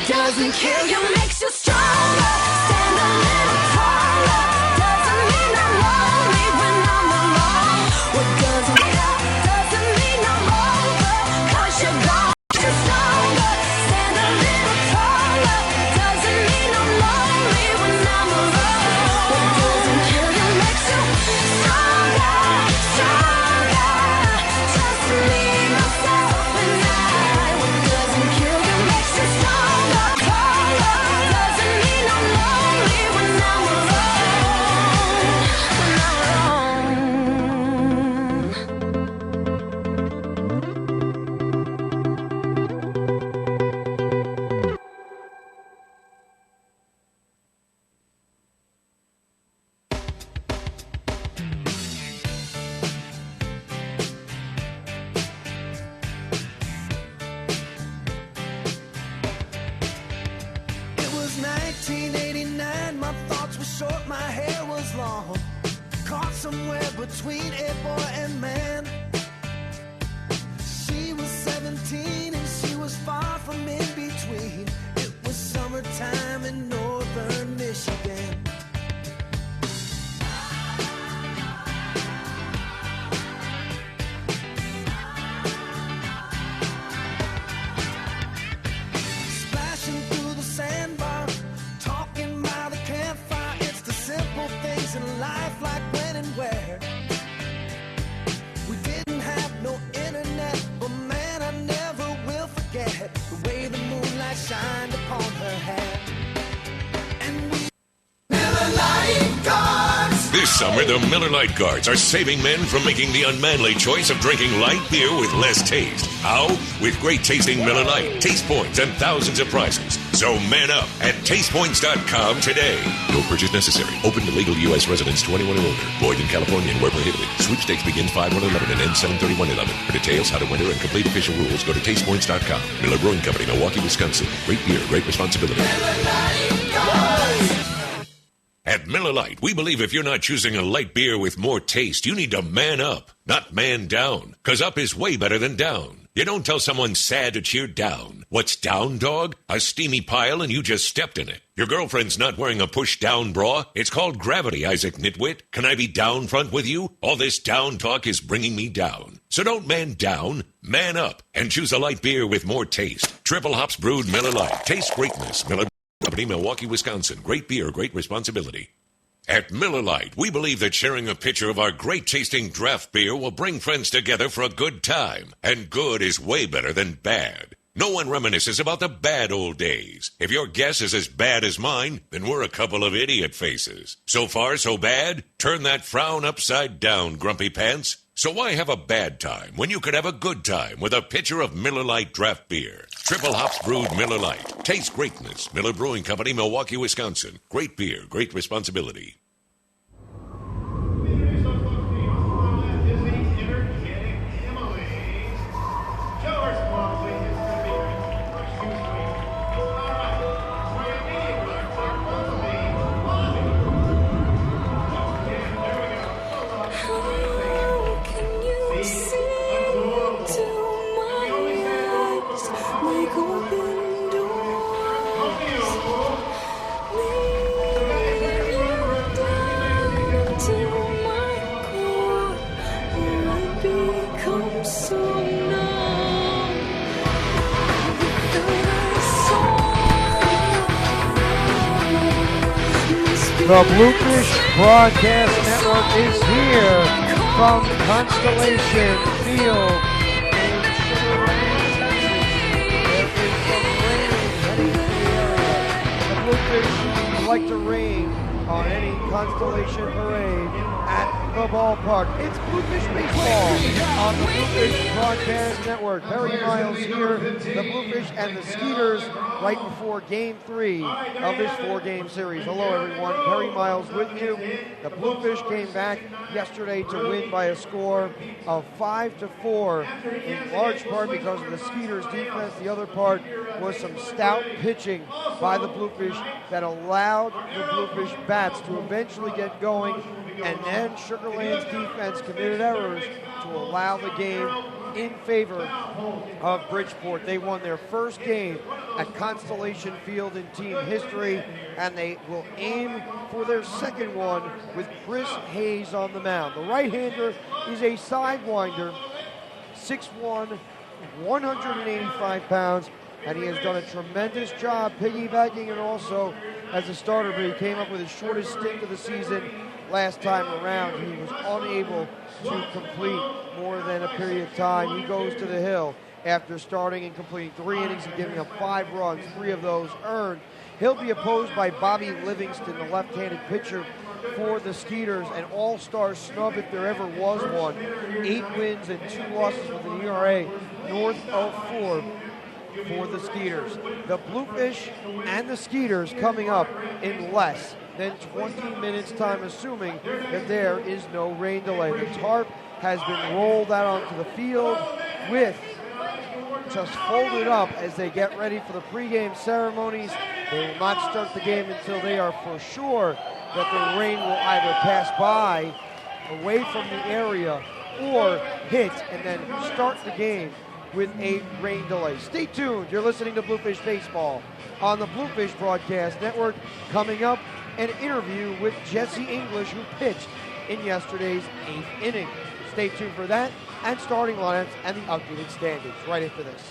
doesn't kill you, makes you stronger. Stand a little taller. Doesn't mean I'm lonely when I'm alone. What doesn't mean I'm over, 'cause you're gone. Makes you stronger. Stand a little taller. Doesn't mean I'm lonely when I'm alone. What doesn't kill you makes you stronger, stronger. Just me, myself, and I. What doesn't kill you makes you stronger. Taller. Doesn't mean I'm lonely when I'm alone. When I'm alone. It was 1989, my thoughts were short, my hair was long. Caught somewhere between a boy and man. She was 17 and she was far from in between. It was summertime in northern Michigan. Splashing through the sandbar, talking by the campfire. It's the simple things in life, like when and where. We didn't have no internet, but man, I never will forget the way the moonlight shined upon her hair. And we Miller Lite Guards. This summer, the Miller Lite Guards are saving men from making the unmanly choice of drinking light beer with less taste. How? With great tasting Miller Lite, taste points, and thousands of prizes. So man up at tastepoints.com today. No purchase necessary. Open to legal U.S. residents 21 or older. Void in California and where prohibited. Sweepstakes begins 5/1/11 and ends 7/31/11. For details, how to enter, and complete official rules, go to tastepoints.com. Miller Brewing Company, Milwaukee, Wisconsin. Great beer, great responsibility. At Miller Lite, we believe if you're not choosing a light beer with more taste, you need to man up, not man down. 'Cause up is way better than down. You don't tell someone sad to cheer down. What's down, dog? A steamy pile and you just stepped in it. Your girlfriend's not wearing a push-down bra. It's called gravity, Isaac Nitwit. Can I be down front with you? All this down talk is bringing me down. So don't man down, man up, and choose a light beer with more taste. Triple hops brewed Miller Lite. Taste greatness. Miller Company, Milwaukee, Wisconsin. Great beer, great responsibility. At Miller Lite, we believe that sharing a pitcher of our great-tasting draft beer will bring friends together for a good time. And good is way better than bad. No one reminisces about the bad old days. If your guess is as bad as mine, then we're a couple of idiot faces. So far, so bad? Turn that frown upside down, grumpy pants. So why have a bad time when you could have a good time with a pitcher of Miller Lite draft beer? Triple hops brewed Miller Lite. Taste greatness. Miller Brewing Company, Milwaukee, Wisconsin. Great beer, great responsibility. The Bluefish Broadcast Network is here from Constellation Field in Sugar Land, Texas. There is some rain heading to the area. The Bluefish like to rain on any Constellation parade at the ballpark. It's Bluefish Baseball on the Bluefish Broadcast Network. Perry Miles here, the Bluefish and the Skeeters, right before Game 3 of this 4-game series. Hello, everyone. Perry Miles with you. The Bluefish came back yesterday to win by a score of 5-4, in large part because of the Skeeters' defense. The other part was some stout pitching by the Bluefish that allowed the Bluefish bats to eventually get going, and then Sugar Land's defense committed errors to allow the game in favor of Bridgeport. They won their first game at Constellation Field in team history, and they will aim for their second one with Chris Hayes on the mound. The right-hander is a sidewinder, 6'1", 185 pounds, and he has done a tremendous job piggybacking and also as a starter, but he came up with his shortest stint of the season last time around. He was unable to complete more than a period of time. He goes to the hill after starting and completing 3 innings and giving up 5 runs, 3 of those earned. He'll be opposed by Bobby Livingston, the left-handed pitcher for the Skeeters, an all-star snub if there ever was one. 8 wins and 2 losses with an ERA north of 4 for the Skeeters. The Bluefish and the Skeeters coming up in less than 20 minutes time, assuming that there is no rain delay. The tarp has been rolled out onto the field with just folded up as they get ready for the pregame ceremonies. They will not start the game until they are for sure that the rain will either pass by away from the area or hit and then start the game with a rain delay. Stay tuned. You're listening to Bluefish Baseball on the Bluefish Broadcast Network. Coming up, an interview with Jesse English, who pitched in yesterday's 8th inning. Stay tuned for that and starting lineups and the updated standings right after this.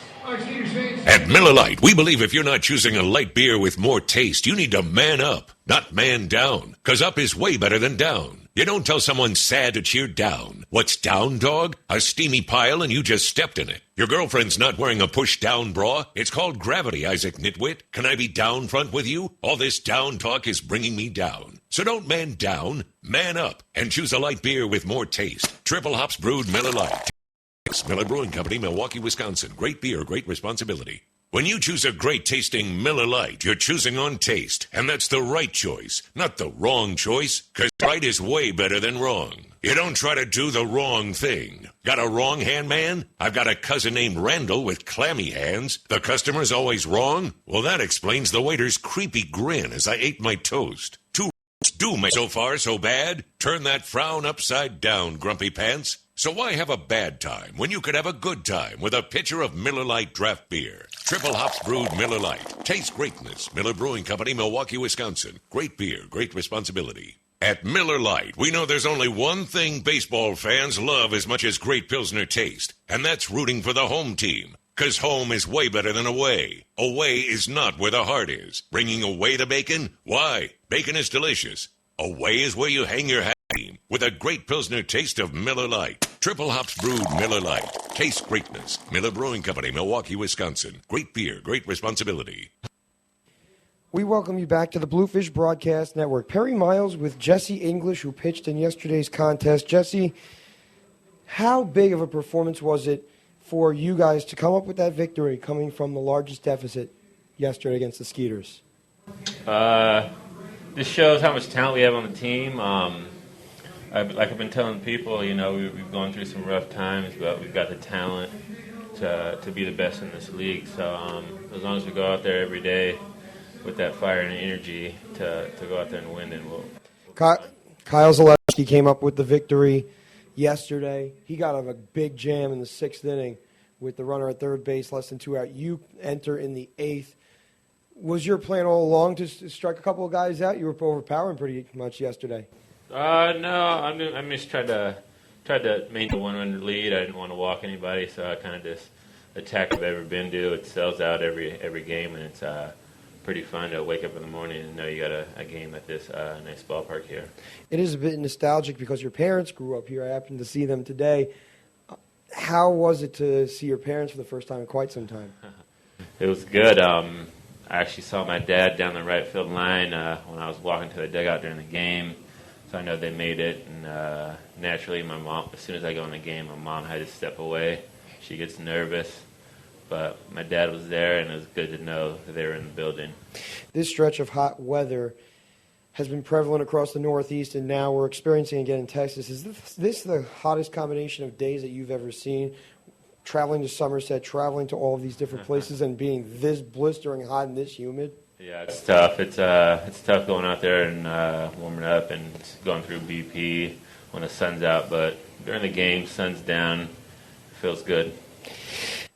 At Miller Lite, we believe if you're not choosing a light beer with more taste, you need to man up, not man down. Because up is way better than down. You don't tell someone sad to cheer down. What's down, dog? A steamy pile and you just stepped in it. Your girlfriend's not wearing a push-down bra? It's called gravity, Isaac Nitwit. Can I be down front with you? All this down talk is bringing me down. So don't man down, man up, and choose a light beer with more taste. Triple hops brewed Miller Lite. Miller Brewing Company, Milwaukee, Wisconsin. Great beer, great responsibility. When you choose a great-tasting Miller Lite, you're choosing on taste. And that's the right choice, not the wrong choice, because right is way better than wrong. You don't try to do the wrong thing. Got a wrong hand, man? I've got a cousin named Randall with clammy hands. The customer's always wrong? Well, that explains the waiter's creepy grin as I ate my toast. Do me so far so bad? Turn that frown upside down, grumpy pants. So why have a bad time when you could have a good time with a pitcher of Miller Lite draft beer? Triple hops brewed Miller Lite. Taste greatness. Miller Brewing Company, Milwaukee, Wisconsin. Great beer, great responsibility. At Miller Lite, we know there's only one thing baseball fans love as much as great Pilsner taste, and that's rooting for the home team. Because home is way better than away. Away is not where the heart is. Bringing away the bacon? Why? Bacon is delicious. Away is where you hang your hat team with a great Pilsner taste of Miller Lite. Triple hops brewed Miller Lite. Taste greatness. Miller Brewing Company, Milwaukee, Wisconsin. Great beer, great responsibility. We welcome you back to the Bluefish Broadcast Network. Perry Miles with Jesse English, who pitched in yesterday's contest. Jesse, how big of a performance was it for you guys to come up with that victory coming from the largest deficit yesterday against the Skeeters? This shows how much talent we have on the team. Like I've been telling people, you know, we've gone through some rough times, but we've got the talent to be the best in this league. So as long as we go out there every day with that fire and energy to go out there and win, then we'll. Kyle Zalewski came up with the victory yesterday. He got a big jam in the 6th inning with the runner at third base, less than 2 out. You enter in the 8th. Was your plan all along to strike a couple of guys out? You were overpowering pretty much yesterday. No, I just tried to maintain a 1-run lead. I didn't want to walk anybody, so I kind of just attacked what I've ever been to. It sells out every game, and it's pretty fun to wake up in the morning and know you got a game at this nice ballpark here. It is a bit nostalgic because your parents grew up here. I happened to see them today. How was it to see your parents for the first time in quite some time? It was good. I actually saw my dad down the right field line when I was walking to the dugout during the game, so I know they made it. And naturally, my mom, as soon as I go in the game, my mom had to step away. She gets nervous. But my dad was there, and it was good to know that they were in the building. This stretch of hot weather has been prevalent across the Northeast, and now we're experiencing again in Texas. Is this the hottest combination of days that you've ever seen? Traveling to Somerset, traveling to all of these different places, and being this blistering hot and this humid? Yeah, it's tough. It's tough going out there and warming up and going through BP when the sun's out. But during the game, sun's down, it feels good.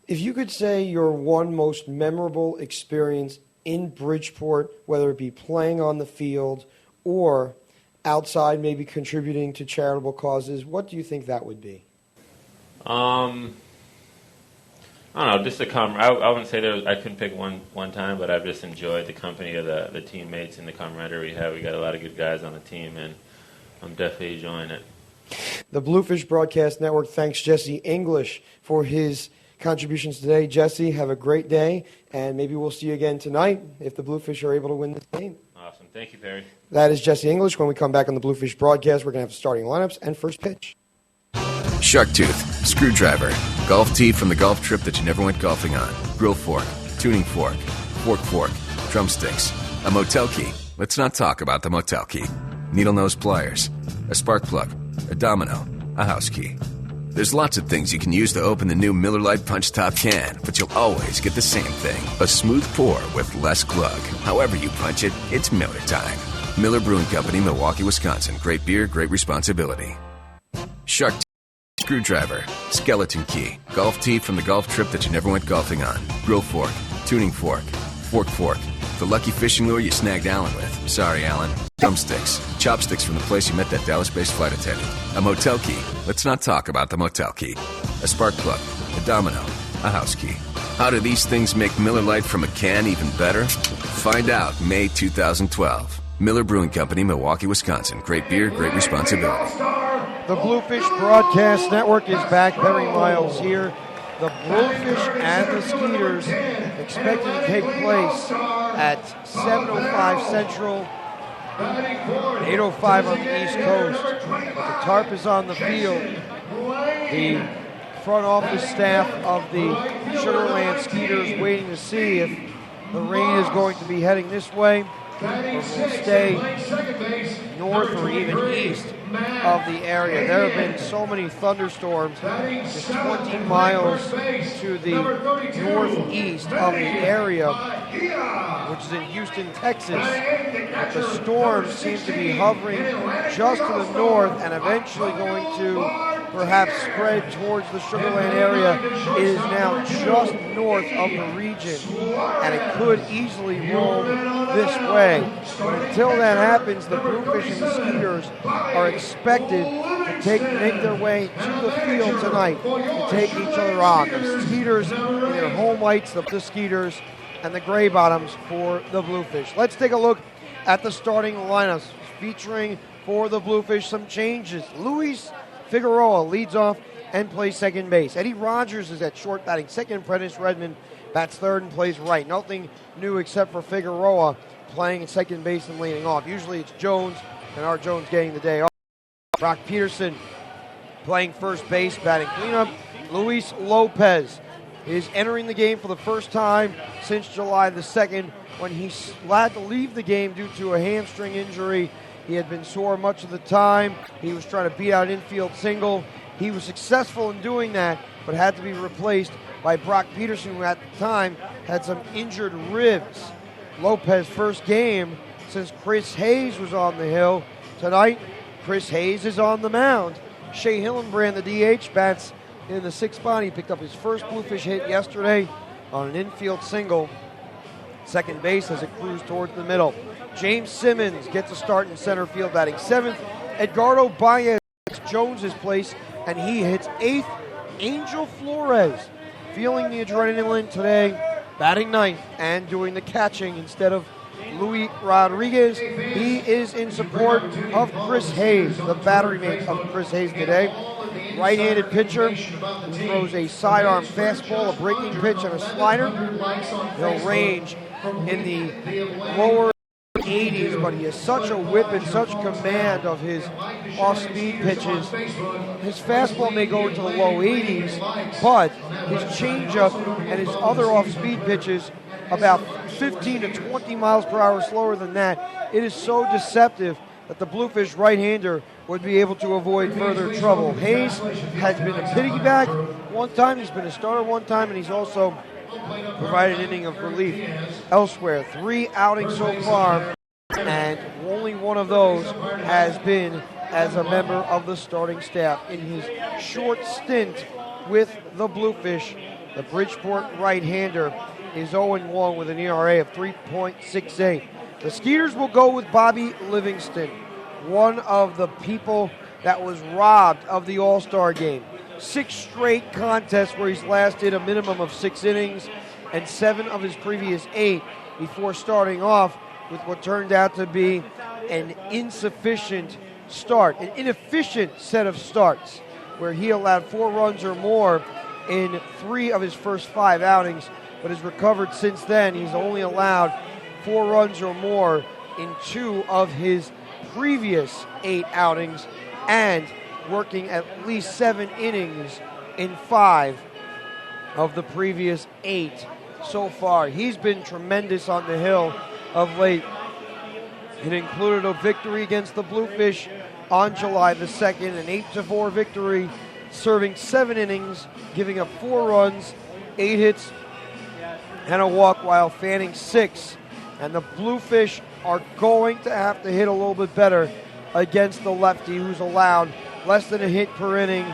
If you could say your one most memorable experience in Bridgeport, whether it be playing on the field or outside, maybe contributing to charitable causes, what do you think that would be? I don't know, just I wouldn't say I couldn't pick one time, but I've just enjoyed the company of the teammates and the camaraderie we have. We got a lot of good guys on the team, and I'm definitely enjoying it. The Bluefish Broadcast Network thanks Jesse English for his contributions today. Jesse, have a great day, and maybe we'll see you again tonight if the Bluefish are able to win this game. Awesome. Thank you, Perry. That is Jesse English. When we come back on the Bluefish Broadcast, we're going to have starting lineups and first pitch. Shark tooth, screwdriver, golf tee from the golf trip that you never went golfing on, grill fork, tuning fork, fork, drumsticks, a motel key. Let's not talk about the motel key. Needle nose pliers, a spark plug, a domino, a house key. There's lots of things you can use to open the new Miller Lite Punch Top can, but you'll always get the same thing, a smooth pour with less glug. However you punch it, it's Miller time. Miller Brewing Company, Milwaukee, Wisconsin. Great beer, great responsibility. Shark screwdriver, skeleton key, golf tee from the golf trip that you never went golfing on, grill fork, tuning fork, fork, the lucky fishing lure you snagged Alan with. Sorry, Alan. Drumsticks, chopsticks from the place you met that Dallas-based flight attendant, a motel key. Let's not talk about the motel key. A spark plug, a domino, a house key. How do these things make Miller Lite from a can even better? Find out May 2012. Miller Brewing Company, Milwaukee, Wisconsin. Great beer, great responsibility. The Bluefish Broadcast Network is back. Perry Miles here. The Bluefish and the Skeeters expected to take place at 7:05 Central, 8:05 on the East Coast. The tarp is on the field. The front office staff of the Sugar Land Skeeters waiting to see if the rain is going to be heading this way or will stay north or even east of the area. There have been so many thunderstorms just 20 miles to the northeast of the area, which is in Houston, Texas. But the storms seem to be hovering just to the north and eventually going to perhaps spread towards the Sugar Land area. It is now just north of the region, and it could easily roll this way. But until that happens, the Bluefish and the Skeeters are expected to make their way to the field tonight to take each other on. The Skeeters in their home whites, the Skeeters, and the gray bottoms for the Bluefish. Let's take a look at the starting lineups featuring for the Bluefish some changes. Luis Figueroa leads off and plays second base. Eddie Rogers is at short, batting second. Prentice Redmond bats third and plays right. Nothing new except for Figueroa playing at second base and leading off. Usually it's Jones, and our Jones getting the day off. Brock Peterson playing first base, batting cleanup. Luis Lopez is entering the game for the first time since July the 2nd, when he had to leave the game due to a hamstring injury. He had been sore much of the time. He was trying to beat out an infield single. He was successful in doing that, but had to be replaced by Brock Peterson, who at the time had some injured ribs. Lopez first game since Chris Hayes was on the hill. Tonight, Chris Hayes is on the mound. Shea Hillenbrand, the DH, bats in the sixth spot. He picked up his first Bluefish hit yesterday on an infield single. Second base as it cruised towards the middle. James Simmons gets a start in center field, batting seventh. Edgardo Baez takes Jones's place, and he hits eighth. Angel Flores, feeling the adrenaline today, batting ninth and doing the catching instead of Luis Rodriguez. He is in support of Chris Hayes, the battery mate of Chris Hayes today. Right-handed pitcher who throws a sidearm fastball, a breaking pitch, and a slider. He'll range in the lower 80s, but he has such a whip and such command of his off-speed pitches. His fastball may go into the low 80s, but his changeup and his other off-speed pitches about 15 to 20 miles per hour slower than that. It is so deceptive that the Bluefish right-hander would be able to avoid further trouble. Hayes has been a piggyback one time, he's been a starter one time, and he's also provided an inning of relief elsewhere. 3 outings so far, and only one of those has been as a member of the starting staff. In his short stint with the Bluefish. The Bridgeport right-hander is 0-1 with an ERA of 3.68. The Skeeters will go with Bobby Livingston, one of the people that was robbed of the All-Star game. 6 straight contests where he's lasted a minimum of 6 innings and 7 of his previous 8 before starting off with what turned out to be an insufficient start, an inefficient set of starts where he allowed 4 runs or more in 3 of his first 5 outings, but has recovered since then. He's only allowed 4 runs or more in 2 of his previous 8 outings and working at least 7 innings in 5 of the previous 8 so far. He's been tremendous on the hill of late. It included a victory against the Bluefish on July the 2nd, an 8-4 victory, serving 7 innings, giving up 4 runs, 8 hits, and a walk while fanning 6. And the Bluefish are going to have to hit a little bit better against the lefty, who's allowed less than a hit per inning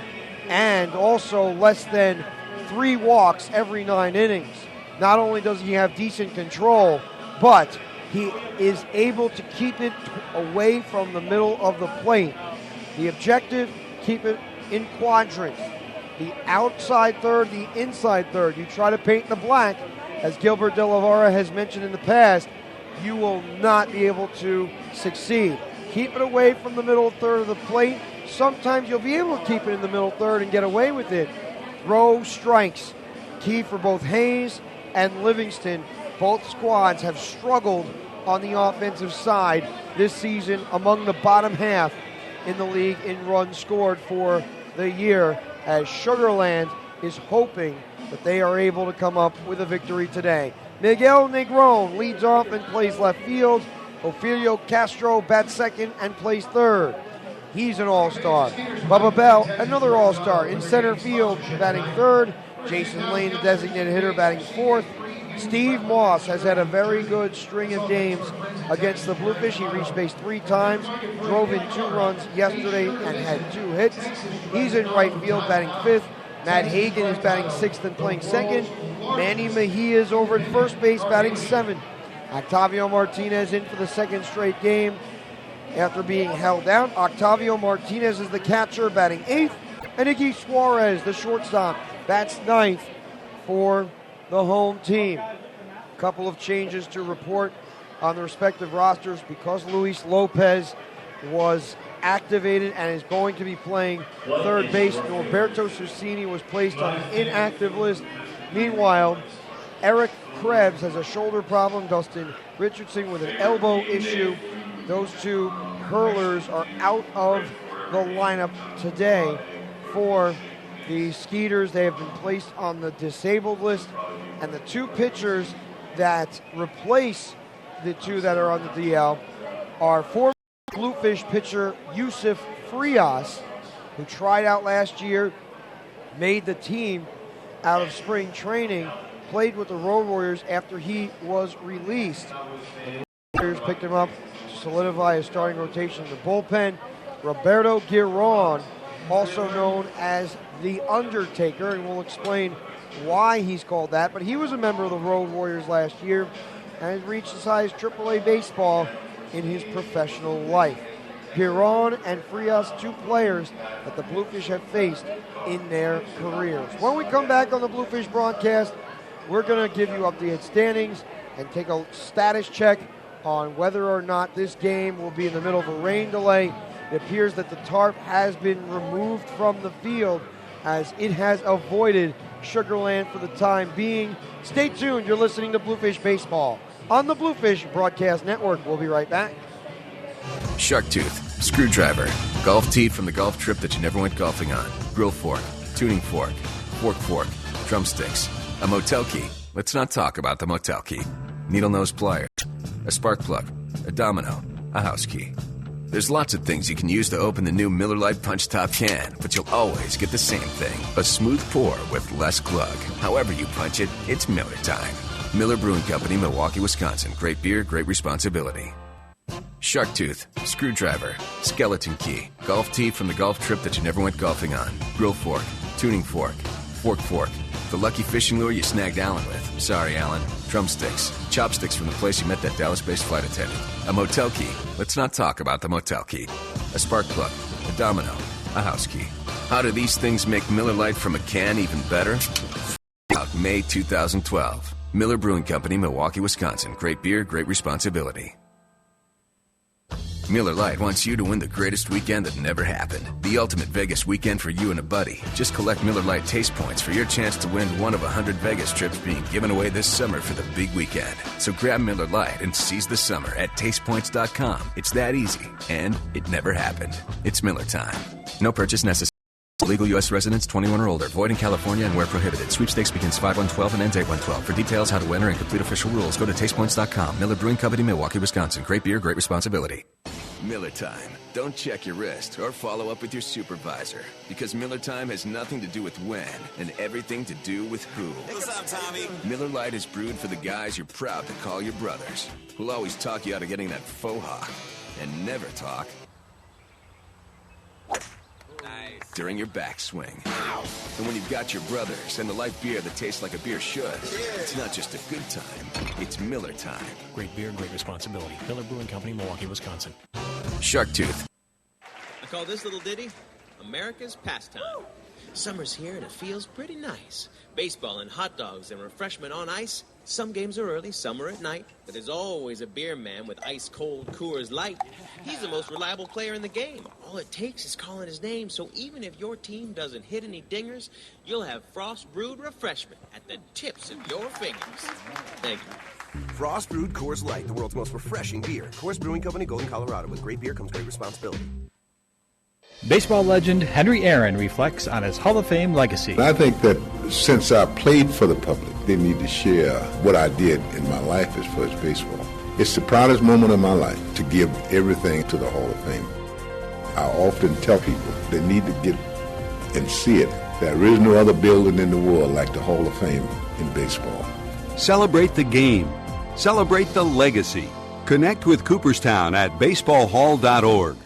and also less than 3 walks every 9 innings. Not only does he have decent control, but he is able to keep it away from the middle of the plate. The objective, keep it in quadrants. The outside third, the inside third. You try to paint the black, as Gilbert De La Vara has mentioned in the past, you will not be able to succeed. Keep it away from the middle third of the plate. Sometimes you'll be able to keep it in the middle third and get away with it. Throw strikes. Key for both Hayes and Livingston. Both squads have struggled on the offensive side this season, among the bottom half in the league in runs scored for the year, as Sugar Land is hoping that they are able to come up with a victory today. Miguel Negron leads off and plays left field. Ofelio Castro bats second and plays third. He's an all-star. Bubba Bell, another all-star, in center field, batting third. Jason Lane, the designated hitter, batting fourth. Steve Moss has had a very good string of games against the Bluefish. He reached base 3 times, drove in 2 runs yesterday, and had 2 hits. He's in right field, batting fifth. Matt Hagan is batting sixth and playing second. Manny Mejia is over at first base, batting seventh. Octavio Martinez in for the second straight game after being held out. Octavio Martinez is the catcher, batting eighth. And Iggy Suarez, the shortstop, bats ninth for the home team. A couple of changes to report on the respective rosters because Luis Lopez was activated and is going to be playing third base. Norberto Susini was placed on the inactive list. Meanwhile, Eric Krebs has a shoulder problem. Dustin Richardson with an elbow issue. Those 2 hurlers are out of the lineup today for the Skeeters. They have been placed on the disabled list. And the 2 pitchers that replace the 2 that are on the DL are former Bluefish pitcher Yusuf Frias, who tried out last year, made the team out of spring training, played with the Road Warriors after he was released. And the Warriors picked him up to solidify his starting rotation in the bullpen. Roberto Giron, also known as The Undertaker, and we'll explain why he's called that, but he was a member of the Road Warriors last year and has reached as high as AAA baseball in his professional life. Giron and Frias, 2 players that the Bluefish have faced in their careers. When we come back on the Bluefish broadcast, we're going to give you updated standings and take a status check on whether or not this game will be in the middle of a rain delay. It appears that the tarp has been removed from the field as it has avoided Sugar Land for the time being. Stay tuned. You're listening to Bluefish Baseball on the Bluefish Broadcast Network. We'll be right back. Shark tooth, screwdriver, golf tee from the golf trip that you never went golfing on, grill fork, tuning fork, fork, drumsticks, a motel key. Let's not talk about the motel key. Needle nose pliers, a spark plug, a domino, a house key. There's lots of things you can use to open the new Miller Lite Punch Top can, but you'll always get the same thing, a smooth pour with less glug. However you punch it, it's Miller time. Miller Brewing Company, Milwaukee, Wisconsin. Great beer, great responsibility. Shark tooth, screwdriver, skeleton key, golf tee from the golf trip that you never went golfing on, grill fork, tuning fork, Fork. The lucky fishing lure you snagged Alan with. Sorry, Alan. Drumsticks. Chopsticks from the place you met that Dallas-based flight attendant. A motel key. Let's not talk about the motel key. A spark plug. A domino. A house key. How do these things make Miller Lite from a can even better? Out May 2012. Miller Brewing Company, Milwaukee, Wisconsin. Great beer, great responsibility. Miller Lite wants you to win the greatest weekend that never happened. The ultimate Vegas weekend for you and a buddy. Just collect Miller Lite taste points for your chance to win one of 100 Vegas trips being given away this summer for the big weekend. So grab Miller Lite and seize the summer at tastepoints.com. It's that easy, and it never happened. It's Miller time. No purchase necessary. Legal U.S. residents 21 or older. Void in California and where prohibited. Sweepstakes begins 5/1/12 and ends 8/1/12. For details, how to enter, and complete official rules, go to tastepoints.com. Miller Brewing Company, Milwaukee, Wisconsin. Great beer, great responsibility. Miller time. Don't check your wrist or follow up with your supervisor. Because Miller time has nothing to do with when and everything to do with who. What's up, Tommy? Miller Lite is brewed for the guys you're proud to call your brothers. Who'll always talk you out of getting that faux hawk. And never talk during your backswing. And when you've got your brothers and the light beer that tastes like a beer should, it's not just a good time, it's Miller time. Great beer, great responsibility. Miller Brewing Company, Milwaukee, Wisconsin. Shark Tooth. I call this little ditty America's Pastime. Summer's here and it feels pretty nice. Baseball and hot dogs and refreshment on ice. Some games are early, some are at night, but there's always a beer man with ice-cold Coors Light. He's the most reliable player in the game. All it takes is calling his name, so even if your team doesn't hit any dingers, you'll have frost-brewed refreshment at the tips of your fingers. Thank you. Frost Brewed Coors Light, the world's most refreshing beer. Coors Brewing Company, Golden, Colorado. With great beer comes great responsibility. Baseball legend Henry Aaron reflects on his Hall of Fame legacy. I think that since I played for the public, they need to share what I did in my life as far as baseball. It's the proudest moment of my life to give everything to the Hall of Fame. I often tell people they need to get and see it. There is no other building in the world like the Hall of Fame in baseball. Celebrate the game. Celebrate the legacy. Connect with Cooperstown at baseballhall.org.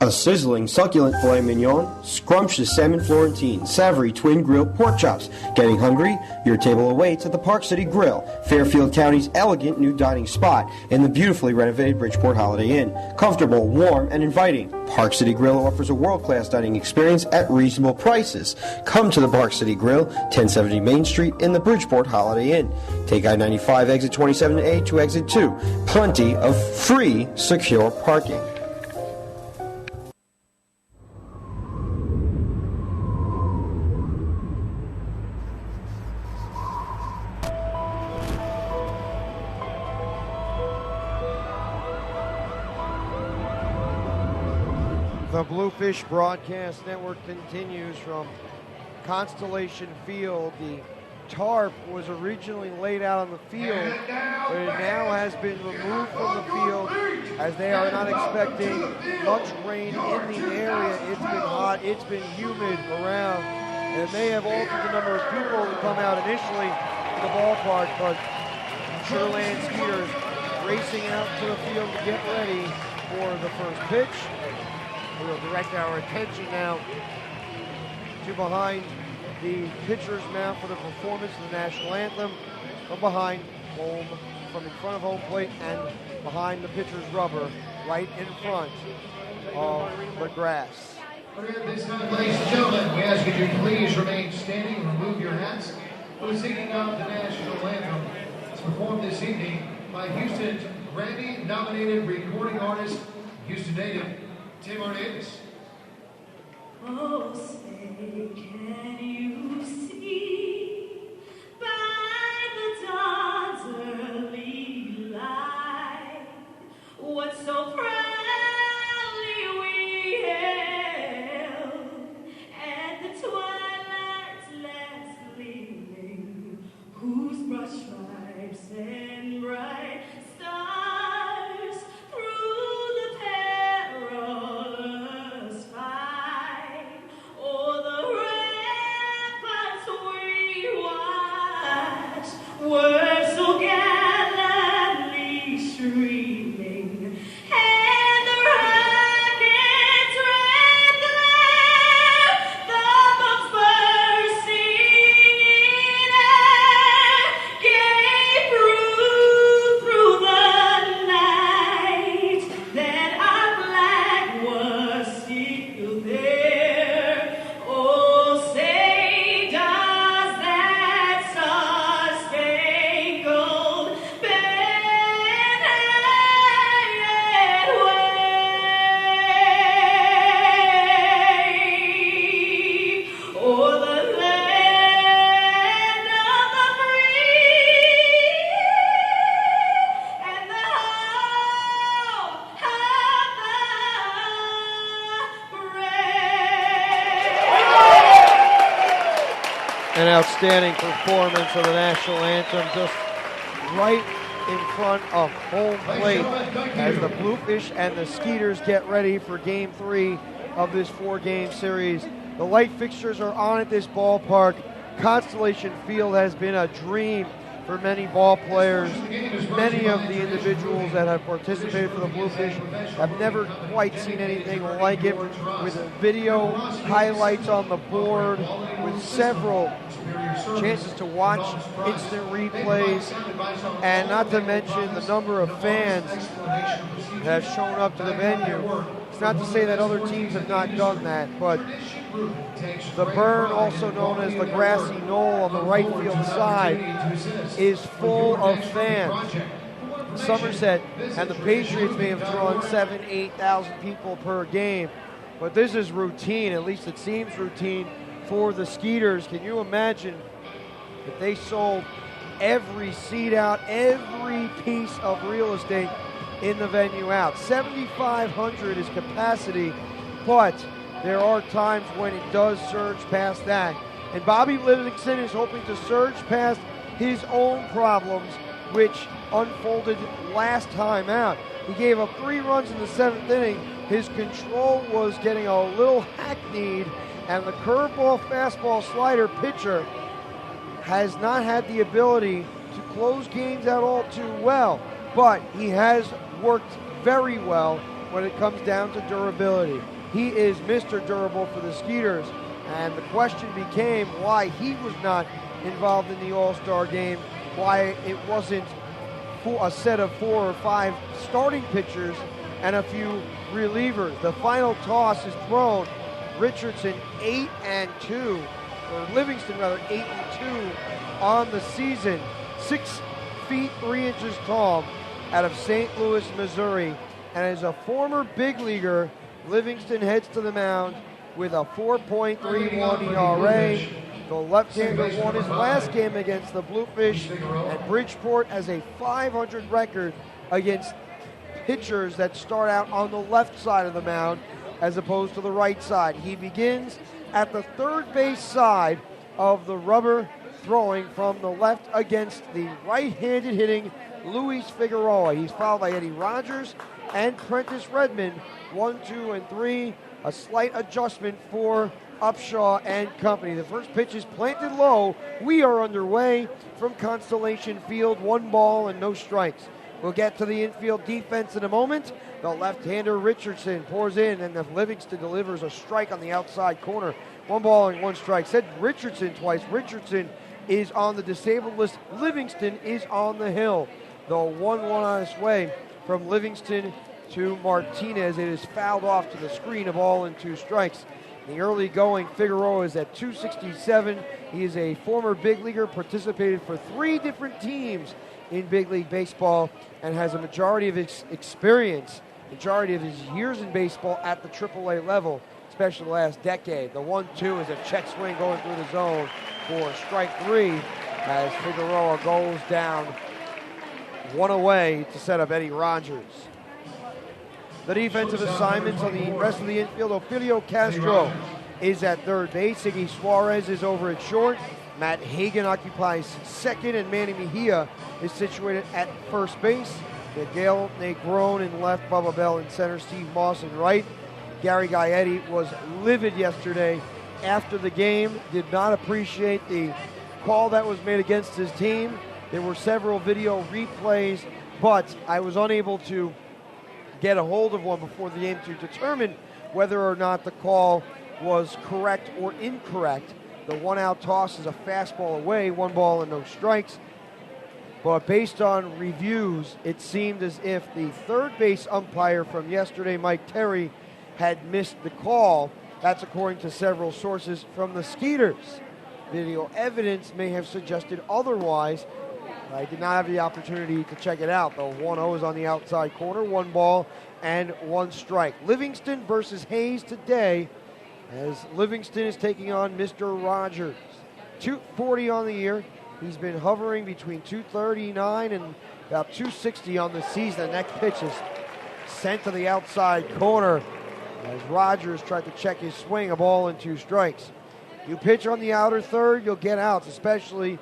A sizzling, succulent filet mignon, scrumptious salmon Florentine, savory twin grilled pork chops. Getting hungry? Your table awaits at the Park City Grill, Fairfield County's elegant new dining spot in the beautifully renovated Bridgeport Holiday Inn. Comfortable, warm, and inviting. Park City Grill offers a world-class dining experience at reasonable prices. Come to the Park City Grill, 1070 Main Street in the Bridgeport Holiday Inn. Take I-95 exit 27A to exit 2. Plenty of free, secure parking. The Bluefish Broadcast Network continues from Constellation Field. The tarp was originally laid out on the field, but it now has been removed from the field as they are not expecting much rain in the area. It's been hot, it's been humid around, and it may have altered the number of people who come out initially to the ballpark, but Sugar Land Skeeters racing out to the field to get ready for the first pitch. We'll direct our attention now to behind the pitcher's mound for the performance of the national anthem, from behind home, from in front of home plate and behind the pitcher's rubber, right in front of the grass. Ladies and gentlemen, we ask that you please remain standing and remove your hats for the singing of the national anthem. It's performed this evening by Houston's Grammy-nominated recording artist, Houston native Tamar Davis. Oh, say, can you see by the dawn's early light what so proudly we hailed at the twilight's last gleaming, whose broad stripes and bright stars through the perilous fight o'er the ramparts An outstanding performance of the national anthem, just right in front of home plate as the Bluefish and the Skeeters get ready for Game 3 of this 4-game series. The light fixtures are on at this ballpark. Constellation Field has been a dream for many ball players. Many of the individuals that have participated for the Bluefish have never quite seen anything like it, with video highlights on the board, with several chances to watch instant replays, and not to mention the number of fans that have shown up to the venue. It's not to say that other teams have not done that, but the burn, also known as the grassy knoll on the right field side, is full of fans. Somerset and the Patriots may have drawn 7,000 to 8,000 people per game, but this is routine, at least it seems routine, for the Skeeters. Can you imagine if they sold every seat out, every piece of real estate in the venue out? 7,500 is capacity, but there are times when it does surge past that. And Bobby Livingston is hoping to surge past his own problems, which unfolded last time out. He gave up 3 runs in the 7th inning. His control was getting a little hackneyed, and the curveball, fastball, slider pitcher has not had the ability to close games out all too well. But he has worked very well when it comes down to durability. He is Mr. Durable for the Skeeters, and the question became why he was not involved in the All-Star game, why it wasn't a set of 4 or 5 starting pitchers and a few relievers. The final toss is thrown. Richardson 8-2, or Livingston rather, 8-2 on the season. 6 feet 3 inches tall, out of St. Louis, Missouri, and as a former big leaguer, Livingston heads to the mound with a 4.31 ERA. The left-hander won his last game against the Bluefish, and Bridgeport has a .500 record against pitchers that start out on the left side of the mound as opposed to the right side. He begins at the third base side of the rubber, throwing from the left against the right-handed hitting Luis Figueroa. He's followed by Eddie Rogers and Prentice Redmond, 1, 2, and 3. A slight adjustment for Upshaw and company. The first pitch is planted low. We are underway from Constellation Field. 1 ball and no strikes. We'll get to the infield defense in a moment. The left-hander Richardson pours in, and the Livingston delivers a strike on the outside corner. 1 ball and 1 strike. Said Richardson twice. Richardson is on the disabled list. Livingston is on the hill. The 1-1 on its way from Livingston to Martinez. It is fouled off to the screen, of ball and 2 strikes. In the early going, Figueroa is at 267. He is a former big leaguer, participated for 3 different teams in Big League Baseball, and has a majority of his experience, majority of his years in baseball at the AAA level, especially the last decade. The 1-2 is a check swing going through the zone for strike 3 as Figueroa goes down 1 away to set up Eddie Rogers. The defensive assignments on the rest of the infield, Ophelio Castro is at third base. Iggy Suarez is over at short. Matt Hagan occupies second, and Manny Mejia is situated at first base. Miguel Negron in left, Bubba Bell in center, Steve Moss in right. Gary Gaetti was livid yesterday after the game, did not appreciate the call that was made against his team. There were several video replays, but I was unable to get a hold of one before the game to determine whether or not the call was correct or incorrect. The 1-out toss is a fastball away, 1 ball and no strikes. But based on reviews, it seemed as if the third base umpire from yesterday, Mike Terry, had missed the call. That's according to several sources from the Skeeters. Video evidence may have suggested otherwise. I did not have the opportunity to check it out, though. 1-0 is on the outside corner, 1 ball and 1 strike. Livingston versus Hayes today, as Livingston is taking on Mr. Rogers. 240 on the year. He's been hovering between 239 and about 260 on the season. The next pitch is sent to the outside corner as Rogers tried to check his swing, 1 ball and 2 strikes. You pitch on the outer third, you'll get outs, especially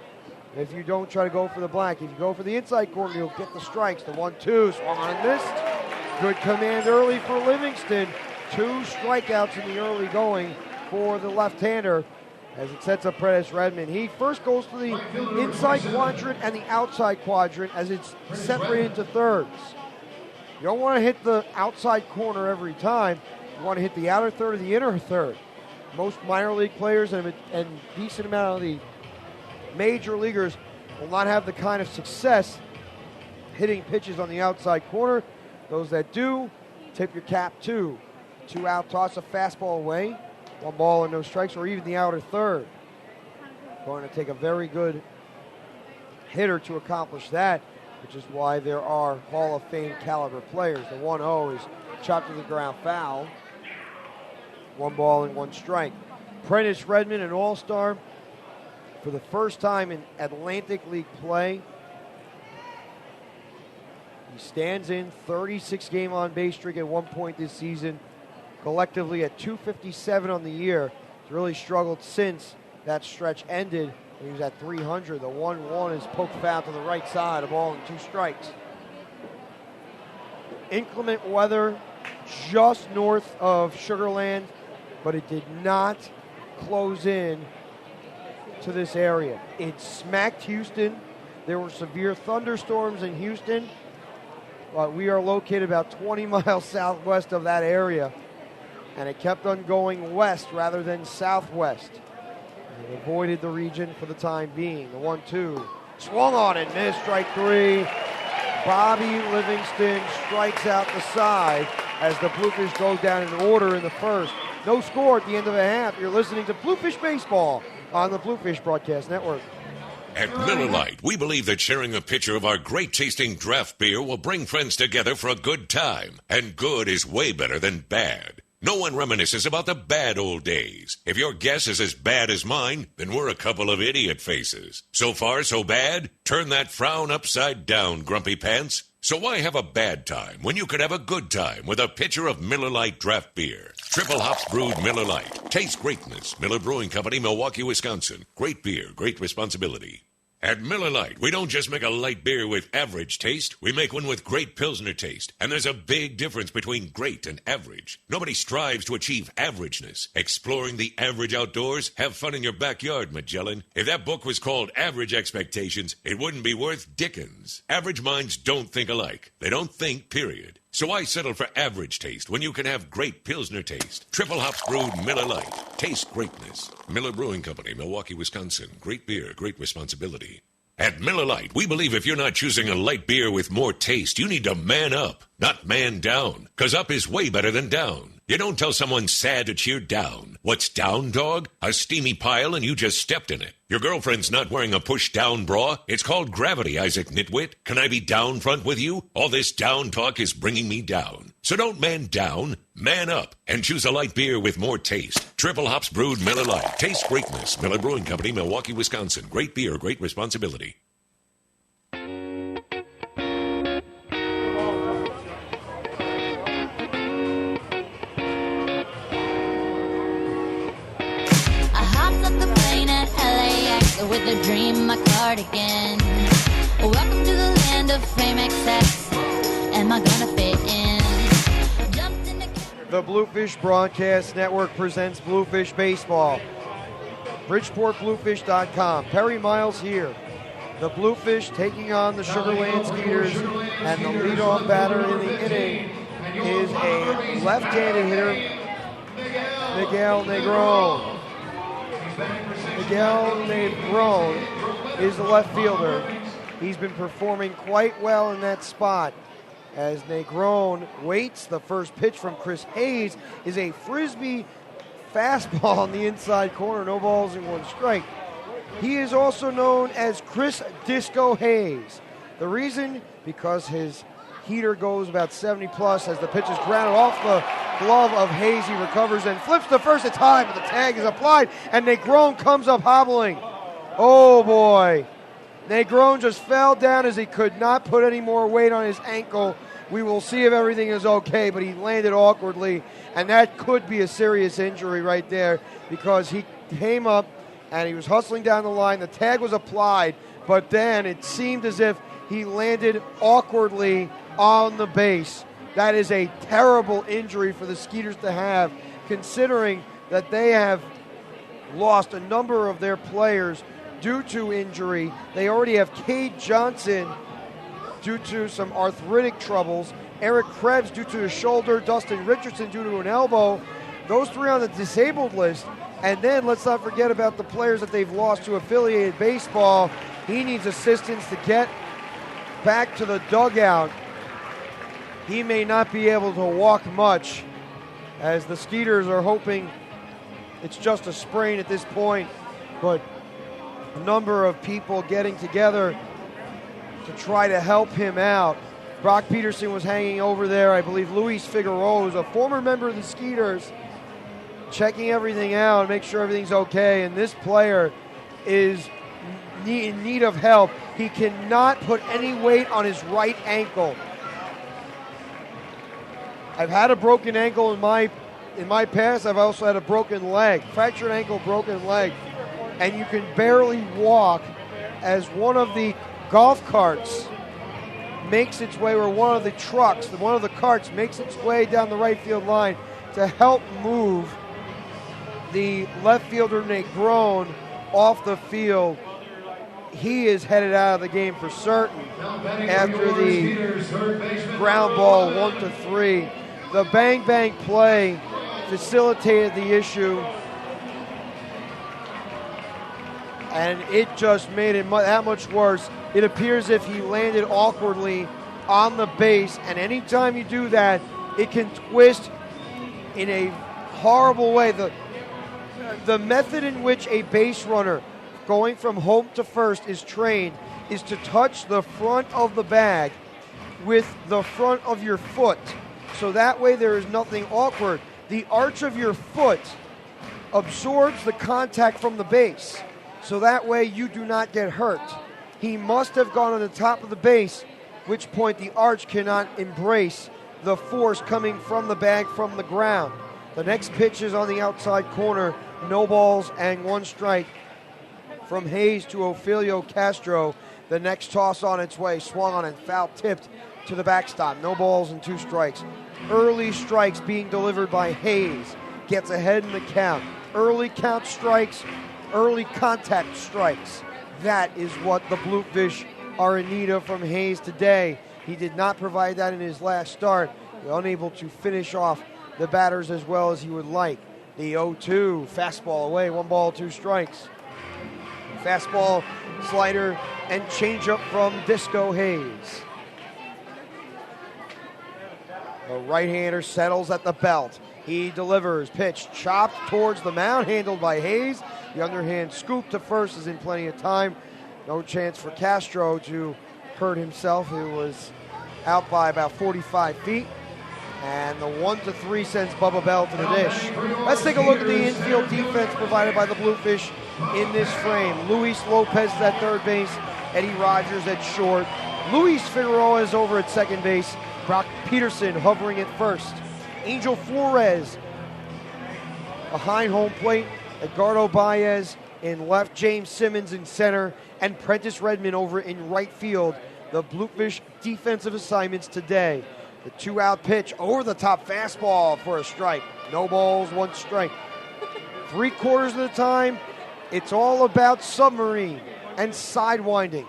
if you don't try to go for the blank. If you go for the inside corner, you'll get the strikes. The 1-2, swung on and missed. Good command early for Livingston. 2 strikeouts in the early going for the left-hander as it sets up Prentice Redmond. He first goes to the inside quadrant and the outside quadrant as it's separated into thirds. You don't want to hit the outside corner every time. You want to hit the outer third or the inner third. Most minor league players and decent amount of the major leaguers will not have the kind of success hitting pitches on the outside corner. Those that do, tip your cap to. 2 out, toss a fastball away. 1 ball and no strikes, or even the outer third. Going to take a very good hitter to accomplish that, which is why there are Hall of Fame caliber players. The 1-0 is chopped to the ground foul. 1 ball and 1 strike. Prentice Redmond, an all-star for the first time in Atlantic League play. He stands in 36 game on base streak at one point this season. Collectively at 257 on the year. He's really struggled since that stretch ended. He was at 300. The 1-1 is poked foul to the right side. A ball and 2 strikes. Inclement weather just north of Sugar Land, but it did not close in to this area. It smacked Houston. There were severe thunderstorms in Houston. We are located about 20 miles southwest of that area, and it kept on going west rather than southwest. It avoided the region for the time being. The 1-2 swung on and missed. Strike 3. Bobby Livingston strikes out the side as the Bluefish go down in order in the first. No score at the end of the half. You're listening to Bluefish Baseball on the Bluefish Broadcast Network. At Miller Lite, we believe that sharing a pitcher of our great-tasting draft beer will bring friends together for a good time. And good is way better than bad. No one reminisces about the bad old days. If your guess is as bad as mine, then we're a couple of idiot faces. So far, so bad? Turn that frown upside down, grumpy pants. So why have a bad time when you could have a good time with a pitcher of Miller Lite draft beer? Triple hops brewed Miller Lite. Taste greatness. Miller Brewing Company, Milwaukee, Wisconsin. Great beer, great responsibility. At Miller Lite, we don't just make a light beer with average taste. We make one with great Pilsner taste. And there's a big difference between great and average. Nobody strives to achieve averageness. Exploring the average outdoors? Have fun in your backyard, Magellan. If that book was called Average Expectations, it wouldn't be worth dickens. Average minds don't think alike. They don't think, period. So why settle for average taste when you can have great Pilsner taste? Triple hops brewed Miller Lite. Taste greatness. Miller Brewing Company, Milwaukee, Wisconsin. Great beer, great responsibility. At Miller Lite, we believe if you're not choosing a light beer with more taste, you need to man up, not man down. Because up is way better than down. You don't tell someone sad to cheer down. What's down, dog? A steamy pile and you just stepped in it. Your girlfriend's not wearing a push-down bra. It's called gravity, Isaac Nitwit. Can I be down front with you? All this down talk is bringing me down. So don't man down, man up, and choose a light beer with more taste. Triple hops brewed Miller Lite. Taste greatness. Miller Brewing Company, Milwaukee, Wisconsin. Great beer, great responsibility. With a dream, my cardigan. Welcome to the land of fame excess. Am I gonna fit in? The Bluefish Broadcast Network presents Bluefish Baseball. BridgeportBluefish.com. Perry Miles here. The Bluefish taking on the Sugar Land Skeeters, and the leadoff batter in the inning is a left-handed hitter, Miguel Negron. Miguel Negron is the left fielder. He's been performing quite well in that spot. As Negron waits, the first pitch from Chris Hayes is a frisbee fastball on the inside corner. No balls and 1 strike. He is also known as Chris Disco Hayes. The reason? Because his heater goes about 70 plus as the pitch is grounded off the glove of Hayes. He recovers and flips to first. It's high, but the tag is applied, and Negron comes up hobbling. Oh, boy. Negron just fell down as he could not put any more weight on his ankle. We will see if everything is okay, but he landed awkwardly, and that could be a serious injury right there because he came up, and he was hustling down the line. The tag was applied, but then it seemed as if he landed awkwardly on the base. That is a terrible injury for the Skeeters to have, considering that they have lost a number of their players due to injury. They already have Cade Johnson due to some arthritic troubles, Eric Krebs due to a shoulder, Dustin Richardson due to an elbow. Those three on the disabled list. And then let's not forget about the players that they've lost to affiliated baseball. He needs assistance to get back to the dugout. He may not be able to walk much, as the Skeeters are hoping it's just a sprain at this point, but a number of people getting together to try to help him out. Brock Peterson was hanging over there. I believe Luis Figueroa, who's a former member of the Skeeters, checking everything out, make sure everything's okay, and this player is in need of help. He cannot put any weight on his right ankle. I've had a broken ankle in my past. I've also had a broken leg, fractured ankle, broken leg, and you can barely walk as one of the golf carts makes its way, or one of the trucks, one of the carts makes its way down the right field line to help move the left fielder Negron off the field. He is headed out of the game for certain after the ground ball 1-3. The bang play facilitated the issue, and it just made it that much worse. It appears as if he landed awkwardly on the base, and anytime you do that, it can twist in a horrible way. The method in which a base runner going from home to first is trained is to touch the front of the bag with the front of your foot, so that way there is nothing awkward. The arch of your foot absorbs the contact from the base, so that way you do not get hurt. He must have gone on the top of the base, which point the arch cannot embrace the force coming from the bag from the ground. The next pitch is on the outside corner. No balls and one strike from Hayes to Ophelio Castro. The next toss on its way, swung on and foul tipped to the backstop. No balls and 2 strikes. Early strikes being delivered by Hayes. Gets ahead in the count. Early count strikes, early contact strikes. That is what the Bluefish are in need of from Hayes today. He did not provide that in his last start. Unable to finish off the batters as well as he would like. The 0-2, fastball away, 1 ball, 2 strikes. Fastball, slider, and changeup from Disco Hayes. The right-hander settles at the belt. He delivers. Pitch chopped towards the mound, handled by Hayes. The underhand scoop to first is in plenty of time. No chance for Castro to hurt himself. He was out by about 45 feet. And the 1-3 sends Bubba Bell to the dish. Let's take a look at the infield defense provided by the Bluefish in this frame. Luis Lopez is at third base. Eddie Rogers at short. Luis Figueroa is over at second base. Brock Peterson hovering at first. Angel Flores behind home plate. Edgardo Baez in left. James Simmons in center. And Prentice Redmond over in right field. The Bluefish defensive assignments today. The 2-out pitch, over the top fastball for a strike. No balls, 1 strike. 3/4 of the time, it's all about submarine and sidewinding.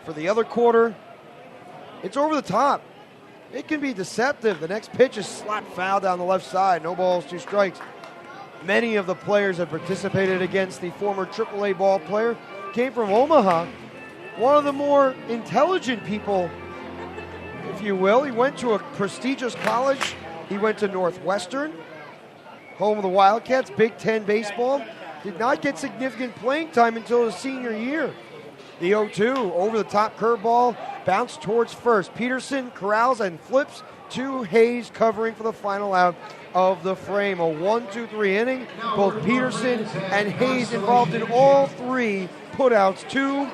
For the other quarter, it's over the top. It can be deceptive. The next pitch is slapped foul down the left side. No balls, 2 strikes. Many of the players have participated against the former AAA ball player. Came from Omaha. One of the more intelligent people, if you will. He went to a prestigious college. He went to Northwestern, home of the Wildcats, Big Ten baseball. Did not get significant playing time until his senior year. The 0-2, over the top curveball, bounced towards first. Peterson corrals and flips to Hayes, covering for the final out of the frame. A 1-2-3 inning. Both Peterson and Hayes involved in all 3 putouts. 2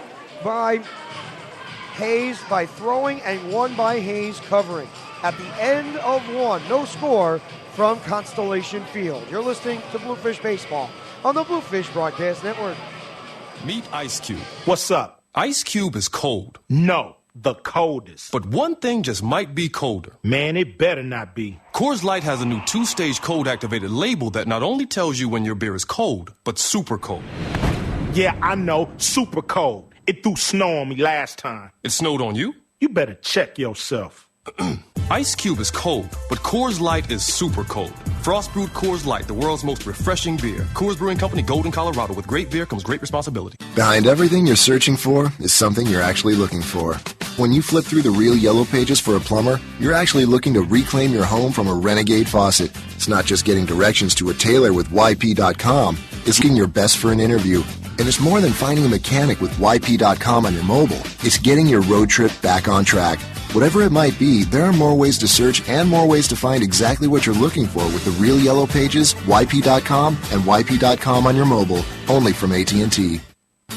by Hayes by throwing and 1 by Hayes covering. At the end of 1, no score from Constellation Field. You're listening to Bluefish Baseball on the Bluefish Broadcast Network. Meet Ice Cube. What's up? Ice Cube is cold. No, the coldest. But one thing just might be colder. Man, it better not be. Coors Light has a new 2-stage cold-activated label that not only tells you when your beer is cold, but super cold. Yeah, I know, super cold. It threw snow on me last time. It snowed on you? You better check yourself. Ice Cube is cold, but Coors Light is super cold. Frost brewed Coors Light, the world's most refreshing beer. Coors Brewing Company, Golden, Colorado. With great beer comes great responsibility. Behind everything you're searching for is something you're actually looking for. When you flip through the Real Yellow Pages for a plumber, you're actually looking to reclaim your home from a renegade faucet. It's not just getting directions to a tailor with YP.com. It's getting your best for an interview. And it's more than finding a mechanic with YP.com on your mobile. It's getting your road trip back on track. Whatever it might be, there are more ways to search and more ways to find exactly what you're looking for with the Real Yellow Pages, YP.com, and YP.com on your mobile, only from AT&T.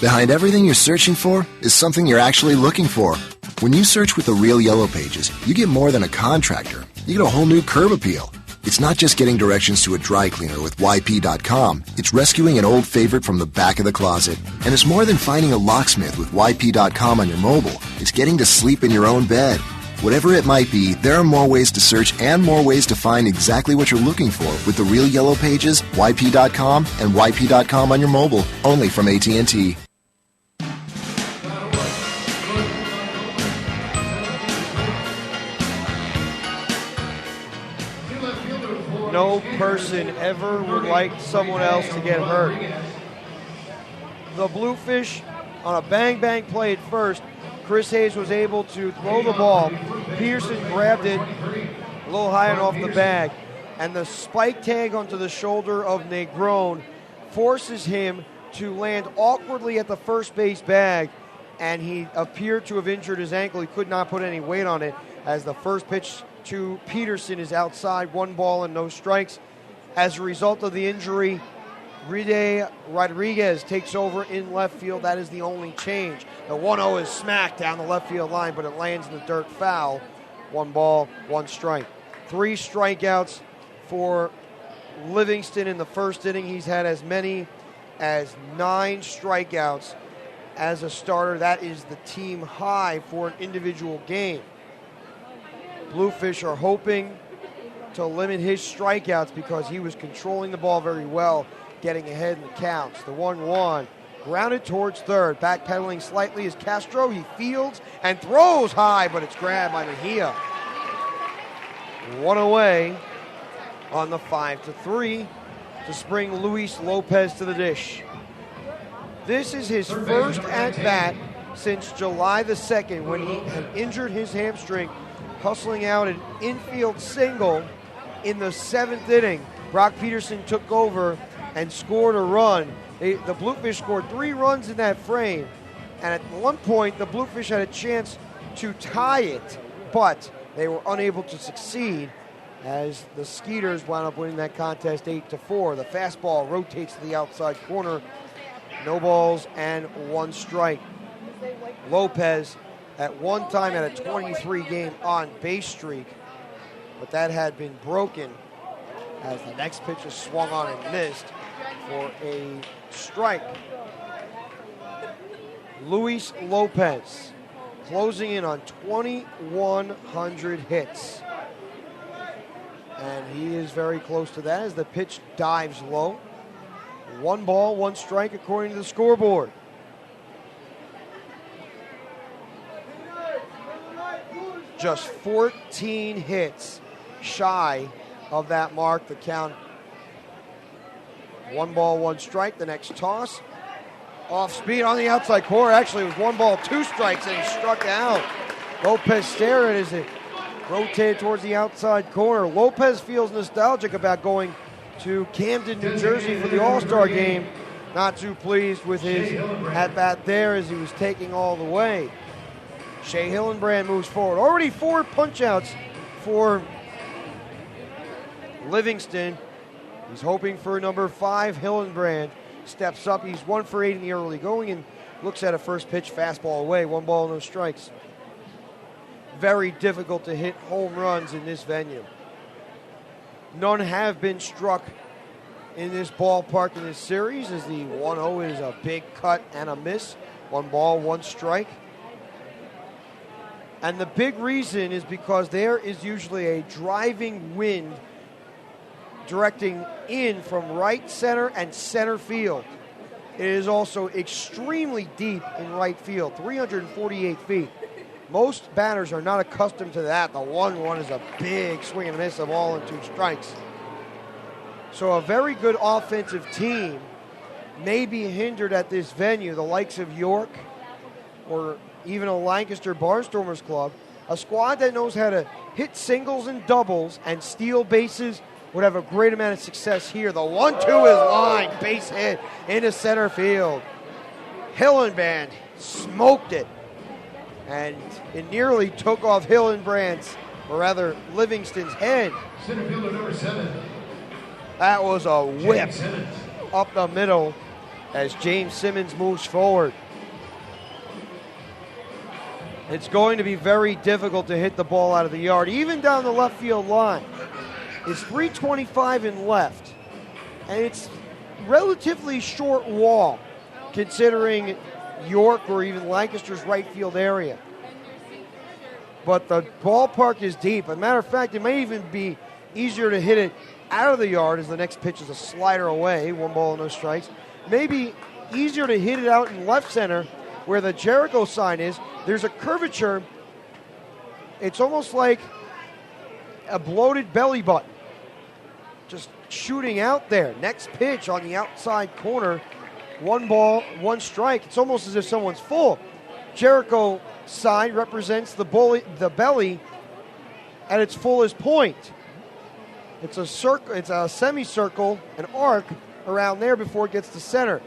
Behind everything you're searching for is something you're actually looking for. When you search with the Real Yellow Pages, you get more than a contractor. You get a whole new curb appeal. It's not just getting directions to a dry cleaner with YP.com. It's rescuing an old favorite from the back of the closet. And it's more than finding a locksmith with YP.com on your mobile. It's getting to sleep in your own bed. Whatever it might be, there are more ways to search and more ways to find exactly what you're looking for with the Real Yellow Pages, YP.com, and YP.com on your mobile, only from AT&T. No person ever would like someone else to get hurt. The Bluefish on a bang-bang play at first. Chris Hayes was able to throw the ball. Peterson grabbed it a little high and off the bag. And the spike tag onto the shoulder of Negron forces him to land awkwardly at the first base bag. And he appeared to have injured his ankle. He could not put any weight on it as the first pitch to Peterson is outside, 1 ball and no strikes. As a result of the injury, Ride Rodriguez takes over in left field. That is the only change. The 1-0 is smacked down the left field line, but it lands in the dirt foul. 1 ball, 1 strike. 3 strikeouts for Livingston in the first inning. He's had as many as 9 strikeouts as a starter. That is the team high for an individual game. Bluefish are hoping to limit his strikeouts because he was controlling the ball very well, getting ahead in the counts. The 1-1 grounded towards third, backpedaling slightly is Castro. He fields and throws high, but it's grabbed by Mejia. 1 away on the 5-3 to spring Luis Lopez to the dish. This is his first at-bat since July the 2nd when he had injured his hamstring, hustling out an infield single in the 7th inning. Brock Peterson took over and scored a run. The Bluefish scored 3 runs in that frame, and at one point the Bluefish had a chance to tie it, but they were unable to succeed as the Skeeters wound up winning that contest 8-4. The fastball rotates to the outside corner. No balls and 1 strike. Lopez at one time had a 23-game on-base streak, but that had been broken as the next pitch is swung on and missed for a strike. Luis Lopez closing in on 2,100 hits. And he is very close to that as the pitch dives low. 1 ball, 1 strike according to the scoreboard. Just 14 hits shy of that mark. The count, 1 ball, 1 strike. The next toss, off speed on the outside corner. Actually, it was 1 ball, 2 strikes, and he struck out. Lopez stared as it rotated towards the outside corner. Lopez feels nostalgic about going to Camden, New Jersey for the All-Star game. Not too pleased with his at-bat there as he was taking all the way. Shea Hillenbrand moves forward. Already 4 punch-outs for Livingston. He's hoping for number 5, Hillenbrand. Steps up. He's 1 for 8 in the early going and looks at a first pitch fastball away. 1 ball, no strikes. Very difficult to hit home runs in this venue. None have been struck in this ballpark in this series, as the 1-0 is a big cut and a miss. 1 ball, 1 strike. And the big reason is because there is usually a driving wind directing in from right center and center field. It is also extremely deep in right field, 348 feet. Most batters are not accustomed to that. The 1-1 is a big swing and miss, a ball and 2 strikes. So a very good offensive team may be hindered at this venue, the likes of York or even a Lancaster Barnstormers club. A squad that knows how to hit singles and doubles and steal bases would have a great amount of success here. The 1-2 is lined, base hit into center field. Hillenbrand smoked it, and it nearly took off Hillenbrand's, or rather Livingston's head. Center fielder number 7. That was a whip up the middle as James Simmons moves forward. It's going to be very difficult to hit the ball out of the yard, even down the left field line. It's 325 in left, and it's relatively short wall considering York or even Lancaster's right field area. But the ballpark is deep. As a matter of fact, it may even be easier to hit it out of the yard, as the next pitch is a slider away, 1 ball, no strikes. Maybe easier to hit it out in left center where the Jericho sign is. There's a curvature. It's almost like a bloated belly button, just shooting out there. Next pitch on the outside corner, 1 ball, 1 strike. It's almost as if someone's full. Jericho sign represents the belly at its fullest point. It's a circle. It's a semicircle, an arc around there before it gets to center.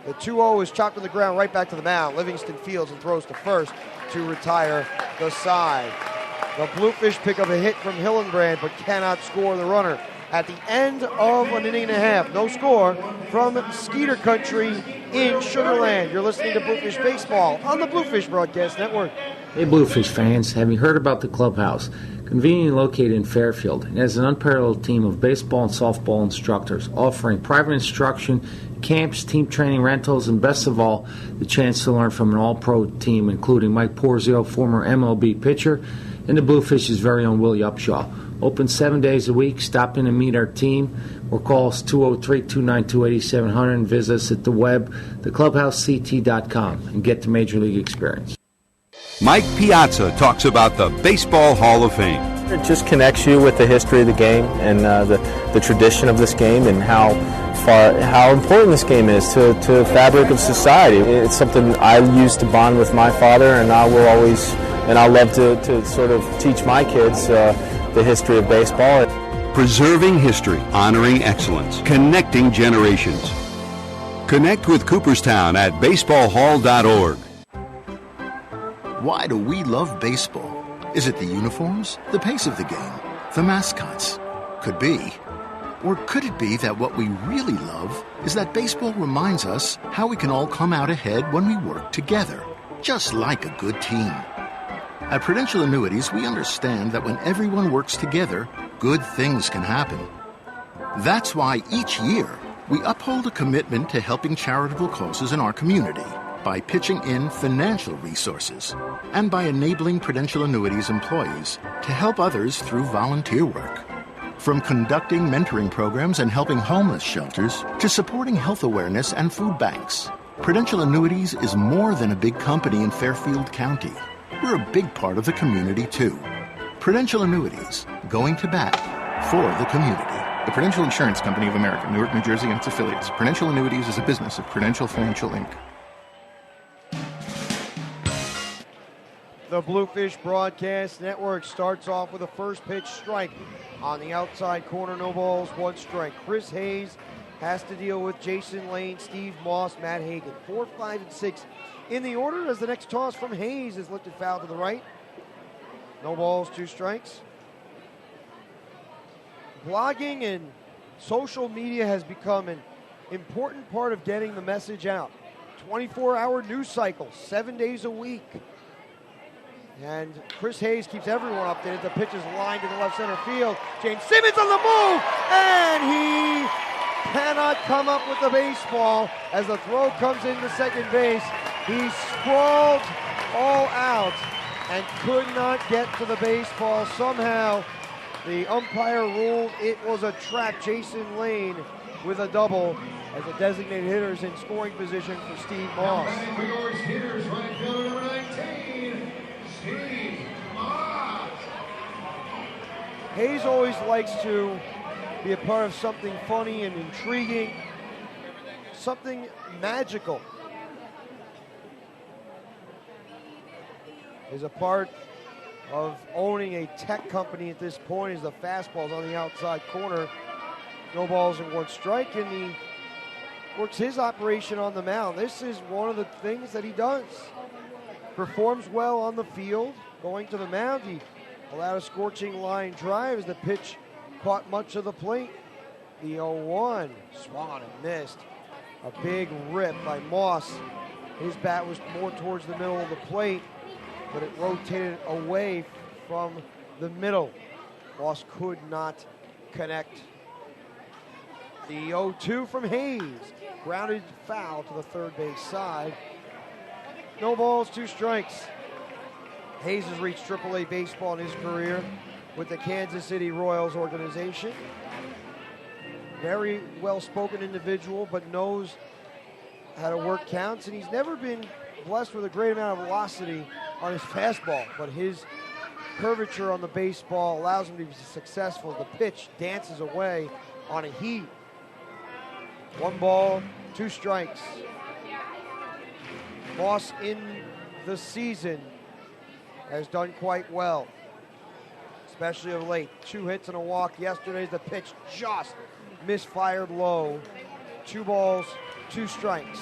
The 2-0 is chopped to the ground, right back to the mound. Livingston fields and throws to first to retire the side. The Bluefish pick up a hit from Hillenbrand, but cannot score the runner. At the end of an inning and a half, no score from Skeeter Country in Sugar Land. You're listening to Bluefish Baseball on the Bluefish Broadcast Network. Hey Bluefish fans, have you heard about the clubhouse? Conveniently located in Fairfield, it has an unparalleled team of baseball and softball instructors offering private instruction, camps, team training, rentals, and best of all, the chance to learn from an all-pro team including Mike Porzio, former MLB pitcher, and the Bluefish's very own Willie Upshaw. Open 7 days a week. Stop in and meet our team or call us 203-292-8700 and visit us at the web, theclubhousect.com, and get the Major League experience. Mike Piazza talks about the Baseball Hall of Fame. It just connects you with the history of the game and the tradition of this game and how important this game is to the fabric of society. It's something I used to bond with my father, and I will always, and I love to sort of teach my kids the history of baseball. Preserving history, honoring excellence, connecting generations. Connect with Cooperstown at baseballhall.org. Why do we love baseball? Is it the uniforms, the pace of the game, the mascots? Could be. Or could it be that what we really love is that baseball reminds us how we can all come out ahead when we work together, just like a good team? At Prudential Annuities, we understand that when everyone works together, good things can happen. That's why each year we uphold a commitment to helping charitable causes in our community by pitching in financial resources and by enabling Prudential Annuities employees to help others through volunteer work. From conducting mentoring programs and helping homeless shelters to supporting health awareness and food banks, Prudential Annuities is more than a big company in Fairfield County. We're a big part of the community, too. Prudential Annuities, going to bat for the community. The Prudential Insurance Company of America, Newark, New Jersey, and its affiliates. Prudential Annuities is a business of Prudential Financial, Inc. The Bluefish Broadcast Network starts off with a first pitch strike on the outside corner, no balls, 1 strike. Chris Hayes has to deal with Jason Lane, Steve Moss, Matt Hagan. 4, 5, and 6 in the order as the next toss from Hayes is lifted foul to the right. No balls, 2 strikes. Blogging and social media has become an important part of getting the message out. 24-hour news cycle, 7 days a week. And Chris Hayes keeps everyone updated. The pitch is lined to the left center field. James Simmons on the move, and he cannot come up with the baseball as the throw comes into second base. He sprawled all out and could not get to the baseball. Somehow, the umpire ruled it was a trap. Jason Lane with a double as a designated hitter is in scoring position for Steve Moss. For yours, hitters, right fielder number 19, Steve Moss. Hayes always likes to be a part of something funny and intriguing, something magical. Is a part of owning a tech company at this point as the fastball's on the outside corner. No balls and one strike, and he works his operation on the mound. This is one of the things that he does. Performs well on the field. Going to the mound, he allowed a scorching line drive as the pitch caught much of the plate. The 0-1 swung on and missed. A big rip by Moss. His bat was more towards the middle of the plate, but it rotated away from the middle. Moss could not connect. The 0-2 from Hayes. Grounded foul to the third base side. No balls, 2 strikes. Hayes has reached AAA baseball in his career with the Kansas City Royals organization. Very well-spoken individual, but knows how to work counts, and he's never been blessed with a great amount of velocity on his fastball, but his curvature on the baseball allows him to be successful. The pitch dances away on a heat. 1 ball, 2 strikes. Moss in the season has done quite well, especially of late. 2 hits and a walk yesterday. The pitch just misfired low. 2 balls, 2 strikes.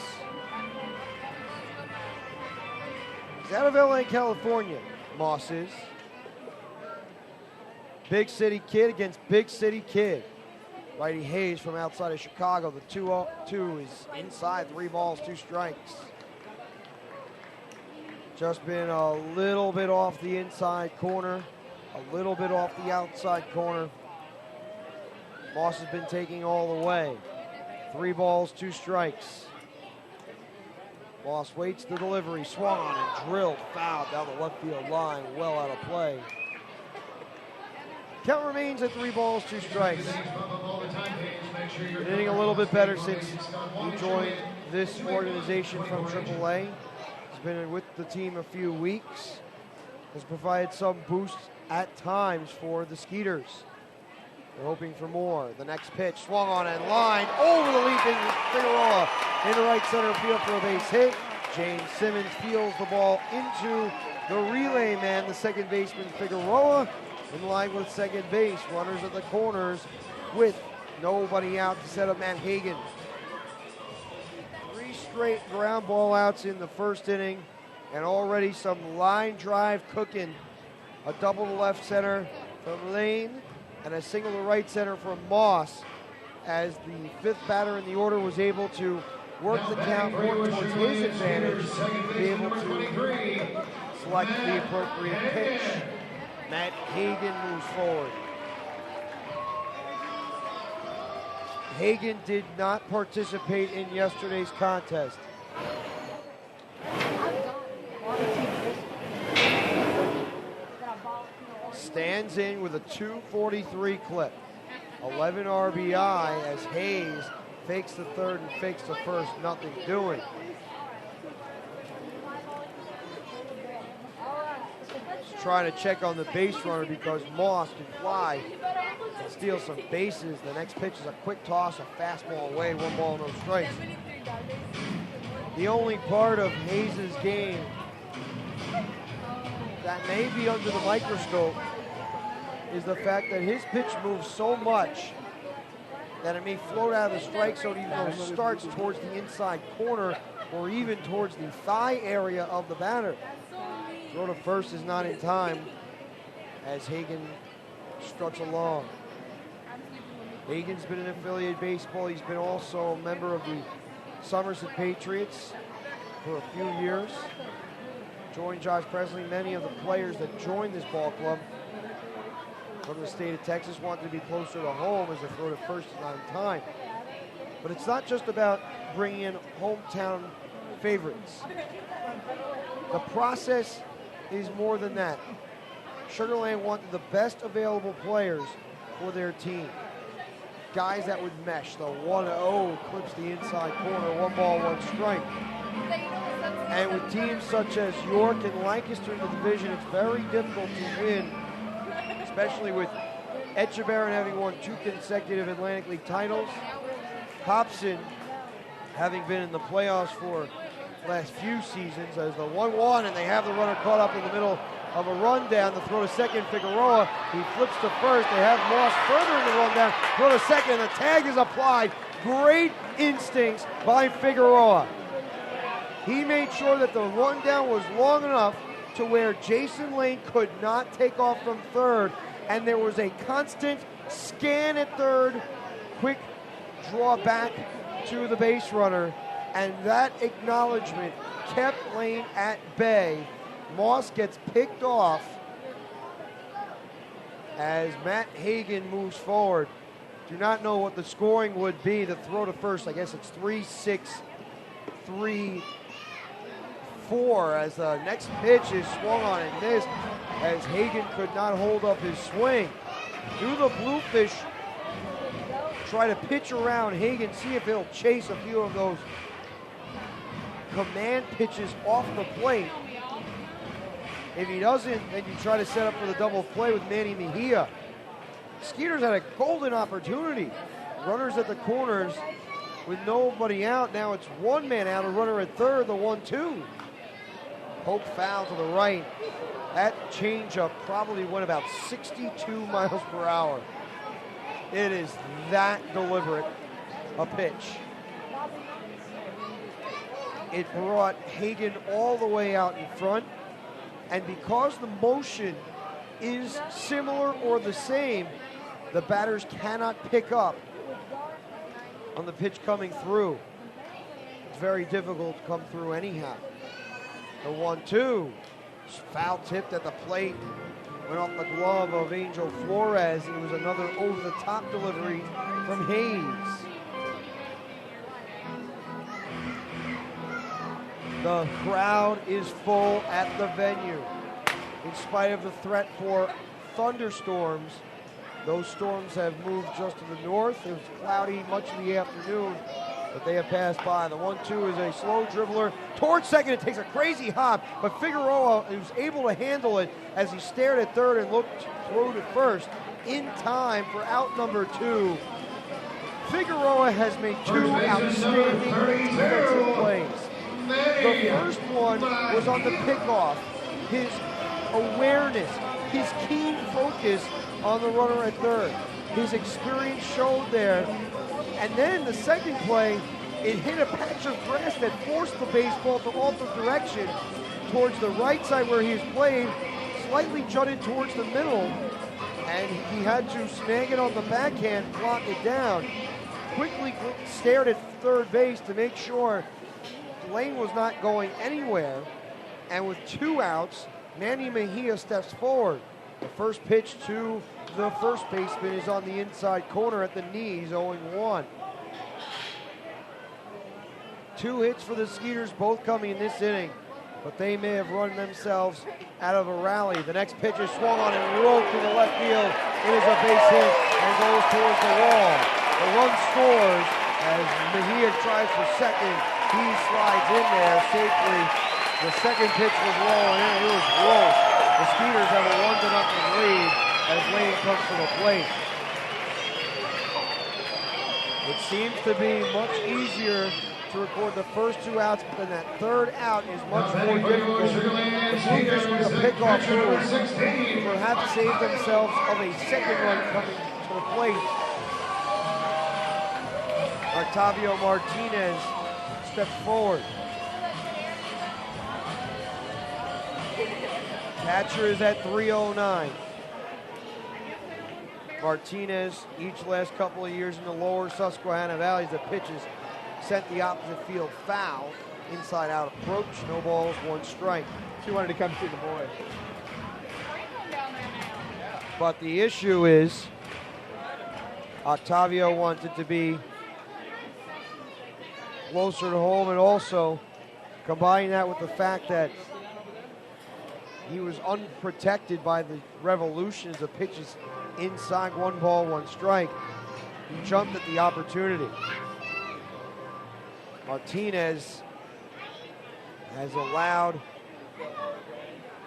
He's out of LA, California, Moss is. Big city kid against big city kid. Righty Hayes from outside of Chicago. The 2-2 is inside. 3 balls, 2 strikes. Just been a little bit off the inside corner, a little bit off the outside corner. Moss has been taking all the way. 3 balls, 2 strikes. Moss waits the delivery, swung on and drilled foul down the left field line, well out of play. Count remains at 3 balls, 2 strikes. Been hitting a little bit better since he joined this organization from AAA. He's been with the team a few weeks. Has provided some boost at times for the Skeeters. They're hoping for more. The next pitch swung on and lined over the leaping Figueroa into right center field for a base hit. James Simmons fields the ball into the relay man, the second baseman Figueroa, in line with second base. Runners at the corners with nobody out to set up Matt Hagan. 3 straight ground ball outs in the first inning, and already some line drive cooking. A double to left center from Lane and a single to right center from Moss, as the 5th batter in the order was able to work the count more towards his advantage, to be able to select the appropriate pitch. Matt Hagan moves forward. Hagan did not participate in yesterday's contest. Stands in with a 243 clip. 11 RBI as Hayes fakes the third and fakes the first, nothing doing. Just trying to check on the base runner because Moss can fly and steal some bases. The next pitch is a quick toss, a fastball away, 1 ball, no strikes. The only part of Hayes' game that may be under the microscope is the fact that his pitch moves so much that it may float out of the strike zone, even though it starts towards the inside corner or even towards the thigh area of the batter. Throw to first is not in time as Hagan struts along. Hagan's been in affiliated baseball. He's been also a member of the Somerset Patriots for a few years. Joined Josh Presley. Many of the players that joined this ball club from the state of Texas wanted to be closer to home as the throw to first is not in time. But it's not just about bringing in hometown favorites. The process is more than that. Sugar Land wanted the best available players for their team. Guys that would mesh. The 1-0 clips the inside corner, 1 ball, 1 strike. And with teams such as York and Lancaster in the division, it's very difficult to win, especially with Echeverrin having won 2 consecutive Atlantic League titles. Hobson having been in the playoffs for the last few seasons as the 1-1, and they have the runner caught up in the middle of a rundown. The throw to second, Figueroa. He flips to first. They have Moss further in the rundown. Throw to second, and the tag is applied. Great instincts by Figueroa. He made sure that the rundown was long enough to where Jason Lane could not take off from third, and there was a constant scan at third, quick draw back to the base runner, and that acknowledgement kept Lane at bay. Moss gets picked off as Matt Hagan moves forward. Do not know what the scoring would be. The throw to first, I guess it's 3-6, 3-4 as the next pitch is swung on and missed as Hagan could not hold up his swing. Do the Bluefish try to pitch around Hagan, see if he'll chase a few of those command pitches off the plate. If he doesn't, then you try to set up for the double play with Manny Mejia. Skeeters had a golden opportunity. Runners at the corners with nobody out. Now it's 1 man out, a runner at third, the 1-2. Poke foul to the right. That changeup probably went about 62 miles per hour. It is that deliberate a pitch. It brought Hagan all the way out in front. And because the motion is similar or the same, the batters cannot pick up on the pitch coming through. It's very difficult to come through anyhow. The 1-2, foul tipped at the plate, went off the glove of Angel Flores. It was another over-the-top delivery from Hayes. The crowd is full at the venue. In spite of the threat for thunderstorms, those storms have moved just to the north. It was cloudy much of the afternoon, but they have passed by. The 1-2 is a slow dribbler towards second. It takes a crazy hop, but Figueroa was able to handle it as he stared at third and looked through to first in time for out number 2. Figueroa has made 2 outstanding defensive plays. The first one was on the pickoff. His awareness, his keen focus on the runner at third. His experience showed there. And then the second play, it hit a patch of grass that forced the baseball to alter direction towards the right side where he was playing, slightly jutted towards the middle, and he had to snag it on the backhand, block it down. Quickly stared at third base to make sure Lane was not going anywhere, and with 2 outs, Manny Mejia steps forward. The first pitch to the first baseman is on the inside corner at the knees, 0-1. 2 hits for the Skeeters, both coming in this inning, but they may have run themselves out of a rally. The next pitch is swung on and rolled to the left field. It is a base hit and goes towards the wall. The run scores as Mejia tries for second. He slides in there safely. The second pitch was low and it was close. The Skeeters have a 1-0 lead as Lane comes to the plate. It seems to be much easier to record the first 2 outs, but then that third out is much more difficult. The Bluefish with a pickoff move perhaps save themselves of a second run coming to the plate. Octavio Martinez steps forward. Catcher is at 309. Martinez, each last couple of years in the lower Susquehanna Valleys, the pitches sent the opposite field foul. Inside out approach, no balls, 1 strike. She wanted to come see the boy. But the issue is Octavio wanted to be closer to home, and also combining that with the fact that he was unprotected by the Revolution as the pitch is inside, 1 ball, 1 strike. He jumped at the opportunity. Martinez has allowed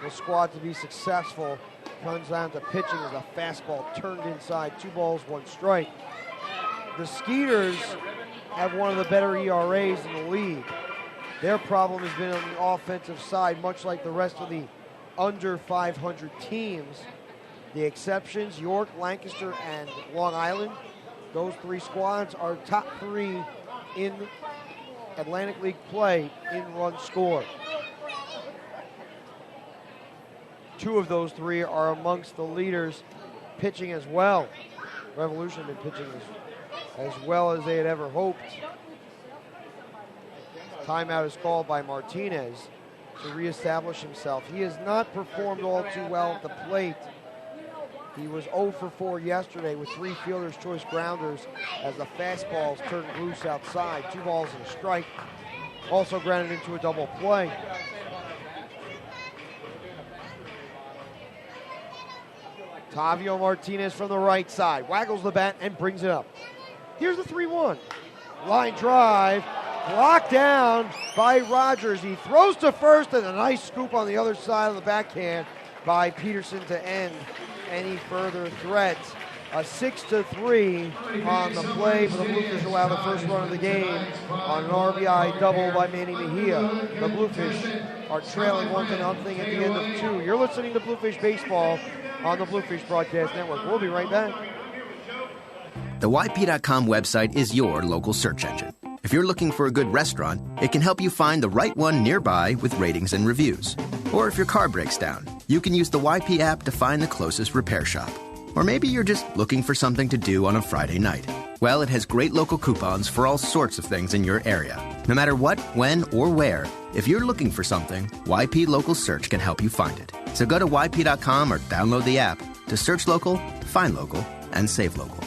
the squad to be successful. Comes down to pitching as a fastball turned inside, 2 balls, 1 strike. The Skeeters have one of the better ERAs in the league. Their problem has been on the offensive side, much like the rest of the under 500 teams. The exceptions, York, Lancaster, and Long Island, those 3 squads are top 3 in Atlantic League play in runs scored. 2 of those 3 are amongst the leaders pitching as well. Revolution have been pitching as well as they had ever hoped. Timeout is called by Martinez to reestablish himself. He has not performed all too well at the plate. He was 0 for 4 yesterday with 3 fielder's choice grounders as the fastballs turned loose outside. 2 balls and a strike. Also grounded into a double play. Tavio Martinez from the right side. Waggles the bat and brings it up. Here's the 3-1. Line drive. Blocked down by Rogers. He throws to first, and a nice scoop on the other side of the backhand by Peterson to end any further threats. A 6-3 on the play for the Bluefish to allow the first run of the game on an RBI double by Manny Mejia. The Bluefish are trailing 1-0 at the end of 2. You're listening to Bluefish Baseball on the Bluefish Broadcast Network. We'll be right back. The YP.com website is your local search engine. If you're looking for a good restaurant, it can help you find the right one nearby with ratings and reviews. Or if your car breaks down, you can use the YP app to find the closest repair shop. Or maybe you're just looking for something to do on a Friday night. Well, it has great local coupons for all sorts of things in your area. No matter what, when, or where, if you're looking for something, YP Local Search can help you find it. So go to YP.com or download the app to search local, find local, and save local.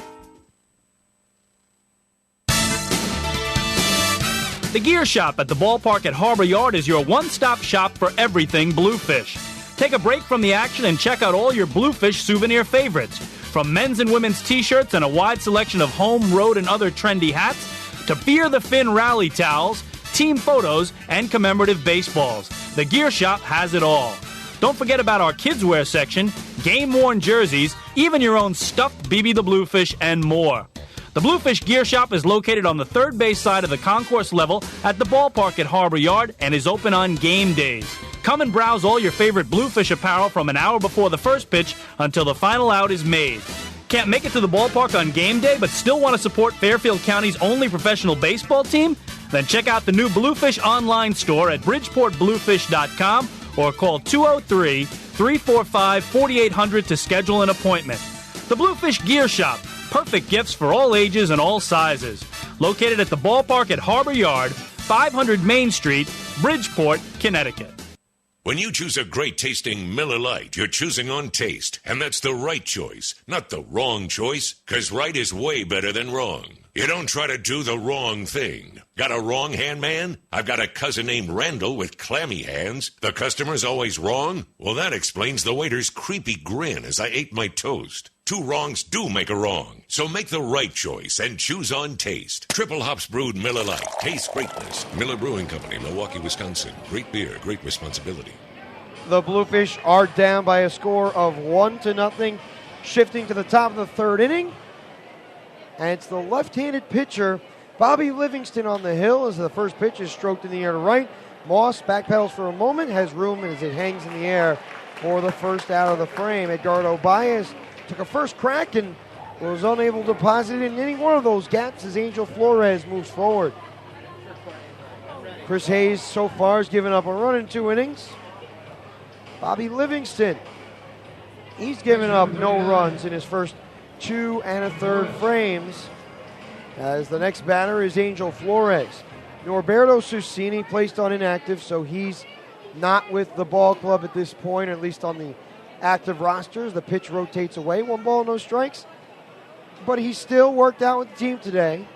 The Gear Shop at the ballpark at Harbor Yard is your one-stop shop for everything Bluefish. Take a break from the action and check out all your Bluefish souvenir favorites. From men's and women's t-shirts and a wide selection of home, road, and other trendy hats, to Fear the Fin rally towels, team photos, and commemorative baseballs. The Gear Shop has it all. Don't forget about our kids' wear section, game-worn jerseys, even your own stuffed BB the Bluefish, and more. The Bluefish Gear Shop is located on the third base side of the concourse level at the ballpark at Harbor Yard and is open on game days. Come and browse all your favorite Bluefish apparel from an hour before the first pitch until the final out is made. Can't make it to the ballpark on game day but still want to support Fairfield County's only professional baseball team? Then check out the new Bluefish online store at BridgeportBluefish.com or call 203-345-4800 to schedule an appointment. The Bluefish Gear Shop. Perfect gifts for all ages and all sizes. Located at the ballpark at Harbor Yard, 500 Main Street, Bridgeport, Connecticut. When you choose a great-tasting Miller Lite, you're choosing on taste. And that's the right choice, not the wrong choice. Because right is way better than wrong. You don't try to do the wrong thing. Got a wrong hand man? I've got a cousin named Randall with clammy hands. The customer's always wrong? Well, that explains the waiter's creepy grin as I ate my toast. 2 wrongs do make a wrong. So make the right choice and choose on taste. Triple hops brewed Miller Lite. Taste greatness. Miller Brewing Company, Milwaukee, Wisconsin. Great beer, great responsibility. The Bluefish are down by a score of 1-0, shifting to the top of the third inning. And it's the left-handed pitcher, Bobby Livingston, on the hill as the first pitch is stroked in the air to right. Moss backpedals for a moment, has room as it hangs in the air for the first out of the frame. Edgardo Baez took a first crack and was unable to deposit it in any one of those gaps as Angel Flores moves forward. Chris Hayes so far has given up a run in 2 innings. Bobby Livingston, he's given up no runs in his first 2 1/3 frames, as the next batter is Angel Flores. Norberto Susini placed on inactive, so he's not with the ball club at this point, or at least on the active rosters. The pitch rotates away, 1 ball, no strikes. But he still worked out with the team today.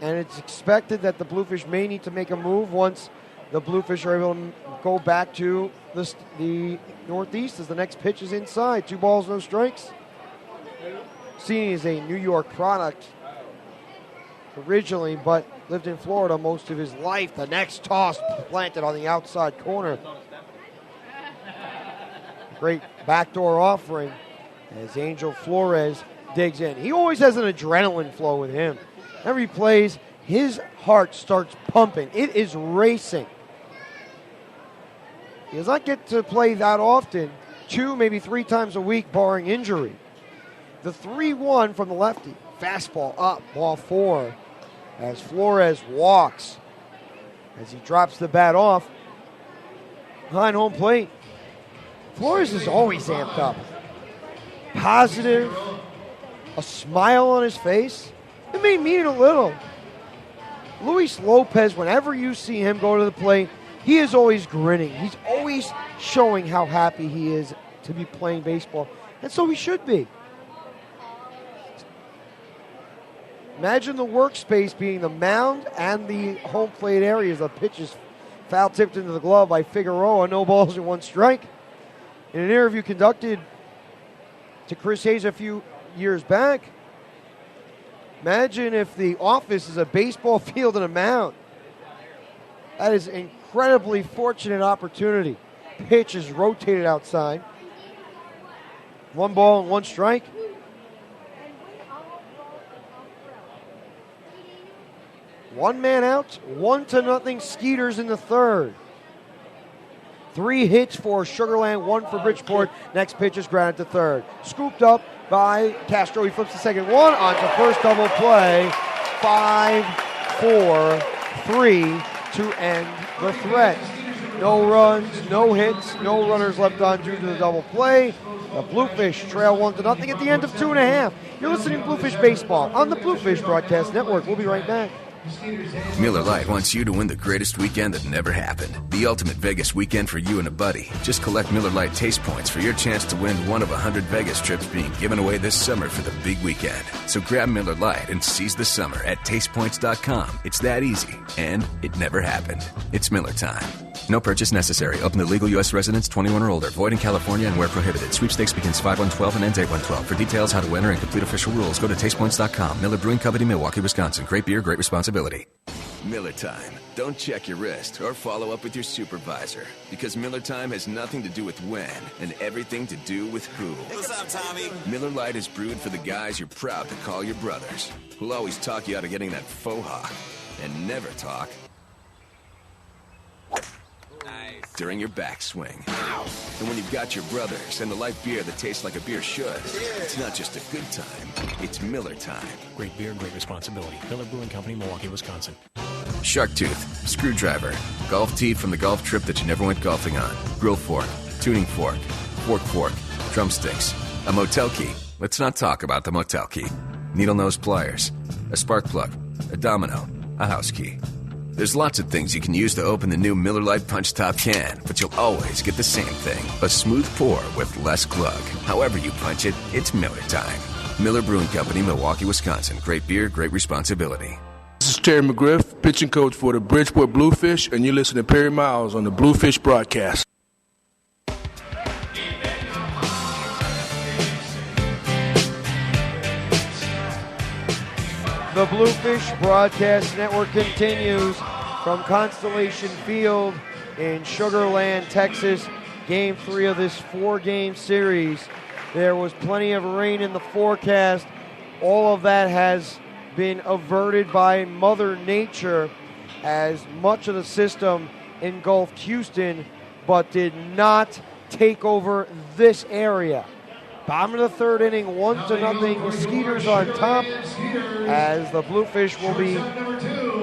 and it's expected that the Bluefish may need to make a move once the Bluefish are able to go back to the northeast as the next pitch is inside. 2 balls, no strikes. Seen is a New York product originally, but lived in Florida most of his life. The next toss planted on the outside corner. Great backdoor offering as Angel Flores digs in. He always has an adrenaline flow with him. Whenever he plays, his heart starts pumping. It is racing. He does not get to play that often, 2, maybe 3 times a week, barring injury. The 3-1 from the lefty. Fastball up, ball 4. As Flores walks, as he drops the bat off behind home plate. Flores is always amped up. Positive, a smile on his face. It may mean it a little. Luis Lopez, whenever you see him go to the plate, he is always grinning. He's always showing how happy he is to be playing baseball. And so he should be. Imagine the workspace being the mound and the home plate areas. The pitch is foul tipped into the glove by Figueroa. No balls and 1 strike. In an interview conducted to Chris Hayes a few years back, imagine if the office is a baseball field and a mound. That is an incredibly fortunate opportunity. Pitch is rotated outside. 1 ball and 1 strike. One man out, 1-0 Skeeters in the third. 3 hits for Sugar Land, 1 for Bridgeport. Next pitch is grounded to third. Scooped up by Castro. He flips the second one onto first double play. 5-4-3 to end the threat. No runs, no hits, no runners left on due to the double play. The Bluefish trail 1-0 at the end of 2.5. You're listening to Bluefish Baseball on the Bluefish Broadcast Network. We'll be right back. Miller Lite wants you to win the greatest weekend that never happened. The ultimate Vegas weekend for you and a buddy. Just collect Miller Lite taste points for your chance to win one of 100 Vegas trips being given away this summer for the big weekend. So grab Miller Lite and seize the summer at tastepoints.com. It's that easy. And it never happened. It's Miller time. No purchase necessary. Open to legal U.S. residents 21 or older. Void in California and where prohibited. Sweepstakes begins 5/1/12 and ends 8/1/12. For details, how to enter, and complete official rules, go to tastepoints.com. Miller Brewing Company, Milwaukee, Wisconsin. Great beer, great responsibility. Miller time. Don't check your wrist or follow up with your supervisor. Because Miller time has nothing to do with when and everything to do with who. What's up, Tommy? Miller Lite is brewed for the guys you're proud to call your brothers. Who'll always talk you out of getting that faux hawk. And never talk during your backswing. And when you've got your brothers and the light beer that tastes like a beer should, it's not just a good time, it's Miller time. Great beer, great responsibility. Miller Brewing Company, Milwaukee, Wisconsin. Shark tooth, screwdriver, golf tee from the golf trip that you never went golfing on, grill fork, tuning fork, fork, drumsticks, a motel key. Let's not talk about the motel key. Needle nose pliers, a spark plug, a domino, a house key. There's lots of things you can use to open the new Miller Lite Punch Top can, but you'll always get the same thing, a smooth pour with less glug. However you punch it, it's Miller time. Miller Brewing Company, Milwaukee, Wisconsin. Great beer, great responsibility. This is Terry McGriff, pitching coach for the Bridgeport Bluefish, and you're listening to Perry Miles on the Bluefish Broadcast. The Bluefish Broadcast Network continues from Constellation Field in Sugar Land, Texas. Game 3 of this 4-game series. There was plenty of rain in the forecast. All of that has been averted by Mother Nature as much of the system engulfed Houston, but did not take over this area. Bottom of the third inning, 1-0 Skeeters on top, as the Bluefish will be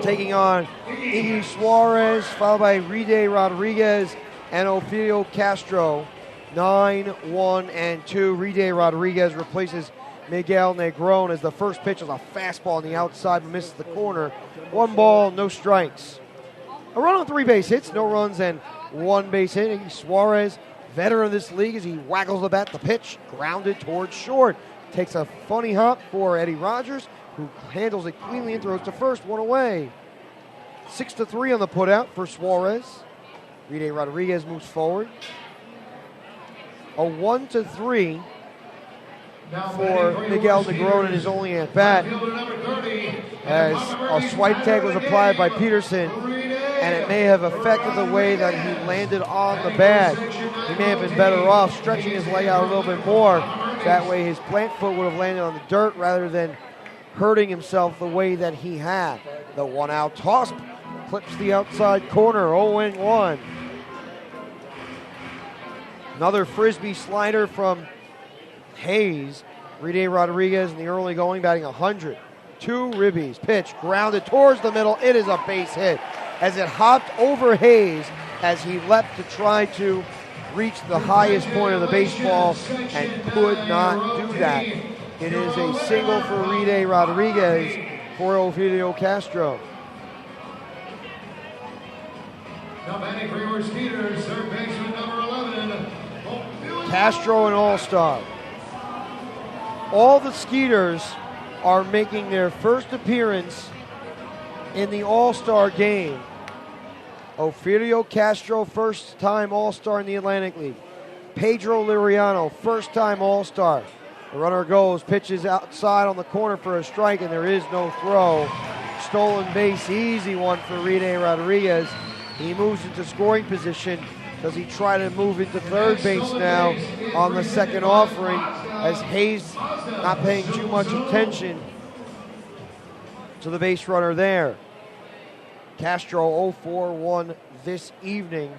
taking on Iggy Suarez, followed by Ride Rodriguez and Ophilio Castro. 9-1-2. Ride Rodriguez replaces Miguel Negron as the first pitch is a fastball on the outside, but misses the corner. 1 ball, no strikes. A run on 3 base hits, no runs and 1 base hit. Iggy Suarez, veteran of this league, as he waggles the bat, the pitch grounded towards short. Takes a funny hop for Eddie Rogers, who handles it cleanly and throws to first. One away. 6-3 on the putout for Suarez. Rene Rodriguez moves forward. A 1-3 for Miguel Negron in his only at bat, as a swipe tag was applied by Peterson, and it may have affected the way that he landed on the bag. He may have been better off stretching his leg out a little bit more. That way his plant foot would have landed on the dirt rather than hurting himself the way that he had. The 1-out toss clips the outside corner, 0-1. Another frisbee slider from Hayes. Rene Rodriguez in the early going, batting 100. 2 ribbies. Pitch grounded towards the middle. It is a base hit as it hopped over Hayes as he leapt to try to reach the highest point of the baseball and could not do that. It is a single for Rene Rodriguez for Ovidio Castro. Now batting for your Skeeters, third baseman number 11. Castro an all-star. All the Skeeters are making their first appearance in the all-star game. Ovidio Castro, first-time all-star in the Atlantic League. Pedro Liriano, first-time all-star. The runner goes, pitches outside on the corner for a strike, and there is no throw. Stolen base, easy one for Rene Rodriguez. He moves into scoring position. Does he try to move into third base now on the second offering, as Hayes not paying too much attention to the base runner there. Castro 0-4-1 this evening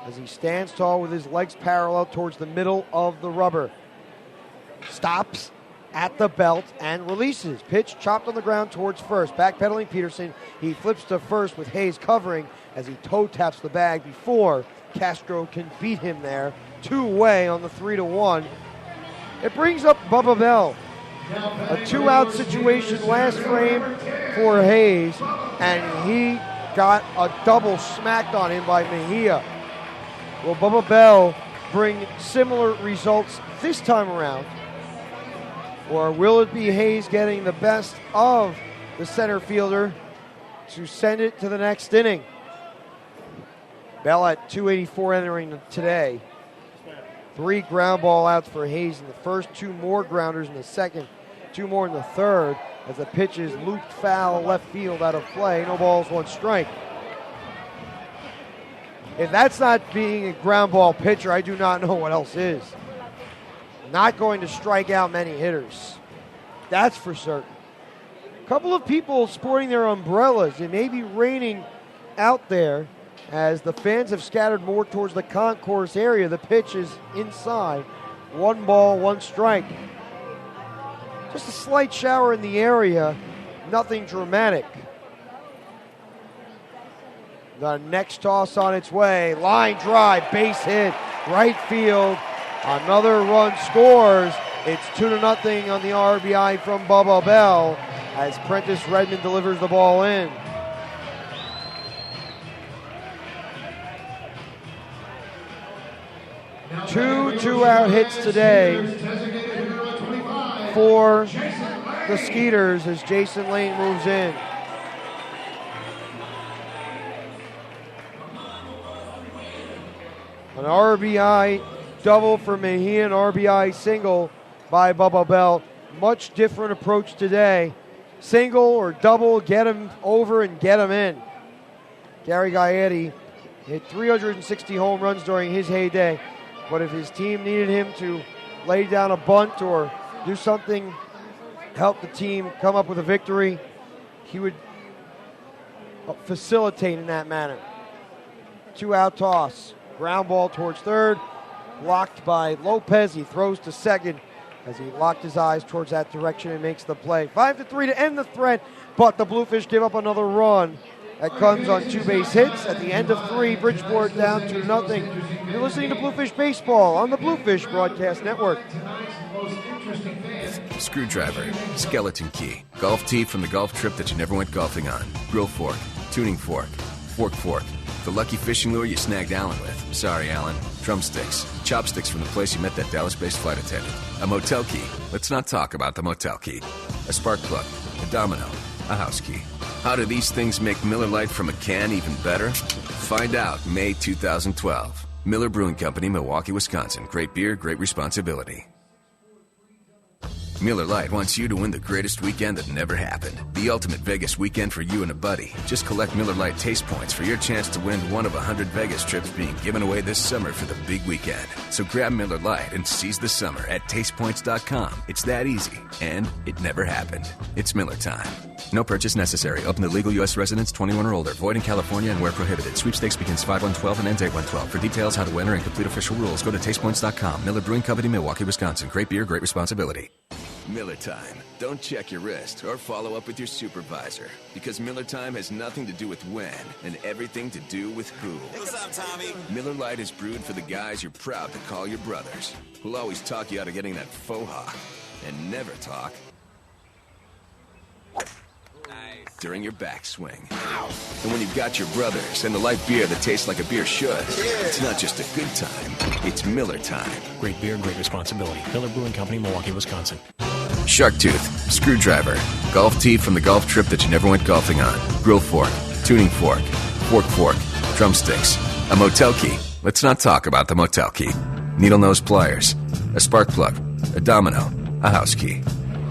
as he stands tall with his legs parallel towards the middle of the rubber. Stops at the belt and releases. Pitch chopped on the ground towards first. Backpedaling Peterson. He flips to first with Hayes covering as he toe taps the bag before Castro can beat him there. 2 away on the 3-1. It brings up Bubba Bell. A 2-out situation last frame for Hayes, and he got a double smacked on him by Mejia. Will Bubba Bell bring similar results this time around? Or will it be Hayes getting the best of the center fielder to send it to the next inning? Bell at 284 entering today. 3 ground ball outs for Hayes in the first, 2 more grounders in the second, 2 more in the third, as the pitch is looped foul left field out of play. No balls, 1 strike. If that's not being a ground ball pitcher, I do not know what else is. Not going to strike out many hitters. That's for certain. A couple of people sporting their umbrellas. It may be raining out there as the fans have scattered more towards the concourse area. The pitch is inside. 1 ball, 1 strike. Just a slight shower in the area. Nothing dramatic. The next toss on its way. Line drive, base hit, right field. Another run scores. It's 2-0 on the RBI from Bubba Bell as Prentice Redmond delivers the ball in. Two 2-out hits today for the Skeeters as Jason Lane moves in. An RBI double for Mejia, an RBI single by Bubba Bell. Much different approach today. Single or double, get him over and get him in. Gary Gaetti hit 360 home runs during his heyday, but if his team needed him to lay down a bunt or do something, help the team come up with a victory, he would facilitate in that manner. 2-out toss. Ground ball towards third. Blocked by Lopez. He throws to second as he locked his eyes towards that direction and makes the play. 5-3 to end the threat, but the Bluefish give up another run. That comes on 2 base hits. At the end of 3, Bridgeport down 2-0. You're listening to Bluefish Baseball on the Bluefish Broadcast Network. Screwdriver, skeleton key, golf tee from the golf trip that you never went golfing on, grill fork, tuning fork, fork, the lucky fishing lure you snagged Alan with. Sorry, Alan. Drumsticks, chopsticks from the place you met that Dallas-based flight attendant. A motel key. Let's not talk about the motel key. A a spark plug, a domino, a house key. How do these things make Miller Lite from a can even better? Find out May 2012. Miller Brewing Company, Milwaukee, Wisconsin. Great beer, great responsibility. Miller Lite wants you to win the greatest weekend that never happened. The ultimate Vegas weekend for you and a buddy. Just collect Miller Lite taste points for your chance to win one of 100 Vegas trips being given away this summer for the big weekend. So grab Miller Lite and seize the summer at tastepoints.com. It's that easy. And it never happened. It's Miller time. No purchase necessary. Open to legal U.S. residents 21 or older. Void in California and where prohibited. Sweepstakes begins 5/1/12 and ends 8/1/12. For details, how to enter, and complete official rules, go to tastepoints.com. Miller Brewing Company, Milwaukee, Wisconsin. Great beer, great responsibility. Miller time. Don't check your wrist or follow up with your supervisor, because Miller time has nothing to do with when and everything to do with who. What's up, Tommy? Miller Lite is brewed for the guys you're proud to call your brothers, who'll always talk you out of getting that faux hawk and never talk during your backswing. And when you've got your brothers and the light beer that tastes like a beer should, it's not just a good time, it's Miller time. Great beer, great responsibility. Miller Brewing Company, Milwaukee, Wisconsin. Shark tooth, screwdriver, golf tee from the golf trip that you never went golfing on, grill fork, tuning fork, fork, drumsticks, a motel key. Let's not talk about the motel key. Needle nose pliers, a spark plug, a domino, a house key.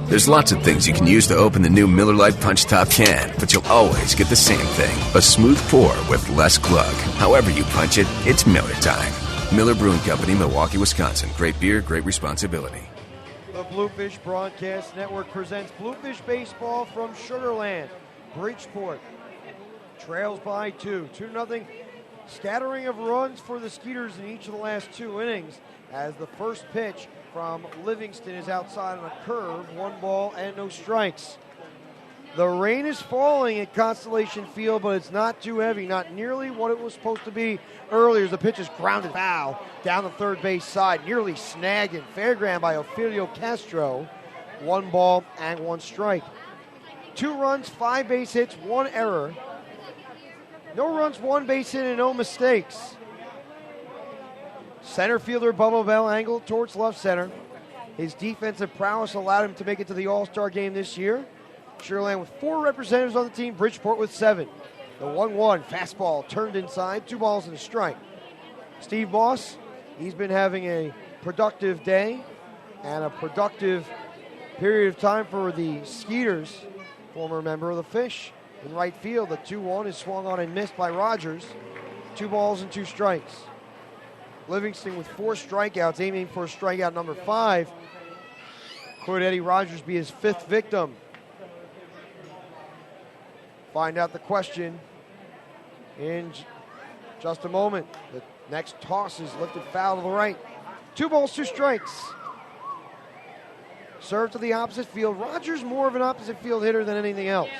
There's lots of things you can use to open the new Miller Lite Punch Top can, but you'll always get the same thing, a smooth pour with less glug. However you punch it, it's Miller time. Miller Brewing Company, Milwaukee, Wisconsin. Great beer, great responsibility. The Bluefish Broadcast Network presents Bluefish Baseball from Sugar Land. Bridgeport trails by 2-0. Scattering of runs for the Skeeters in each of the last 2 innings, as the first pitch from Livingston is outside on a curve, 1 ball and no strikes. The rain is falling at Constellation Field, but it's not too heavy, not nearly what it was supposed to be earlier. The pitch is grounded foul down the third base side, nearly snagged and fair ground by Ofelio Castro. 1 ball and 1 strike. 2 runs, 5 base hits, 1 error. No runs, 1 base hit, and no mistakes. Center fielder Bubba Bell angled towards left center. His defensive prowess allowed him to make it to the All-Star game this year. Sugar Land with 4 representatives on the team, Bridgeport with 7. The 1-1 fastball turned inside, 2 balls and a strike. Steve Boss, he's been having a productive day and a productive period of time for the Skeeters, former member of the Fish. In right field, the 2-1 is swung on and missed by Rogers. 2 balls and 2 strikes. Livingston with 4 strikeouts, aiming for strikeout number 5. Could Eddie Rogers be his 5th victim? Find out the question in just a moment. The next toss is lifted foul to the right. 2 balls, 2 strikes. Serve to the opposite field. Rogers more of an opposite field hitter than anything else.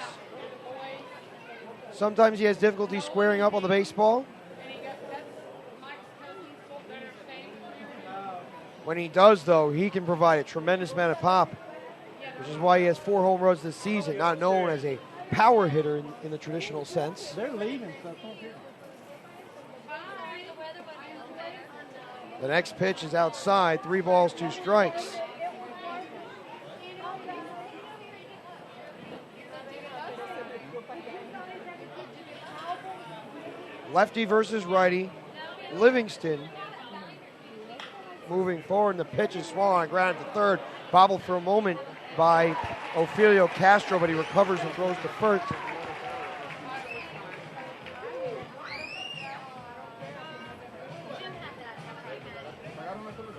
Sometimes he has difficulty squaring up on the baseball. When he does, though, he can provide a tremendous amount of pop, which is why he has 4 home runs this season, not known as a power hitter in the traditional sense. They're leaving. The next pitch is outside, 3 balls, 2 strikes. Lefty versus righty. Livingston moving forward, and the pitch is swung on ground to third. Bobbled for a moment by Ofelio Castro, but he recovers and throws to first.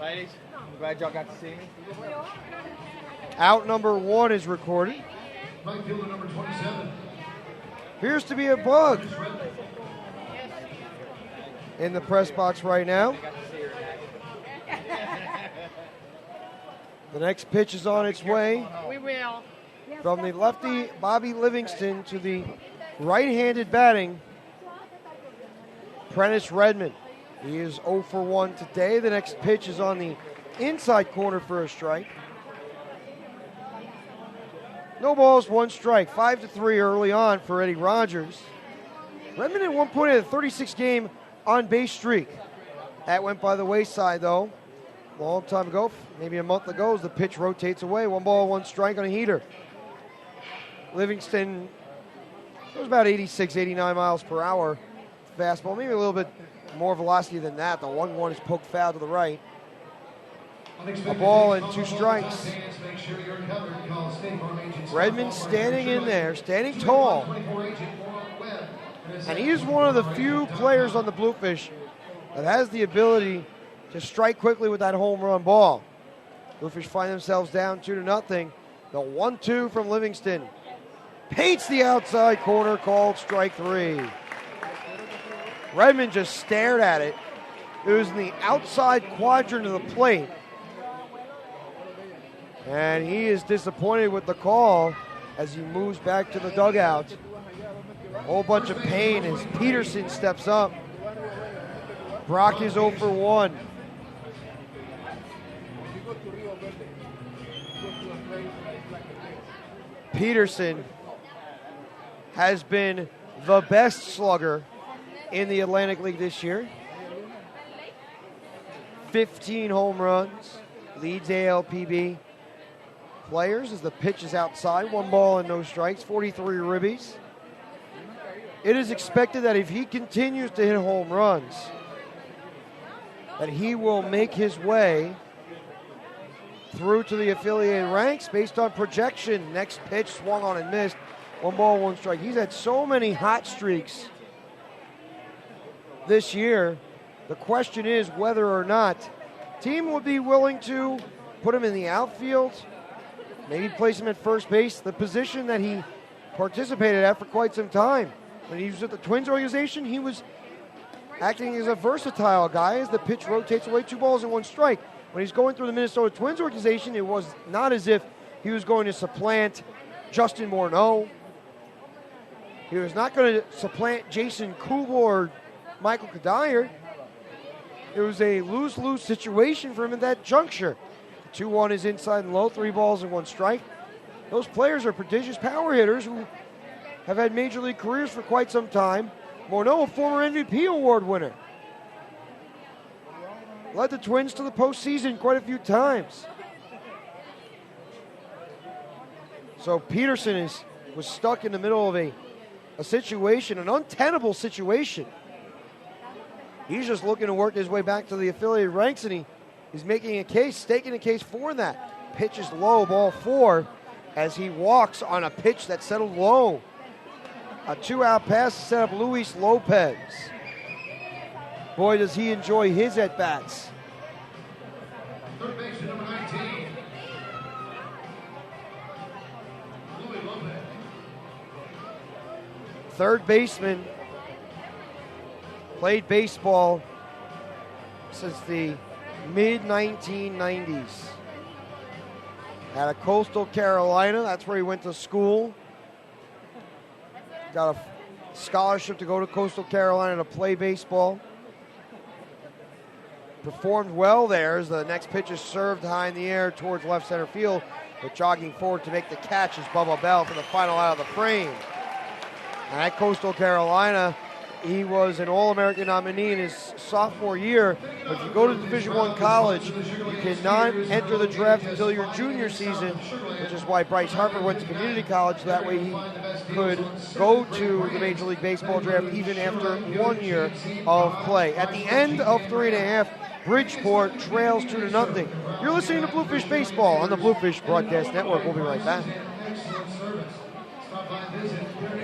Ladies, I'm glad y'all got to see me. Out number 1 is recorded. Right fielder number 27. Appears to be a bug in the press box right now. The next pitch is on its way. We will. From the lefty Bobby Livingston to the right-handed batting Prentice Redmond. He is 0 for 1 today. The next pitch is on the inside corner for a strike. No balls, 1 strike. 5-3 early on for Eddie Rogers. Redmond at one point had a 36-game on-base streak. That went by the wayside, though. A long time ago, maybe a month ago, as the pitch rotates away. 1 ball, 1 strike on a heater. Livingston was about 86, 89 miles per hour fastball, maybe a little bit more velocity than that. The 1-1 is poked foul to the right. A ball and 2 strikes. Redmond standing in there, standing tall. And he is one of the few players on the Bluefish that has the ability to strike quickly with that home run ball. Bluefish find themselves down 2-0. The 1-2 from Livingston. Paints the outside corner, called strike 3. Redmond just stared at it. It was in the outside quadrant of the plate. And he is disappointed with the call as he moves back to the dugout. A whole bunch of pain as Peterson steps up. Brock is 0 for 1. Peterson has been the best slugger in the Atlantic League this year. 15 home runs, leads ALPB players as the pitch is outside. 1 ball and no strikes, 43 ribbies. It is expected that if he continues to hit home runs, that he will make his way through to the affiliated ranks based on projection. Next pitch swung on and missed. 1 ball, 1 strike. He's had so many hot streaks this year. The question is whether or not team would be willing to put him in the outfield, maybe place him at first base, the position that he participated at for quite some time. When he was at the Twins organization, he was acting as a versatile guy as the pitch rotates away, 2 balls and 1 strike. When he's going through the Minnesota Twins organization, it was not as if he was going to supplant Justin Morneau. He was not going to supplant Jason Kubel or Michael Kadire. It was a lose-lose situation for him at that juncture. 2-1 is inside and low, 3 balls and 1 strike. Those players are prodigious power hitters who have had major league careers for quite some time. Morneau, a former MVP award winner. Led the Twins to the postseason quite a few times. So Peterson was stuck in the middle of a situation, an untenable situation. He's just looking to work his way back to the affiliated ranks, and he's making a case, staking a case for that. Pitch is low, ball 4, as he walks on a pitch that settled low. A 2-out pass to set up Luis Lopez. Boy, does he enjoy his at-bats. Third baseman, number 19. Luis Lopez. Third baseman, played baseball since the mid-1990s. Out of Coastal Carolina, that's where he went to school. Got a scholarship to go to Coastal Carolina to play baseball. Performed well there as the next pitch is served high in the air towards left center field, but jogging forward to make the catch is Bubba Bell for the final out of the frame. And at Coastal Carolina, he was an All-American nominee in his sophomore year. But if you go to Division I college, you cannot enter the draft until your junior season, which is why Bryce Harper went to community college. That way he could go to the Major League Baseball draft even after 1 year of play. At the end of 3.5, Bridgeport trails 2-0. You're listening to Bluefish Baseball on the Bluefish Broadcast Network. We'll be right back.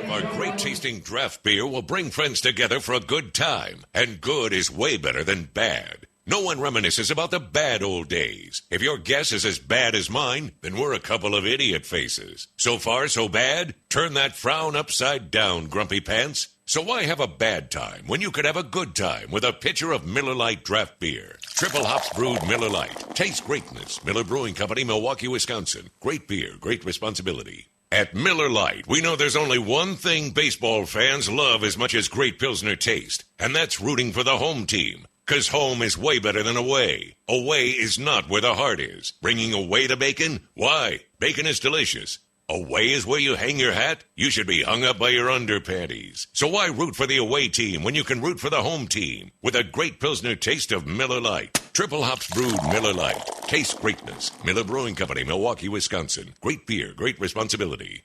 Our great tasting draft beer will bring friends together for a good time, and good is way better than bad. No one reminisces about the bad old days. If your guess is as bad as mine, then we're a couple of idiot faces. So far, so bad? Turn that frown upside down, grumpy pants. So why have a bad time when you could have a good time with a pitcher of Miller Lite draft beer? Triple hops brewed Miller Lite. Taste greatness. Miller Brewing Company, Milwaukee, Wisconsin. Great beer, great responsibility. At Miller Lite, we know there's only one thing baseball fans love as much as great Pilsner taste, and that's rooting for the home team. 'Cause home is way better than away. Away is not where the heart is. Bringing away to bacon? Why? Bacon is delicious. Away is where you hang your hat? You should be hung up by your underpanties. So why root for the away team when you can root for the home team? With a great Pilsner taste of Miller Lite. Triple hops brewed Miller Lite. Taste greatness. Miller Brewing Company, Milwaukee, Wisconsin. Great beer, great responsibility.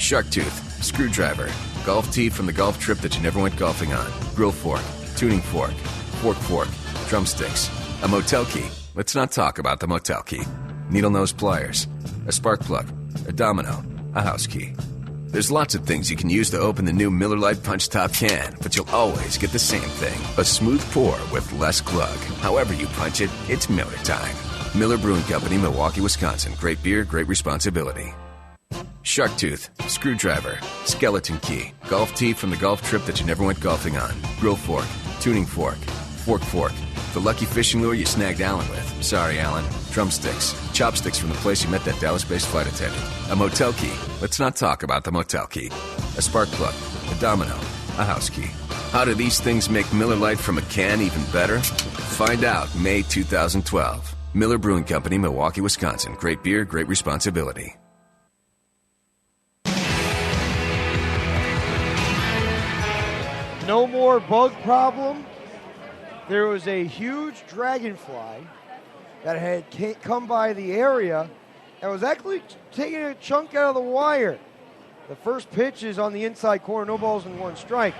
Shark tooth, screwdriver, golf tee from the golf trip that you never went golfing on, grill fork, tuning fork, fork, drumsticks, a motel key. Let's not talk about the motel key. Needle nose pliers, a spark plug, a domino, a house key. There's lots of things you can use to open the new Miller Lite Punch Top can, but you'll always get the same thing, a smooth pour with less glug. However you punch it, it's Miller time. Miller Brewing Company, Milwaukee, Wisconsin. Great beer, great responsibility. Shark tooth, screwdriver, skeleton key, golf tee from the golf trip that you never went golfing on, grill fork, tuning fork, fork, the lucky fishing lure you snagged Alan with. Sorry, Alan. Drumsticks, chopsticks from the place you met that Dallas-based flight attendant, a motel key. Let's not talk about the motel key. A spark plug, a domino, a house key. How do these things make Miller Lite from a can even better? Find out May 2012. Miller Brewing Company, Milwaukee, Wisconsin. Great beer, great responsibility. No more bug problem. There was a huge dragonfly that had come by the area and was actually taking a chunk out of the wire. The first pitch is on the inside corner, no balls and one strike.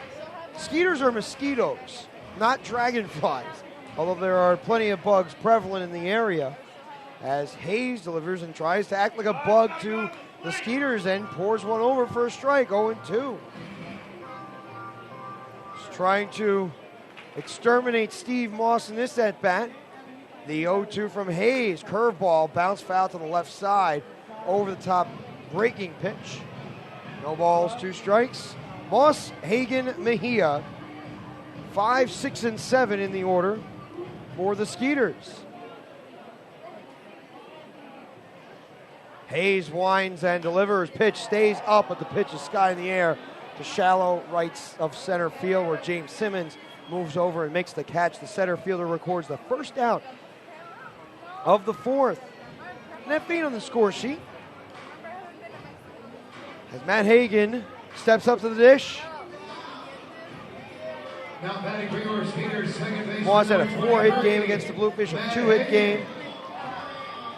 Skeeters are mosquitoes, not dragonflies, although there are plenty of bugs prevalent in the area. As Hayes delivers and tries to act like a bug to the Skeeters and pours one over for a strike, 0-2. Just trying to exterminate Steve Moss in this at-bat. The 0-2 from Hayes. Curveball, bounce foul to the left side. Over the top, breaking pitch. No balls, 2 strikes. Moss, Hagen, Mejia. 5, 6, and 7 in the order for the Skeeters. Hayes winds and delivers. Pitch stays up, but the pitch is sky in the air to shallow right of center field, where James Simmons moves over and makes the catch. The center fielder records the first out of the 4th. Net feed on the score sheet. As Matt Hagen steps up to the dish. Moss had a 4-hit game against the Bluefish, a 2-hit game.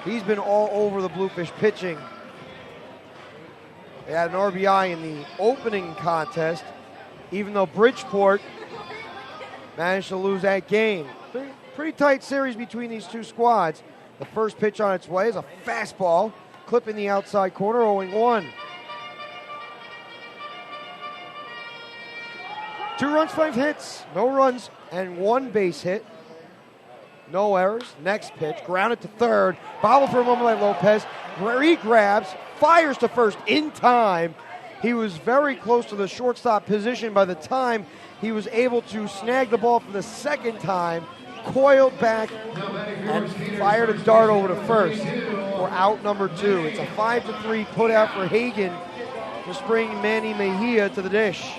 He's been all over the Bluefish pitching. They had an RBI in the opening contest, even though Bridgeport managed to lose that game. Pretty tight series between these two squads. The first pitch on its way is a fastball, clipping the outside corner, 0-1. 2 runs, 5 hits, no runs, and 1 base hit. No errors. Next pitch, grounded to third. Bobble for a moment by Lopez, where he grabs, fires to first in time. He was very close to the shortstop position by the time he was able to snag the ball for the second time, coiled back, and fired a dart over to first for out number 2. It's a 5-3 put out for Hagen to bring Manny Mejia to the dish.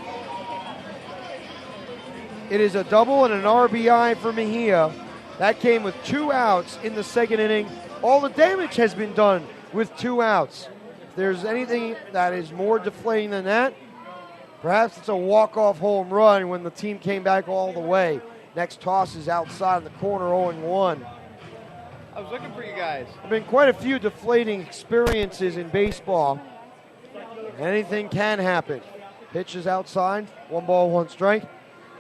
It is a double and an RBI for Mejia. That came with 2 outs in the second inning. All the damage has been done with 2 outs. If there's anything that is more deflating than that, perhaps it's a walk-off home run when the team came back all the way. Next toss is outside in the corner, 0-1. I was looking for you guys. There have been quite a few deflating experiences in baseball. Anything can happen. Pitch is outside, 1 ball, 1 strike.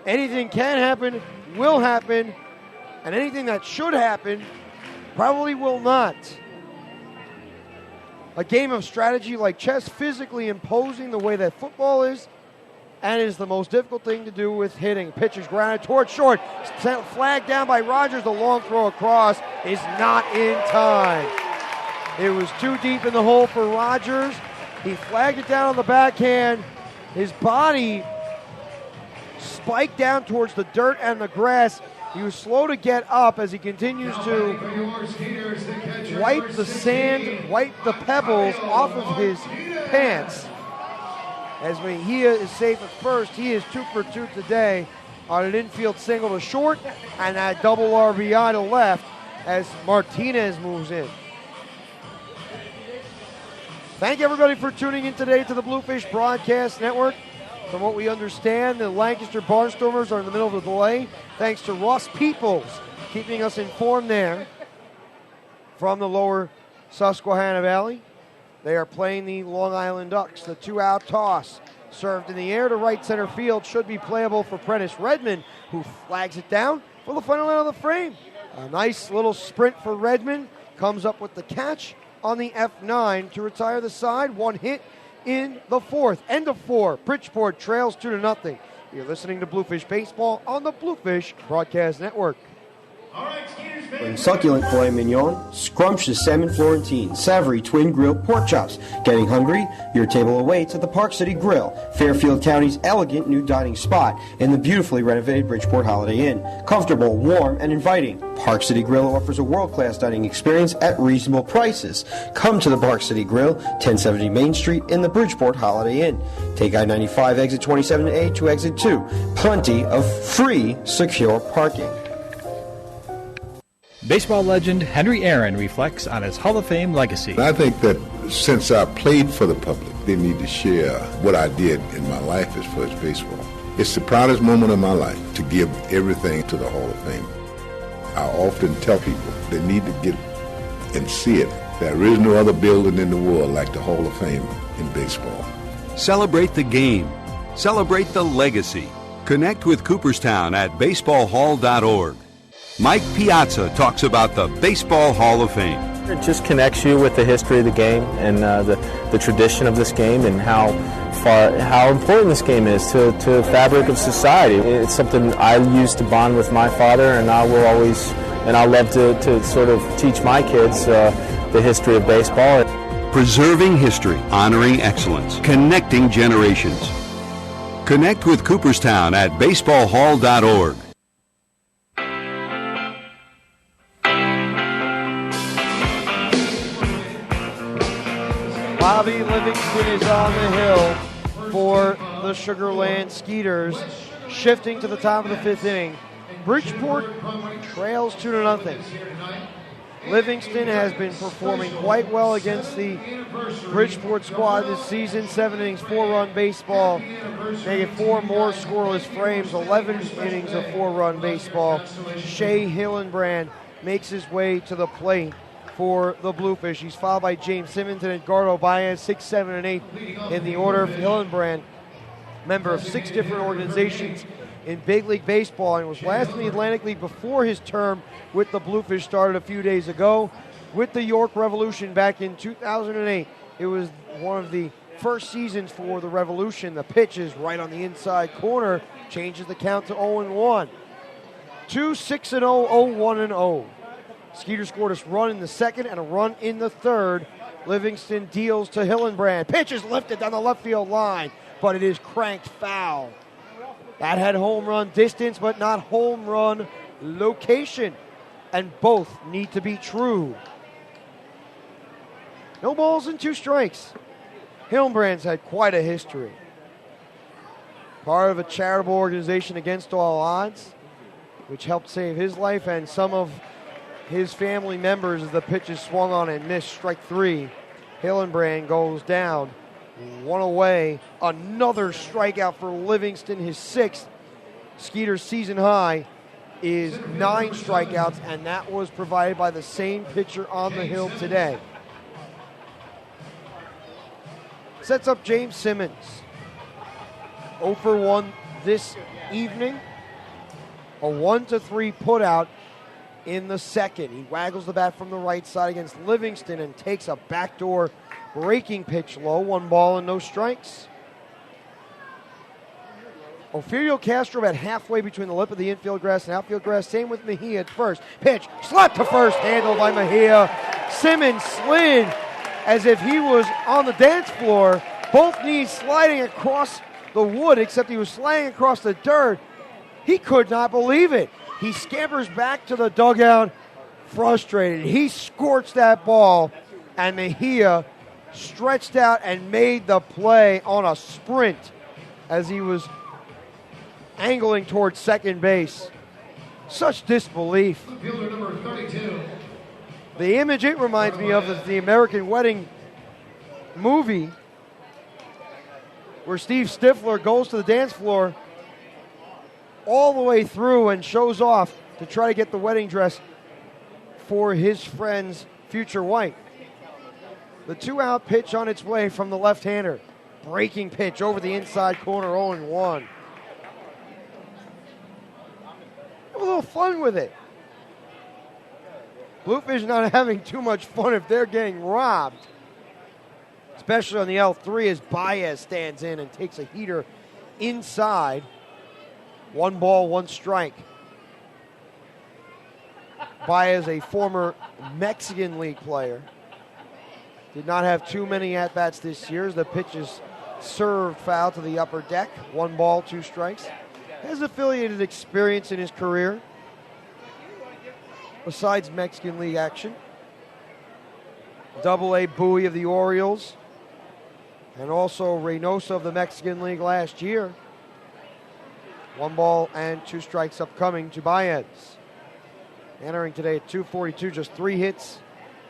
Anything can happen, will happen, and anything that should happen probably will not. A game of strategy like chess, physically imposing the way that football is, and is the most difficult thing to do with hitting. Pitcher's grounded towards short, flagged down by Rogers. The long throw across is not in time. It was too deep in the hole for Rogers. He flagged it down on the backhand. His body spiked down towards the dirt and the grass. He was slow to get up as he continues to wipe the sand, wipe the pebbles off of his pants. As Mejia is safe at first, he is 2 for 2 today on an infield single to short and a double RBI to left as Martinez moves in. Thank everybody for tuning in today to the Bluefish Broadcast Network. From what we understand, the Lancaster Barnstormers are in the middle of the delay, thanks to Ross Peoples keeping us informed there from the lower Susquehanna Valley. They are playing the Long Island Ducks. The 2-out toss served in the air to right center field should be playable for Prentice Redmond, who flags it down for the final out of the frame. A nice little sprint for Redmond. Comes up with the catch on the F9 to retire the side. One hit in the fourth. End of 4. Bridgeport trails 2-0. You're listening to Bluefish Baseball on the Bluefish Broadcast Network. Succulent filet mignon, scrumptious salmon Florentine, savory twin grilled pork chops. Getting hungry? Your table awaits at the Park City Grill, Fairfield County's elegant new dining spot in the beautifully renovated Bridgeport Holiday Inn. Comfortable, warm, and inviting. Park City Grill offers a world-class dining experience at reasonable prices. Come to the Park City Grill, 1070 Main Street in the Bridgeport Holiday Inn. Take I-95 exit 27A to exit 2. Plenty of free, secure parking. Baseball legend Henry Aaron reflects on his Hall of Fame legacy. I think that since I played for the public, they need to share what I did in my life as far as baseball. It's the proudest moment of my life to give everything to the Hall of Fame. I often tell people they need to get and see it. There is no other building in the world like the Hall of Fame in baseball. Celebrate the game. Celebrate the legacy. Connect with Cooperstown at baseballhall.org. Mike Piazza talks about the Baseball Hall of Fame. It just connects you with the history of the game and the tradition of this game and how important this game is to the fabric of society. It's something I used to bond with my father, and I love to sort of teach my kids the history of baseball. Preserving history, honoring excellence, connecting generations. Connect with Cooperstown at baseballhall.org. Bobby Livingston is on the hill for the Sugar Land Skeeters, shifting to the top of the 5th inning. Bridgeport trails 2-0. Livingston has been performing quite well against the Bridgeport squad this season. 7 innings, 4-run baseball. They get 4 more scoreless frames, 11 innings of 4-run baseball. Shea Hillenbrand makes his way to the plate for the Bluefish. He's followed by James Simmons and Edgardo Baez, 6, 7, and 8 in the order. Hillenbrand, member of 6 different organizations in Big League Baseball, and was last in the Atlantic League before his term with the Bluefish started a few days ago with the York Revolution back in 2008. It was one of the first seasons for the Revolution. The pitch is right on the inside corner, changes the count to 0-1. 2, 6-0, 0-1-0. Skeeter scored a run in the second and a run in the third. Livingston deals to Hillenbrand. Pitch is lifted down the left field line, but it is cranked foul. That had home run distance, but not home run location. And both need to be true. No balls and 2 strikes. Hillenbrand's had quite a history. Part of a charitable organization against all odds, which helped save his life and some of his family members as the pitch is swung on and missed. Strike 3. Hillenbrand goes down. 1 away. Another strikeout for Livingston, his 6th. Skeeter's season high is 9 strikeouts, and that was provided by the same pitcher on the hill today. Sets up James Simmons. 0 for 1 this evening. A 1-3 putout in the second. He waggles the bat from the right side against Livingston and takes a backdoor breaking pitch low. 1 ball and no strikes. Ofelio Castro about halfway between the lip of the infield grass and outfield grass. Same with Mejia at first. Pitch, slapped to first, handled by Mejia. Simmons slid as if he was on the dance floor. Both knees sliding across the wood, except he was sliding across the dirt. He could not believe it. He scampers back to the dugout, frustrated. He scorched that ball, and Mejia stretched out and made the play on a sprint as he was angling towards second base. Such disbelief. Fielder number 32. The image it reminds me of is the American Wedding movie where Steve Stifler goes to the dance floor all the way through and shows off to try to get the wedding dress for his friend's future wife. The 2-out pitch on its way from the left-hander. Breaking pitch over the inside corner, 0-1. Have a little fun with it. Bluefish not having too much fun if they're getting robbed. Especially on the L3 as Baez stands in and takes a heater inside. 1 ball, 1 strike. Baez, a former Mexican League player. Did not have too many at-bats this year as the pitch is served foul to the upper deck. 1 ball, 2 strikes. Has affiliated experience in his career besides Mexican League action. Double-A Bowie of the Orioles. And also Reynosa of the Mexican League last year. 1 ball and 2 strikes upcoming to Baez. Entering today at 242, just 3 hits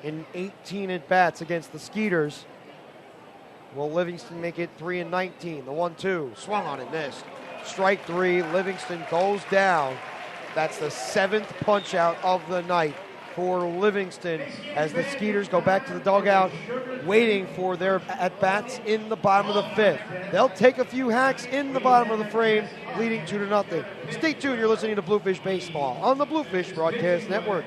in 18 at-bats against the Skeeters. Will Livingston make it 3-19? The 1-2, swung on and missed. Strike 3, Livingston goes down. That's the 7th punch-out of the night for Livingston as the Skeeters go back to the dugout waiting for their at-bats in the bottom of the 5th. They'll take a few hacks in the bottom of the frame, leading 2-0. Stay tuned, you're listening to Bluefish Baseball on the Bluefish Broadcast Network.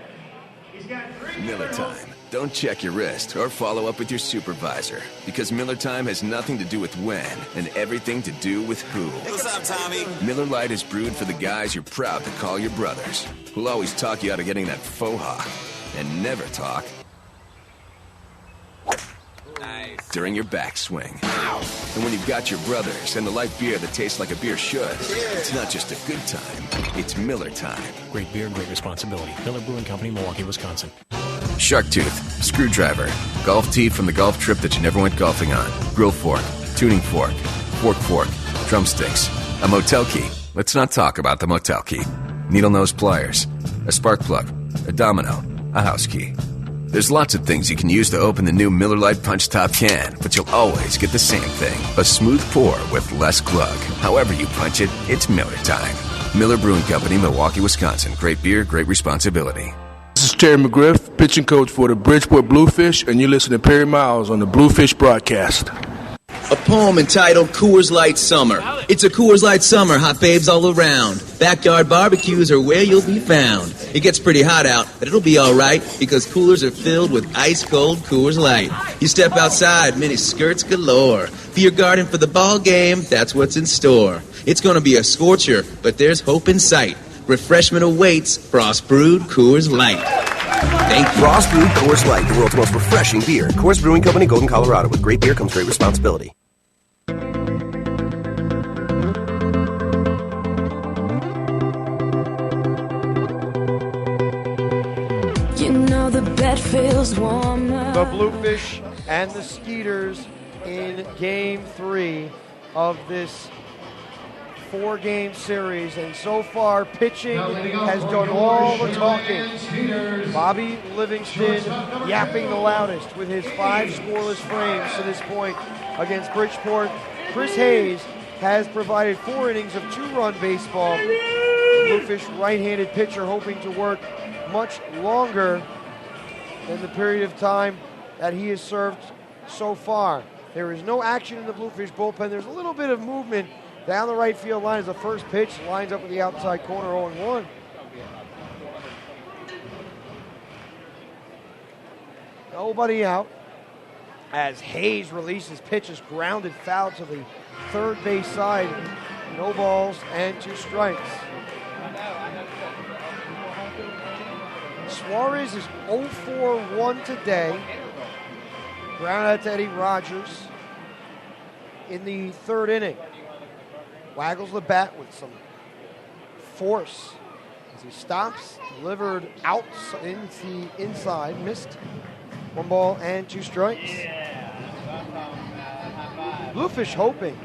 Miller Time. Don't check your wrist or follow up with your supervisor, because Miller Time has nothing to do with when and everything to do with who. What's up, Tommy? Miller Lite is brewed for the guys you're proud to call your brothers, who'll always talk you out of getting that faux hawk and never talk during your backswing. And when you've got your brothers and the light beer that tastes like a beer should, it's not just a good time, it's Miller Time. Great beer, great responsibility. Miller Brewing Company, Milwaukee, Wisconsin. Shark tooth, screwdriver, golf tee from the golf trip that you never went golfing on, grill fork, tuning fork, fork, drumsticks, a motel key. Let's not talk about the motel key. Needle nose pliers, a spark plug, a domino, a house key. There's lots of things you can use to open the new Miller Lite Punch Top can, but you'll always get the same thing, a smooth pour with less glug. However you punch it, it's Miller Time. Miller Brewing Company, Milwaukee, Wisconsin. Great beer, great responsibility. This is Terry McGriff, pitching coach for the Bridgeport Bluefish, and you listen to Perry Miles on the Bluefish Broadcast. A poem entitled Coors Light Summer. It's a Coors Light summer, hot babes all around. Backyard barbecues are where you'll be found. It gets pretty hot out, but it'll be alright because coolers are filled with ice-cold Coors Light. You step outside, mini skirts galore. Beer garden for the ball game, that's what's in store. It's gonna be a scorcher, but there's hope in sight. Refreshment awaits, Frost Brewed Coors Light. Thank you. Frost Brewed Coors Light, the world's most refreshing beer. Coors Brewing Company, Golden, Colorado. With great beer comes great responsibility. You know the bed feels warmer. The Bluefish and the Skeeters in Game 3 of this 4-game series, and so far pitching has done all the talking. Bobby Livingston yapping the loudest with his 5 scoreless frames to this point against Bridgeport. Chris Hayes has provided 4 innings of 2-run baseball. Bluefish right-handed pitcher hoping to work much longer than the period of time that he has served so far. There is no action in the Bluefish bullpen. There's a little bit of movement down the right field line as the first pitch lines up with the outside corner, 0-1. Nobody out as Hayes releases pitches grounded foul to the third base side. No balls and 2 strikes. Suarez is 0-for-1 today. Ground out to Eddie Rogers in the 3rd inning. Waggles the bat with some force as he stops, delivered out into the inside, missed. 1 ball and 2 strikes. Bluefish hoping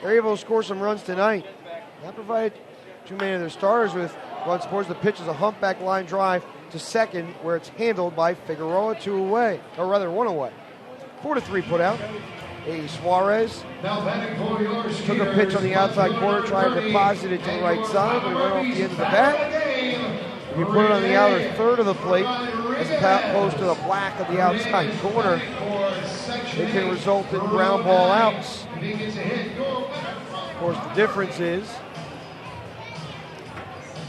they're able to score some runs tonight. Not provide too many of their starters with run supports. The pitch is a humpback line drive to second, where it's handled by Figueroa, 2 away, or rather 1 away. 4-3 put out. Suarez took a pitch on the outside corner, tried to deposit it to the right side, but it went off the end of the bat. He put it on the outer third of the plate. as opposed to the black of the outside corner. It can result in ground ball outs. Of course, the difference is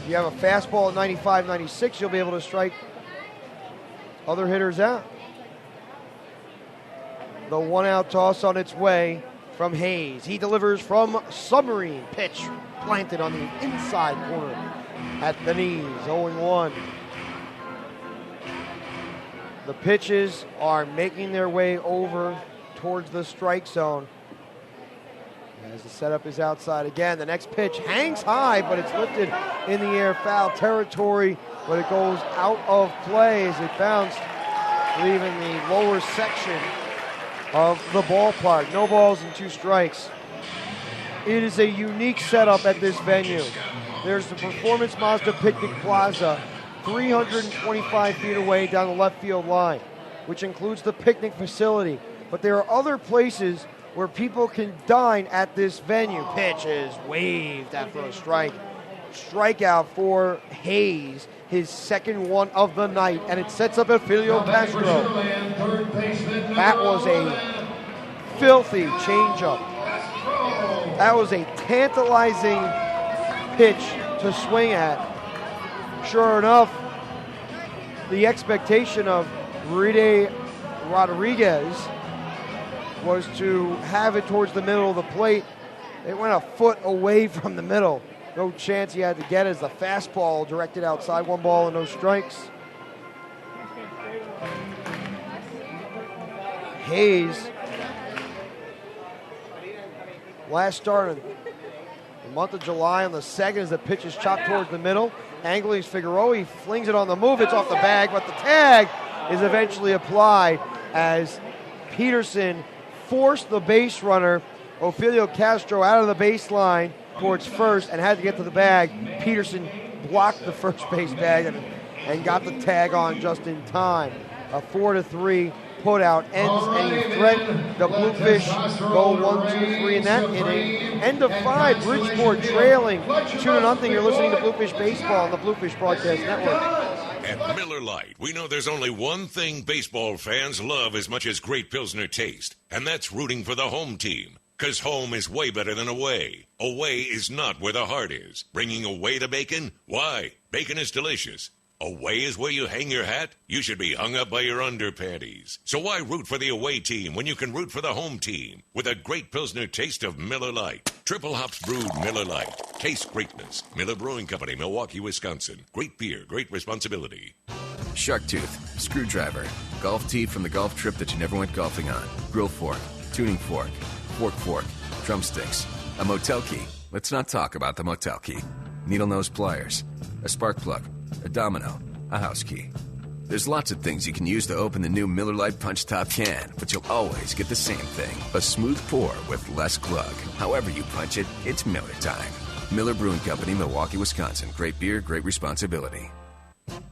you have a fastball at 95, 96, you'll be able to strike other hitters out. The one-out toss on its way from Hayes. He delivers from Submarine. Pitch planted on the inside corner at the knees. 0-1. The pitches are making their way over towards the strike zone. As the setup is outside again, the next pitch hangs high, but it's lifted in the air, foul territory, but it goes out of play as it bounced, leaving the lower section of the ballpark. No balls and 2 strikes. It is a unique setup at this venue. There's the Performance Mazda Picnic Plaza, 325 feet away down the left field line, which includes the picnic facility. But there are other places where people can dine at this venue. Pitch is waved after a strike. Strikeout for Hayes, his second one of the night, and it sets up Elfilio Castro. That was a filthy changeup. That was a tantalizing pitch to swing at. Sure enough, the expectation of Rede Rodriguez was to have it towards the middle of the plate. It went a foot away from the middle. No chance he had to get it as the fastball directed outside. 1 ball and no strikes. Hayes, last start in the month of July on the 2nd as the pitch is chopped towards the middle. Angling Figueroa, he flings it on the move. It's off the bag, but the tag is eventually applied as Peterson forced the base runner, Elfilio Castro, out of the baseline towards first and had to get to the bag. Peterson blocked the first base bag and got the tag on just in time. A 4-3 putout ends any threat. The Bluefish go 1-2-3 in that inning. End of 5, Bridgeport trailing 2-0. You're listening to Bluefish Baseball on the Bluefish Broadcast Network. At Miller Lite, we know there's only one thing baseball fans love as much as great Pilsner taste, and that's rooting for the home team. Because home is way better than away. Away is not where the heart is. Bringing away the bacon? Why? Bacon is delicious. Away is where you hang your hat? You should be hung up by your underpanties. So why root for the away team when you can root for the home team? With a great Pilsner taste of Miller Lite. Triple hops brewed Miller Lite. Taste greatness. Miller Brewing Company, Milwaukee, Wisconsin. Great beer, great responsibility. Shark tooth, screwdriver, golf tee from the golf trip that you never went golfing on, grill fork, tuning fork, fork, drumsticks, a motel key. Let's not talk about the motel key. Needle nose pliers, a spark plug, a domino, a house key. There's lots of things you can use to open the new Miller Lite Punch Top can, but you'll always get the same thing, a smooth pour with less glug. However you punch it, it's Miller time. Miller Brewing Company, Milwaukee, Wisconsin. Great beer, great responsibility.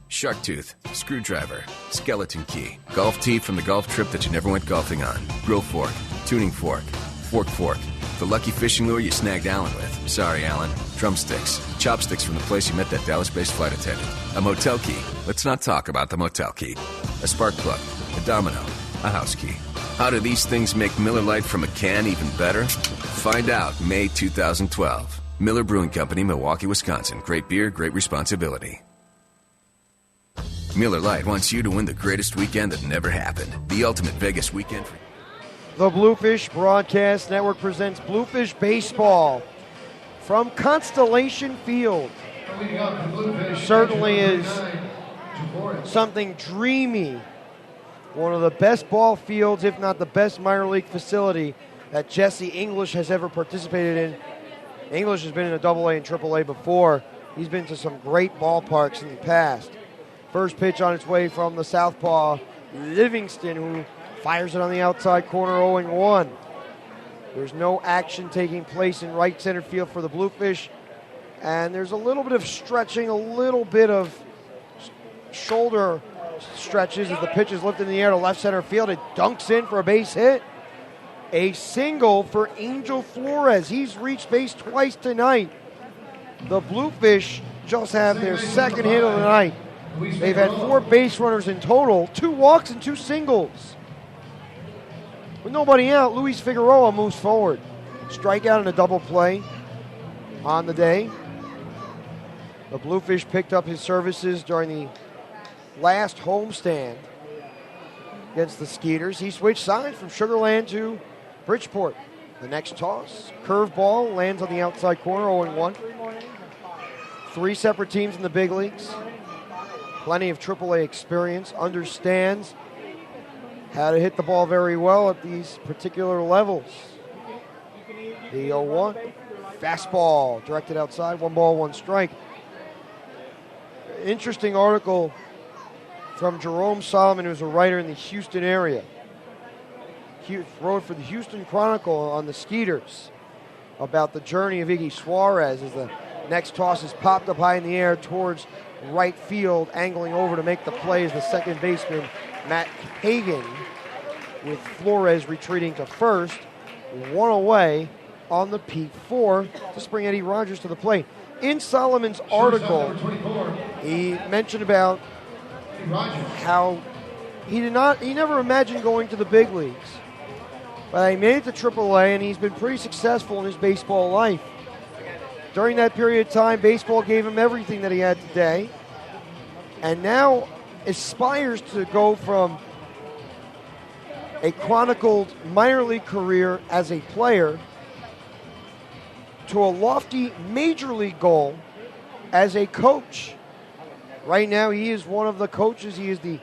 Shark tooth, screwdriver, skeleton key, golf tee from the golf trip that you never went golfing on, grill fork, tuning fork, fork, the lucky fishing lure you snagged Alan with. Sorry, Alan. Drumsticks, chopsticks from the place you met that Dallas-based flight attendant. A motel key. Let's not talk about the motel key. A spark plug, a domino, a house key. How do these things make Miller Lite from a can even better? Find out May 2012. Miller Brewing Company, Milwaukee, Wisconsin. Great beer, great responsibility. Miller Lite wants you to win the greatest weekend that never happened. The ultimate Vegas weekend for The Bluefish Broadcast Network presents Bluefish Baseball from Constellation Field. Certainly is something dreamy. One of the best ball fields, if not the best minor league facility that Jesse English has ever participated in. English has been in a AA and AAA before. He's been to some great ballparks in the past. First pitch on its way from the southpaw, Livingston, who fires it on the outside corner, 0-1. There's no action taking place in right center field for the Bluefish. And there's a little bit of stretching, a little bit of shoulder stretches as the pitch is lifted in the air to left center field. It dunks in for a base hit. A single for Angel Flores. He's reached base twice tonight. The Bluefish just have their second hit of the night. They've had 4 base runners in total, 2 walks and 2 singles. With nobody out, Luis Figueroa moves forward. Strikeout and a double play on the day. The Bluefish picked up his services during the last homestand against the Skeeters. He switched sides from Sugar Land to Bridgeport. The next toss, curveball, lands on the outside corner, 0-1. 3 separate teams in the big leagues. Plenty of AAA experience, understands how to hit the ball very well at these particular levels. The 0-1, fastball directed outside, 1 ball, 1 strike. Interesting article from Jerome Solomon, who's a writer in the Houston area. He wrote for the Houston Chronicle on the Skeeters about the journey of Iggy Suarez as the next toss is popped up high in the air towards right field, angling over to make the play as the second baseman, Matt Hagan, with Flores retreating to first, 1 away on the Peak 4 to spring Eddie Rogers to the plate. In Solomon's article, he mentioned about how he never imagined going to the big leagues. But he made it to AAA, and he's been pretty successful in his baseball life. During that period of time, baseball gave him everything that he had today, and now aspires to go from a chronicled minor league career as a player to a lofty major league goal as a coach. Right now, he is one of the coaches. He is the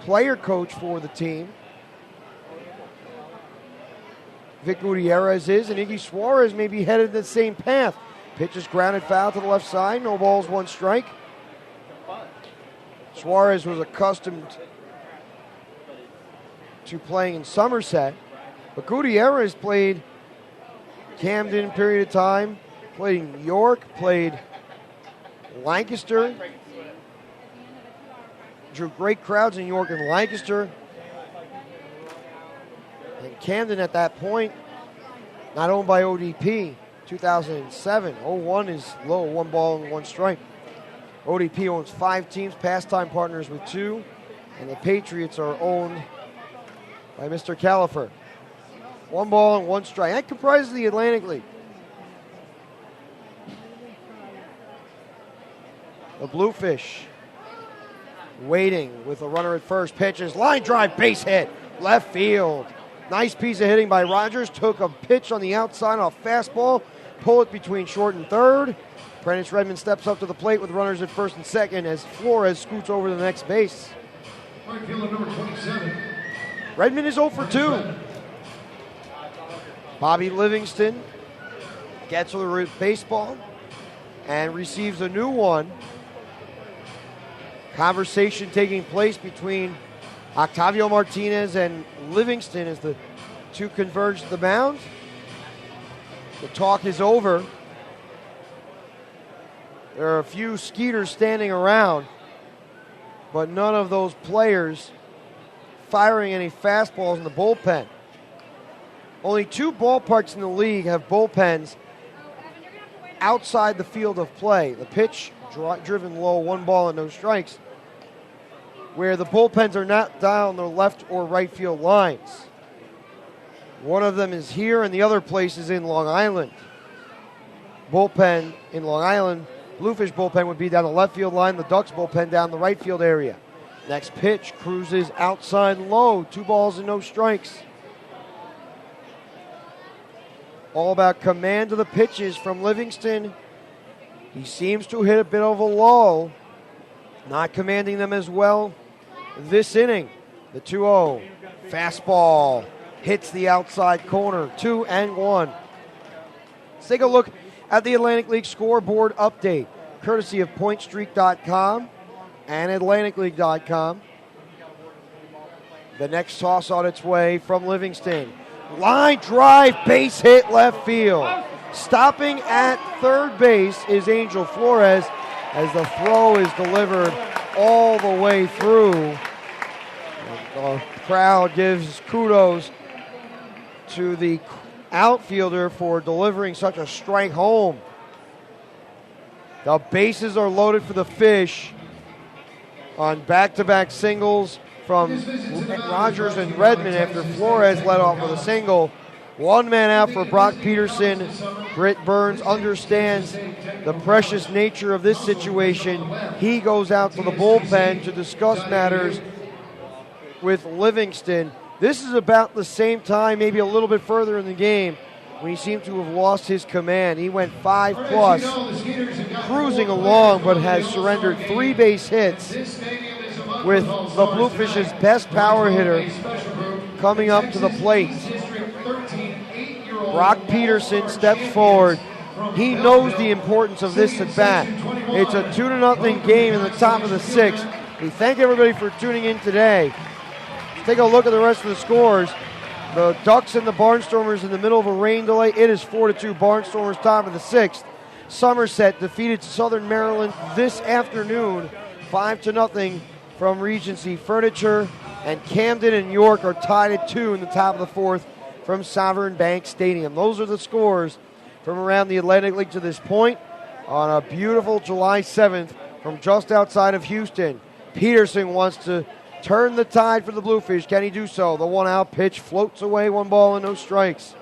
player coach for the team. Vic Gutierrez is, and Iggy Suarez may be headed the same path. Pitch is grounded foul to the left side. No balls, 1 strike. Suarez was accustomed to playing in Somerset, but Gutierrez played Camden period of time, played in York, played Lancaster, drew great crowds in York and Lancaster. And Camden at that point, not owned by ODP, 2007. 0-1 is low, 1 ball and 1 strike. ODP owns 5 teams, pastime partners with 2, and the Patriots are owned by Mr. Califer. 1 ball and 1 strike. That comprises the Atlantic League. The Bluefish waiting with a runner at first. Pitches, line drive, base hit, left field. Nice piece of hitting by Rogers. Took a pitch on the outside off fastball. Pull it between short and third. Prentice Redmond steps up to the plate with runners at first and second as Flores scoots over to the next base. Right fielder number 27. Redmond is 0 for 2. Bobby Livingston gets to the baseball and receives a new one. Conversation taking place between Octavio Martinez and Livingston as the 2 converge to the mound. The talk is over. There are a few Skeeters standing around, but none of those players firing any fastballs in the bullpen. Only 2 ballparks in the league have bullpens outside the field of play. The pitch driven low, 1 ball and no strikes, where the bullpens are not down the left or right field lines. One of them is here, and the other place is in Long Island. Bullpen in Long Island, Bluefish bullpen would be down the left field line, the Ducks bullpen down the right field area. Next pitch, cruises outside low, 2 balls and no strikes. All about command of the pitches from Livingston. He seems to hit a bit of a lull, not commanding them as well this inning. The 2-0 fastball hits the outside corner, 2-1. Let's take a look at the Atlantic League scoreboard update, courtesy of PointStreet.com and AtlanticLeague.com. The next toss on its way from Livingston. Line drive, base hit left field. Stopping at third base is Angel Flores as the throw is delivered all the way through. And the crowd gives kudos to the outfielder for delivering such a strike home. The bases are loaded for the Fish on back-to-back singles from Rogers and Redmond after Flores led off with a single. One man out for Brock Peterson. Britt Burns understands the precious nature of this situation. He goes out to the bullpen to discuss matters with Livingston. This is about the same time, maybe a little bit further in the game, when he seemed to have lost his command. He went 5+, cruising along, but has surrendered 3 base hits with the Bluefish's best power hitter coming up to the plate. Brock Peterson steps forward. He knows the importance of this at bat. It's a 2-0 game in the top of the 6th. We thank everybody for tuning in today. Let's take a look at the rest of the scores. The Ducks and the Barnstormers in the middle of a rain delay. It is 4-2 Barnstormers, top of the 6th. Somerset defeated Southern Maryland this afternoon, 5-0 from Regency Furniture. And Camden and York are tied at 2 in the top of the 4th from Sovereign Bank Stadium. Those are the scores from around the Atlantic League to this point on a beautiful July 7th from just outside of Houston. Peterson wants to turn the tide for the Bluefish. Can he do so? The one-out pitch floats away, 1 ball and no strikes.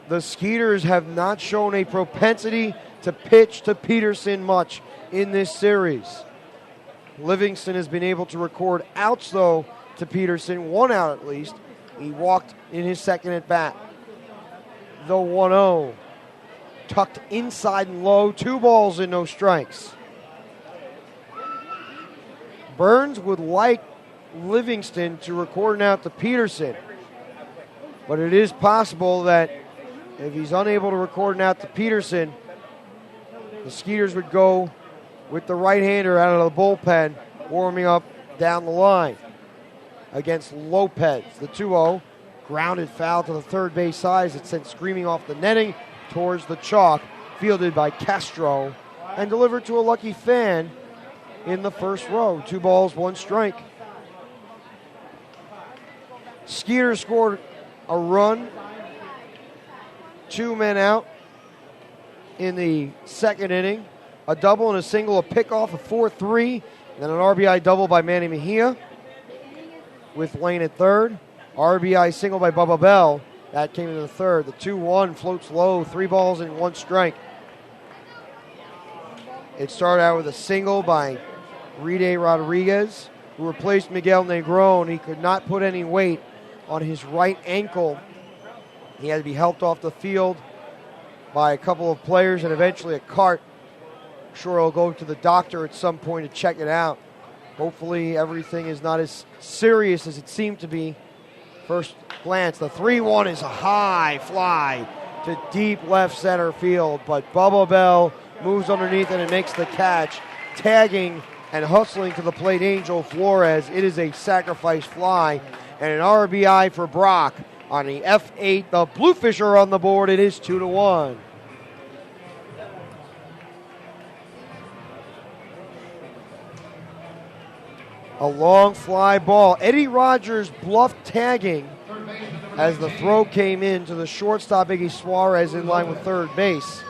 The Skeeters have not shown a propensity to pitch to Peterson much in this series. Livingston has been able to record outs, though, to Peterson, 1 out at least. He walked in his second at bat. The 1-0 tucked inside and low, 2 balls and no strikes. Burns would like Livingston to record an out to Peterson, but it is possible that if he's unable to record an out to Peterson, the Skeeters would go with the right-hander out of the bullpen, warming up down the line against Lopez. The 2-0 grounded foul to the third base side as it sent screaming off the netting towards the chalk, fielded by Castro and delivered to a lucky fan in the first row. 2 balls, 1 strike. Skeeters scored a run, 2 men out in the second inning. A double and a single, a pickoff, a 4-3, then an RBI double by Manny Mejia with Lane at third. RBI single by Bubba Bell. That came in the third. The 2-1 floats low, 3 balls and 1 strike. It started out with a single by Ride Rodriguez, who replaced Miguel Negron. He could not put any weight on his right ankle. He had to be helped off the field by a couple of players and eventually a cart. Sure, he'll go to the doctor at some point to check it out. Hopefully everything is not as serious as it seemed to be. First glance, the 3-1 is a high fly to deep left center field, but Bubba Bell moves underneath it and makes the catch, tagging and hustling to the plate Angel Flores. It is a sacrifice fly and an RBI for Brock on the F8. The Bluefish are on the board. It is 2-1. A long fly ball. Eddie Rogers bluffed tagging as the throw came in to the shortstop, Iggy Suarez, in line with third base.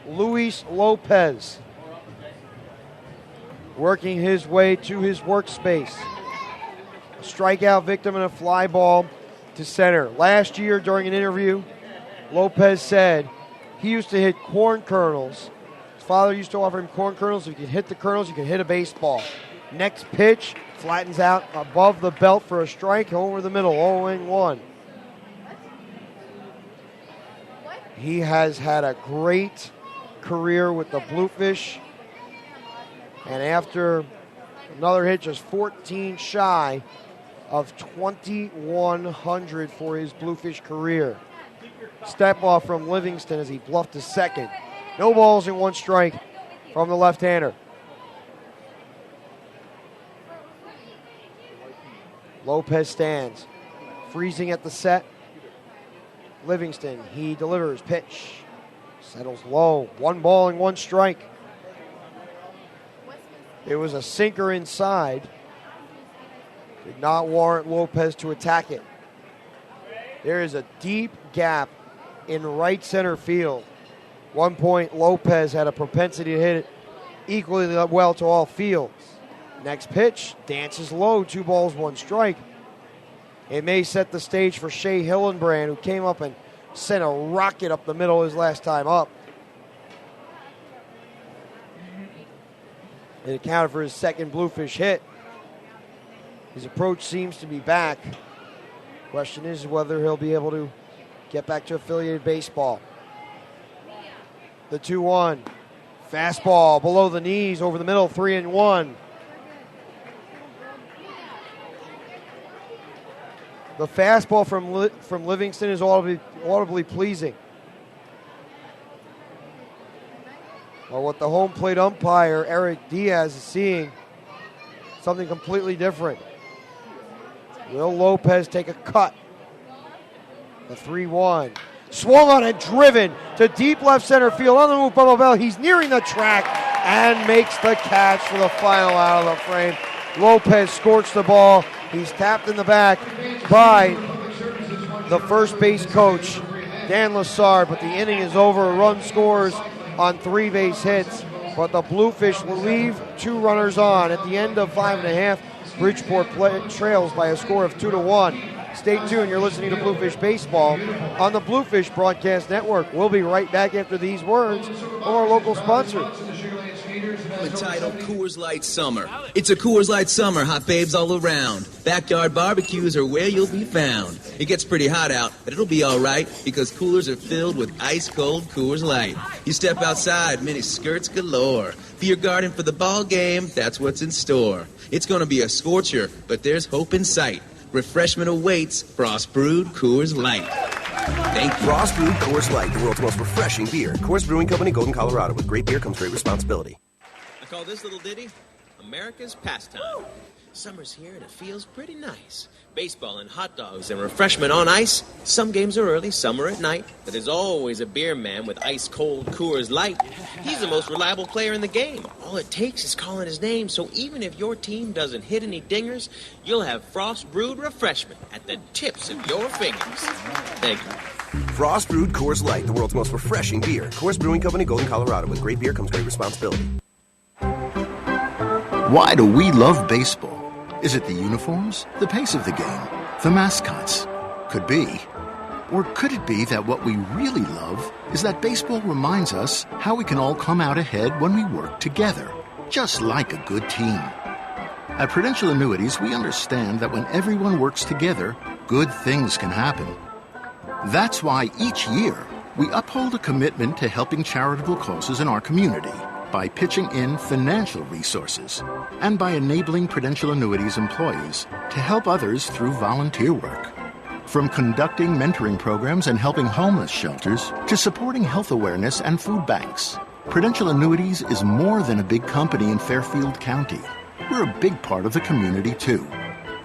Luis Lopez working his way to his workspace. A strikeout victim and a fly ball to center. Last year during an interview, Lopez said he used to hit corn kernels. His father used to offer him corn kernels. If you could hit the kernels, you could hit a baseball. Next pitch, flattens out above the belt for a strike, over the middle, 0-1. He has had a great career with the Bluefish, and after another hit, just 14 shy of 2,100 for his Bluefish career. Step off from Livingston as he bluffed to second. No balls and 1 strike from the left-hander. Lopez stands, freezing at the set. Livingston, he delivers, pitch, settles low, 1 ball and 1 strike. It was a sinker inside. Did not warrant Lopez to attack it. There is a deep gap in right center field. One point, Lopez had a propensity to hit it equally well to all fields. Next pitch, dances low, 2 balls, 1 strike. It may set the stage for Shea Hillenbrand, who came up and sent a rocket up the middle his last time up. It accounted for his second Bluefish hit. His approach seems to be back. Question is whether he'll be able to get back to affiliated baseball. The 2-1. Fastball below the knees, over the middle, 3-1. The fastball from Livingston is audibly pleasing. Well, what the home plate umpire, Eric Diaz, is seeing, something completely different. Will Lopez take a cut? The 3-1. Swung on and driven to deep left center field. On the move, Bubba Bell. He's nearing the track and makes the catch for the final out of the frame. Lopez scorched the ball. He's tapped in the back by the first base coach, Dan Lassard, but the inning is over. A run scores on 3 base hits, but the Bluefish will leave 2 runners on. At the end of 5.5, Bridgeport trails by a score of 2-1. Stay tuned. You're listening to Bluefish Baseball on the Bluefish Broadcast Network. We'll be right back after these words from our local sponsors. Entitled Coors Light Summer. It's a Coors Light Summer, hot babes all around. Backyard barbecues are where you'll be found. It gets pretty hot out, but it'll be all right because coolers are filled with ice-cold Coors Light. You step outside, mini skirts galore. Beer garden for the ball game, that's what's in store. It's going to be a scorcher, but there's hope in sight. Refreshment awaits, Frost Brewed Coors Light. Thank you. Frost Brewed Coors Light, the world's most refreshing beer. Coors Brewing Company, Golden, Colorado. With great beer comes great responsibility. I call this little ditty America's Pastime. Summer's here and it feels pretty nice. Baseball and hot dogs and refreshment on ice. Some games are early, some are at night. But there's always a beer man with ice-cold Coors Light. He's the most reliable player in the game. All it takes is calling his name, so even if your team doesn't hit any dingers, you'll have Frost Brewed refreshment at the tips of your fingers. Thank you. Frost Brewed Coors Light, the world's most refreshing beer. Coors Brewing Company, Golden, Colorado. With great beer comes great responsibility. Why do we love baseball? Is it the uniforms, the pace of the game, the mascots? Could be. Or could it be that what we really love is that baseball reminds us how we can all come out ahead when we work together, just like a good team? At Prudential Annuities, we understand that when everyone works together, good things can happen. That's why each year we uphold a commitment to helping charitable causes in our community by pitching in financial resources and by enabling Prudential Annuities employees to help others through volunteer work. From conducting mentoring programs and helping homeless shelters to supporting health awareness and food banks, Prudential Annuities is more than a big company in Fairfield County. We're a big part of the community, too.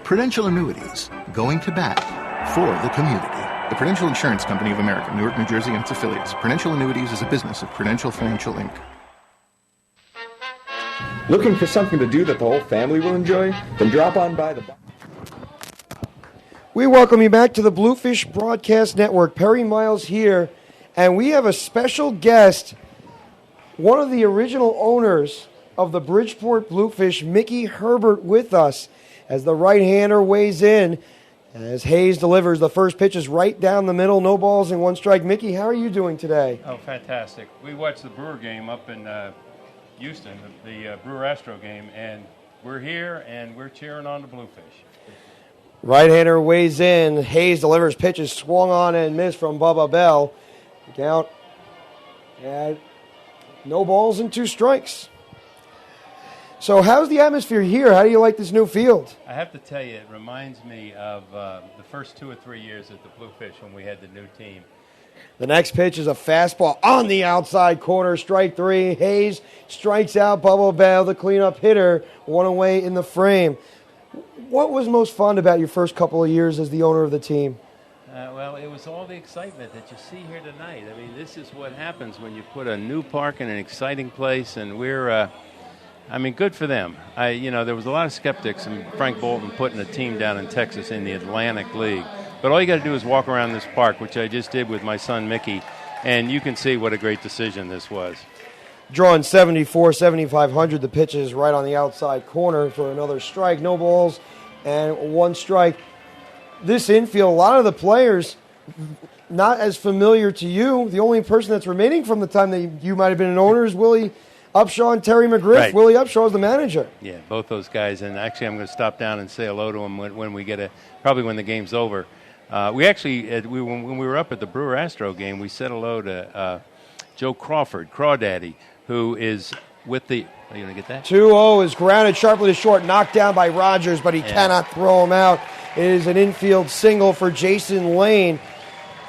Prudential Annuities, going to bat for the community. The Prudential Insurance Company of America, Newark, New Jersey, and its affiliates. Prudential Annuities is a business of Prudential Financial, Inc. Looking for something to do that the whole family will enjoy? Then drop on by the... We welcome you back to the Bluefish Broadcast Network. Perry Miles here, and we have a special guest, one of the original owners of the Bridgeport Bluefish, Mickey Herbert, with us as the right-hander weighs in. As Hayes delivers, the first pitch is right down the middle, no balls and 1 strike. Mickey, how are you doing today? Oh, fantastic. We watched the Brewer game up in Houston, the Brewer-Astro game, and we're here and we're cheering on the Bluefish. Right-hander weighs in. Hayes delivers, pitches swung on and missed from Bubba Bell. Count at no balls and 2 strikes. So how's the atmosphere here? How do you like this new field? I have to tell you, it reminds me of the first 2 or 3 years at the Bluefish when we had the new team. The next pitch is a fastball on the outside corner, strike 3. Hayes strikes out Bubba Bell, the cleanup hitter, 1 away in the frame. What was most fun about your first couple of years as the owner of the team? Well, it was all the excitement that you see here tonight. I mean, this is what happens when you put a new park in an exciting place, and we're, good for them. There was a lot of skeptics in Frank Bolton putting a team down in Texas in the Atlantic League. But all you got to do is walk around this park, which I just did with my son Mickey, and you can see what a great decision this was. Drawing 74, 7,500. The pitch is right on the outside corner for another strike. No balls and one strike. This infield, a lot of the players not as familiar to you. The only person that's remaining from the time that you might have been an owner is Willie Upshaw and Terry McGriff. Right. Willie Upshaw is the manager. Yeah, both those guys. And actually, I'm going to stop down and say hello to them when we get probably when the game's over. We actually, when we were up at the Brewer Astro game, we said hello to Joe Crawford, Crawdaddy, who is with the. Are you going to get that? 2-0 is grounded sharply to short, knocked down by Rogers, but he cannot throw him out. It is an infield single for Jason Lane,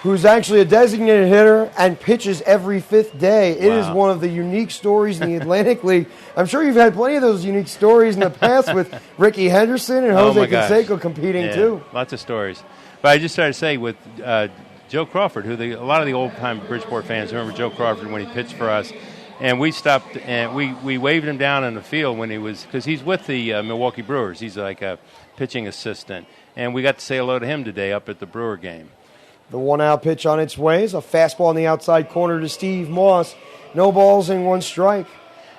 who's actually a designated hitter and pitches every fifth day. It is one of the unique stories in the Atlantic League. I'm sure you've had plenty of those unique stories in the past with Ricky Henderson and Jose Canseco competing too. Lots of stories. But I just started to say with Joe Crawford, who a lot of the old-time Bridgeport fans remember Joe Crawford when he pitched for us. And we stopped and we waved him down in the field when he was, because he's with the Milwaukee Brewers. He's like a pitching assistant. And we got to say hello to him today up at the Brewer game. The 1-out pitch on its way is a fastball on the outside corner to Steve Moss. No balls and one strike.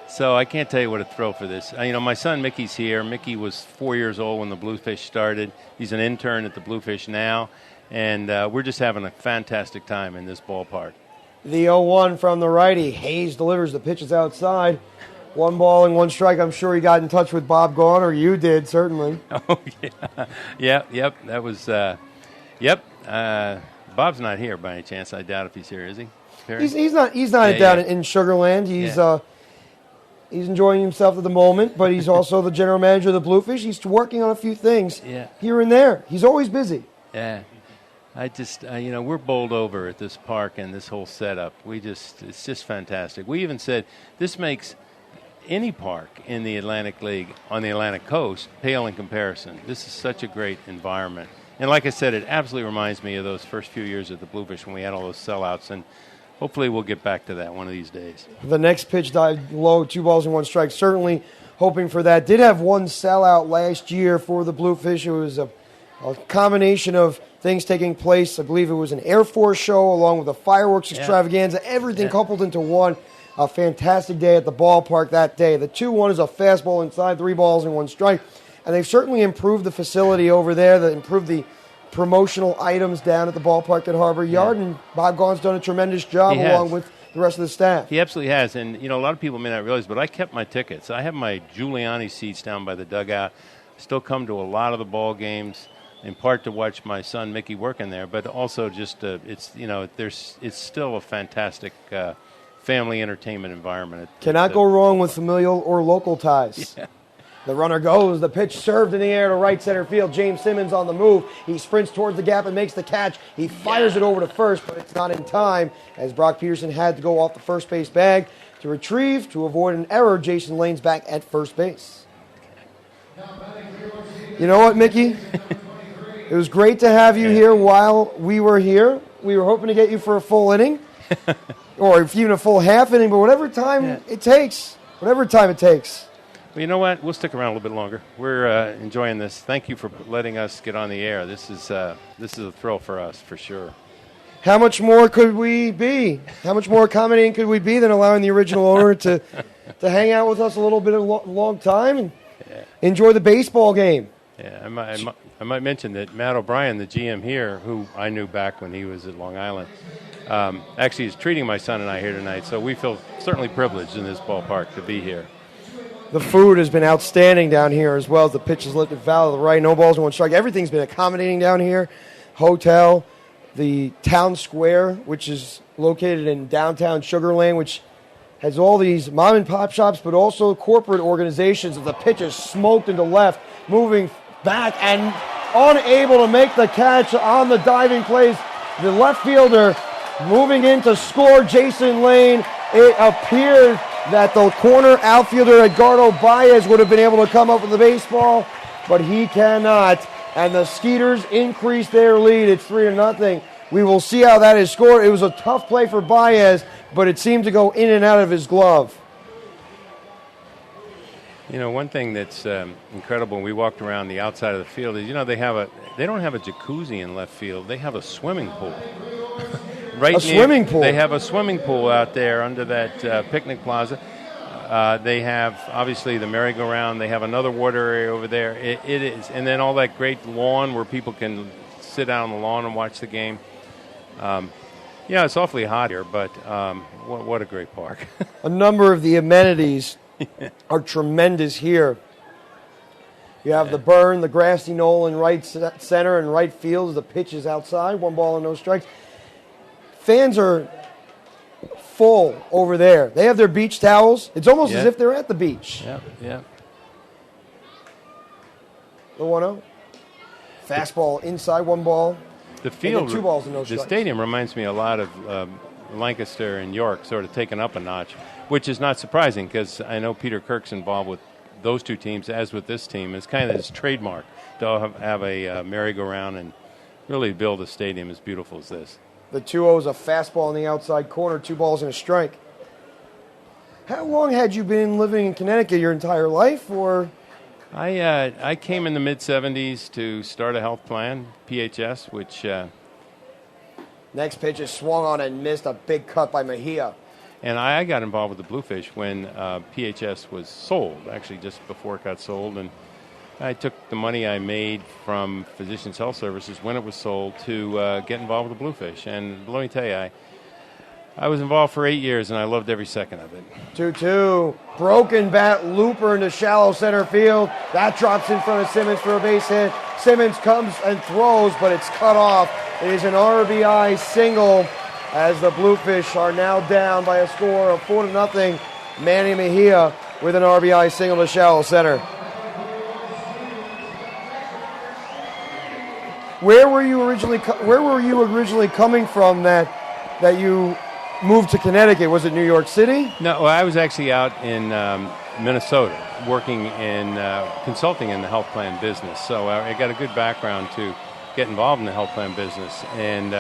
So I can't tell you what a thrill for this. My son Mickey's here. Mickey was 4 years old when the Bluefish started. He's an intern at the Bluefish now. And we're just having a fantastic time in this ballpark. The 0-1 from the righty. Hayes delivers the pitches outside. 1 ball and 1 strike. I'm sure he got in touch with Bob Gaughan, or you did, certainly. Oh, yeah. Yep. That was, Bob's not here by any chance. I doubt if he's here, is he? He's not down in Sugar Land. He's enjoying himself at the moment, but he's also the general manager of the Bluefish. He's working on a few things here and there. He's always busy. Yeah. I just, we're bowled over at this park and this whole setup. It's just fantastic. We even said this makes any park in the Atlantic League on the Atlantic coast pale in comparison. This is such a great environment. And like I said, it absolutely reminds me of those first few years at the Bluefish when we had all those sellouts. And hopefully we'll get back to that one of these days. The next pitch died low, 2 balls and 1 strike. Certainly hoping for that. Did have 1 sellout last year for the Bluefish. It was a combination of things taking place. I believe it was an Air Force show along with a fireworks extravaganza. Everything coupled into one. A fantastic day at the ballpark that day. The 2-1 is a fastball inside, 3 balls and 1 strike. And they've certainly improved the facility over there. They improved the promotional items down at the ballpark at Harbor Yard. And Bob Gaughan's done a tremendous job along with the rest of the staff. He absolutely has. And, a lot of people may not realize, but I kept my tickets. I have my Giuliani seats down by the dugout. Still come to a lot of the ball games, in part to watch my son Mickey working there, but also just it's still a fantastic family entertainment environment. Cannot go wrong with familial or local ties. Yeah. The runner goes. The pitch served in the air to right center field. James Simmons on the move. He sprints towards the gap and makes the catch. He fires it over to first, but it's not in time as Brock Peterson had to go off the first base bag to retrieve. To avoid an error, Jason Lane's back at first base. You know what, Mickey? It was great to have you here while we were here. We were hoping to get you for a full inning or even a full half inning, but whatever time it takes. Whatever time it takes. Well, you know what? We'll stick around a little bit longer. We're enjoying this. Thank you for letting us get on the air. This is a thrill for us, for sure. How much more could we be? How much more accommodating could we be than allowing the original owner to hang out with us a little bit of a long time and enjoy the baseball game? Yeah, I might mention that Matt O'Brien, the GM here, who I knew back when he was at Long Island, actually is treating my son and I here tonight. So we feel certainly privileged in this ballpark to be here. The food has been outstanding down here as well as the pitches lifted foul to the right. No balls and 1 strike. Everything's been accommodating down here. Hotel, the town square, which is located in downtown Sugar Land, which has all these mom and pop shops, but also corporate organizations. The pitch is smoked into left, moving back and unable to make the catch on the diving plays. The left fielder moving in to score, Jason Lane. It appeared that the corner outfielder Edgardo Baez would have been able to come up with the baseball, but he cannot. And the Skeeters increase their lead. It's 3-0. We will see how that is scored. It was a tough play for Baez, but it seemed to go in and out of his glove. You know, one thing that's incredible when we walked around the outside of the field is, you know, they don't have a jacuzzi in left field. They have a swimming pool. Swimming pool? They have a swimming pool out there under that picnic plaza. They have, obviously, the merry-go-round. They have another water area over there. It is. And then all that great lawn where people can sit out on the lawn and watch the game. Yeah, it's awfully hot here, but what a great park. A number of the amenities are tremendous here. You have the burn, the grassy knoll in right center and right field. The pitch is outside, 1 ball and no strikes. Fans are full over there. They have their beach towels. It's almost as if they're at the beach. Yeah. The 1-0. Fastball inside, 1 ball. The field, 2 balls and no strikes. The stadium reminds me a lot of Lancaster and York, sort of taken up a notch, which is not surprising because I know Peter Kirk's involved with those two teams, as with this team. It's kind of his trademark to have a merry-go-round and really build a stadium as beautiful as this. The 2-0 is a fastball in the outside corner, 2 balls and a strike. How long had you been living in Connecticut? Your entire life, or? I came in the mid-'70s to start a health plan, PHS, which... Next pitch is swung on and missed, a big cut by Mejia. And I got involved with the Bluefish when PHS was sold, actually just before it got sold. And I took the money I made from Physicians Health Services when it was sold to get involved with the Bluefish. And let me tell you, I was involved for 8 years, and I loved every second of it. 2-2. Broken bat, looper into shallow center field. That drops in front of Simmons for a base hit. Simmons comes and throws, but it's cut off. It is an RBI single as the Bluefish are now down by a score of 4-0. Manny Mejia with an RBI single to shallow center. Where were you originally coming from that you moved to Connecticut? Was it New York City? No, I was actually out in Minnesota working in consulting in the health plan business. So I got a good background to get involved in the health plan business. And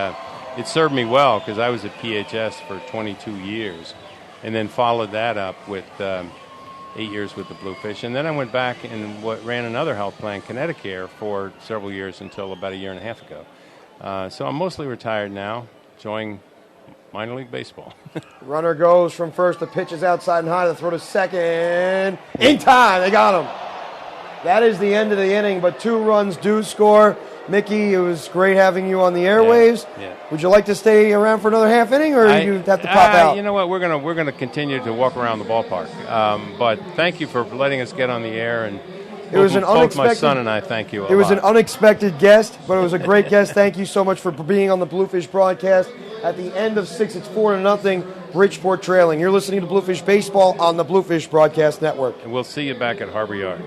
it served me well because I was at PHS for 22 years and then followed that up with 8 years with the Bluefish. And then I went back and ran another health plan, Connecticut, for several years until about 1.5 years ago. So I'm mostly retired now, enjoying minor league baseball. Runner goes from first. The pitch is outside and high. The throw to second. In time. They got him. That is the end of the inning, but 2 runs do score. Mickey, it was great having you on the airwaves. Yeah. Would you like to stay around for another half inning, or you have to pop out? You know what? We're gonna continue to walk around the ballpark. But thank you for letting us get on the air. And it was both my son and I thank you. It was an unexpected guest, but it was a great guest. Thank you so much for being on the Bluefish broadcast. At the end of 6, it's 4-0. Bridgeport trailing. You're listening to Bluefish Baseball on the Bluefish Broadcast Network. And we'll see you back at Harbor Yard.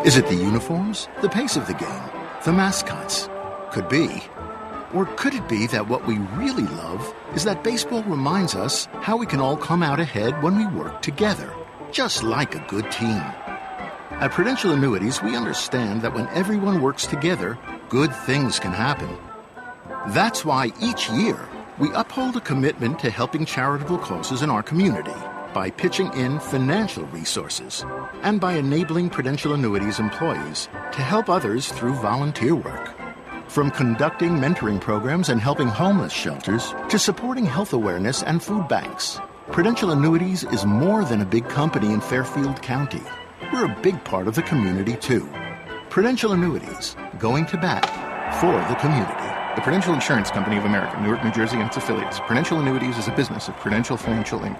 Is it the uniforms, the pace of the game, the mascots? Could be. Or could it be that what we really love is that baseball reminds us how we can all come out ahead when we work together, just like a good team? At Prudential Annuities, we understand that when everyone works together, good things can happen. That's why each year we uphold a commitment to helping charitable causes in our community by pitching in financial resources and by enabling Prudential Annuities employees to help others through volunteer work. From conducting mentoring programs and helping homeless shelters to supporting health awareness and food banks, Prudential Annuities is more than a big company in Fairfield County. We're a big part of the community, too. Prudential Annuities, going to bat for the community. The Prudential Insurance Company of America, Newark, New Jersey, and its affiliates. Prudential Annuities is a business of Prudential Financial, Inc.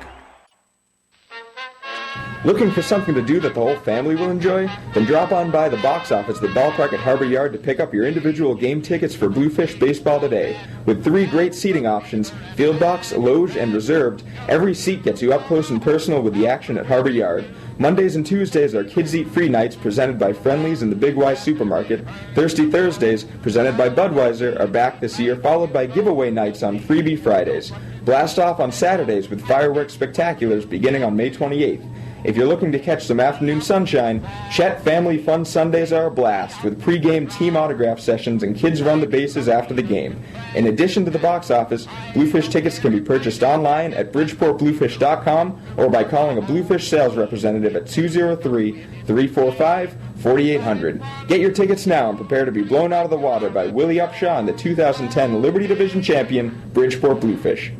Looking for something to do that the whole family will enjoy? Then drop on by the box office at the ballpark at Harbor Yard to pick up your individual game tickets for Bluefish Baseball today. With 3 great seating options, field box, loge, and reserved, every seat gets you up close and personal with the action at Harbor Yard. Mondays and Tuesdays are Kids Eat Free nights presented by Friendly's and the Big Y Supermarket. Thirsty Thursdays, presented by Budweiser, are back this year, followed by giveaway nights on Freebie Fridays. Blast off on Saturdays with fireworks spectaculars beginning on May 28th. If you're looking to catch some afternoon sunshine, Chet Family Fun Sundays are a blast with pregame team autograph sessions and kids run the bases after the game. In addition to the box office, Bluefish tickets can be purchased online at BridgeportBluefish.com or by calling a Bluefish sales representative at 203-345-4800. Get your tickets now and prepare to be blown out of the water by Willie Upshaw and the 2010 Liberty Division champion, Bridgeport Bluefish.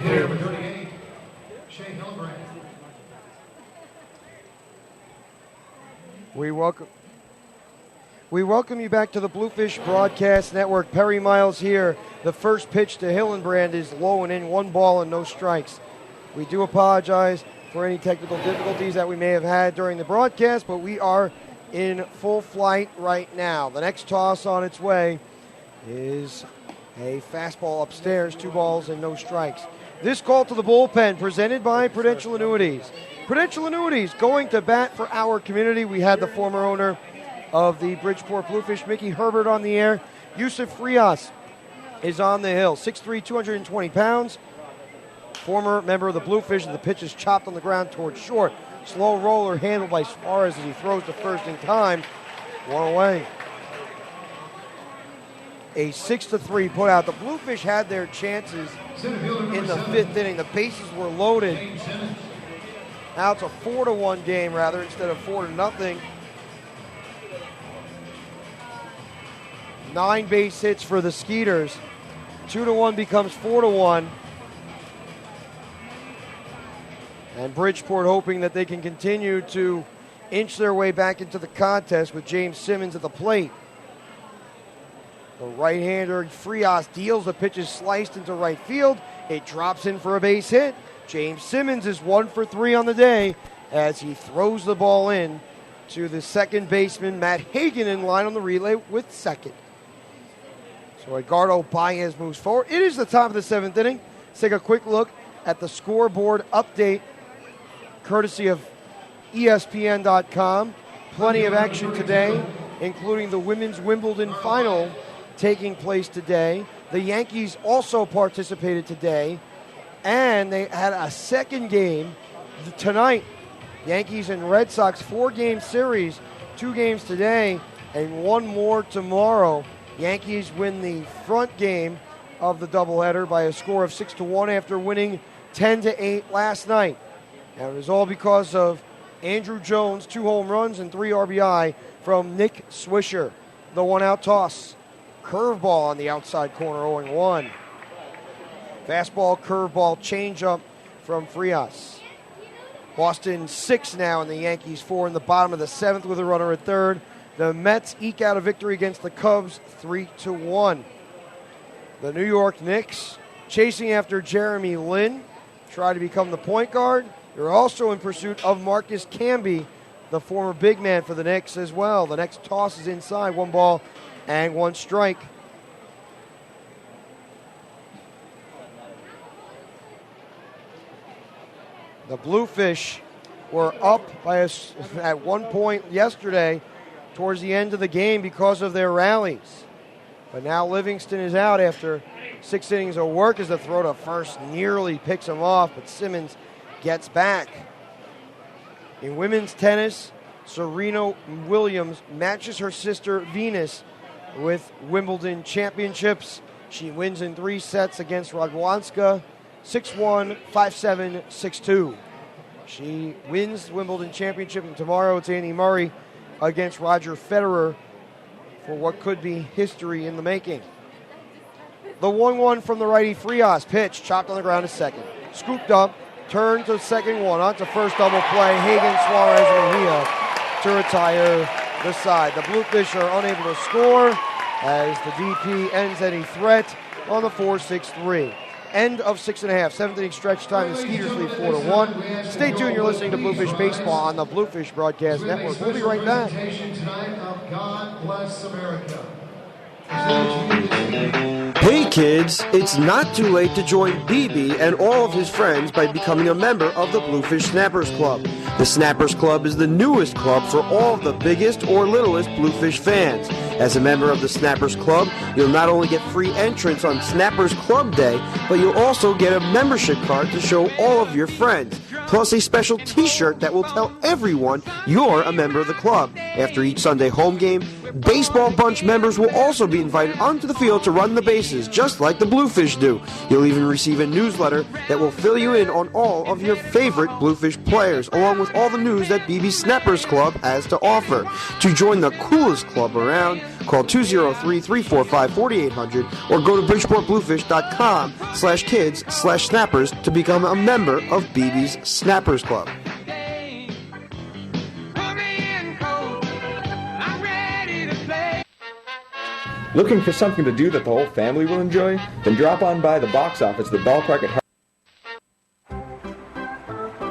Number 38, Shea Hillenbrand. We welcome you back to the Bluefish Broadcast Network. Perry Miles here. The first pitch to Hillenbrand is low and in, 1 ball and no strikes. We do apologize for any technical difficulties that we may have had during the broadcast, but we are in full flight right now. The next toss on its way is a fastball upstairs, 2 balls and no strikes. This call to the bullpen presented by Prudential Annuities. Prudential Annuities going to bat for our community. We had the former owner of the Bridgeport Bluefish, Mickey Herbert, on the air. Yusuf Frias is on the hill, 6'3", 220 pounds. Former member of the Bluefish, and the pitch is chopped on the ground towards short. Slow roller handled by Suarez as he throws to first in time. 1 away. A 6-3 put out. The Bluefish had their chances in the 5th inning. The bases were loaded. Now it's a 4-1 game, rather, instead of 4-0. 9 base hits for the Skeeters. 2-1 becomes 4-1. And Bridgeport hoping that they can continue to inch their way back into the contest with James Simmons at the plate. The right-hander Frias deals. The pitch is sliced into right field. It drops in for a base hit. James Simmons is 1 for 3 on the day as he throws the ball in to the second baseman, Matt Hagan, in line on the relay with second. So Edgardo Baez moves forward. It is the top of the 7th inning. Let's take a quick look at the scoreboard update courtesy of ESPN.com. Plenty of action today, including the Women's Wimbledon final taking place today. The Yankees also participated today, and they had a second game tonight. Yankees and Red Sox, 4-game series, 2 games today, and 1 more tomorrow. Yankees win the front game of the doubleheader by a score of 6-1 after winning 10-8 last night. And it was all because of Andrew Jones, 2 home runs and 3 RBI from Nick Swisher. The 1-out toss. Curveball on the outside corner, 0-1. Fastball, curveball, changeup from Frias. Boston 6 now, and the Yankees 4 in the bottom of the 7th with a runner at third. The Mets eke out a victory against the Cubs, 3-1. The New York Knicks chasing after Jeremy Lin, try to become the point guard. They're also in pursuit of Marcus Camby, the former big man for the Knicks as well. The next toss is inside, 1 ball and 1 strike. The Bluefish were up by at one point yesterday towards the end of the game because of their rallies. But now Livingston is out after 6 innings of work as the throw to first nearly picks him off, but Simmons gets back. In women's tennis, Serena Williams matches her sister Venus with Wimbledon championships. She wins in 3 sets against Radwanska, 6-1, 5-7, 6-2. She wins the Wimbledon championship, and tomorrow it's Andy Murray against Roger Federer for what could be history in the making. The 1-1 from the righty Frias. Pitch chopped on the ground to second. Scooped up, turned to second one, on to first double play. Hagan, Suarez, Mejia to retire the side. The Bluefish are unable to score as the DP ends any threat on the 4-6-3. end of 6.5. Seventh inning stretch time. The Skeeters lead 4-1. Stay tuned. You're listening to Bluefish Baseball on the Bluefish Broadcast Network. We'll be right back. Tonight of God Bless America. Hey kids, it's not too late to join BB and all of his friends by becoming a member of the Bluefish Snappers Club. The Snappers Club is the newest club for all of the biggest or littlest Bluefish fans. As a member of the Snappers Club, you'll not only get free entrance on Snappers Club Day, but you'll also get a membership card to show all of your friends, plus a special t-shirt that will tell everyone you're a member of the club. After each Sunday home game, Baseball Bunch members will also be invited onto the field to run the bases, just like the Bluefish do. You'll even receive a newsletter that will fill you in on all of your favorite Bluefish players, along with all the news that BB Snappers Club has to offer. To join the coolest club around, call 203-345-4800 or go to bridgeportbluefish.com/kids/snappers to become a member of BB's Snappers Club. Looking for something to do that the whole family will enjoy? Then drop on by the box office at the ballpark at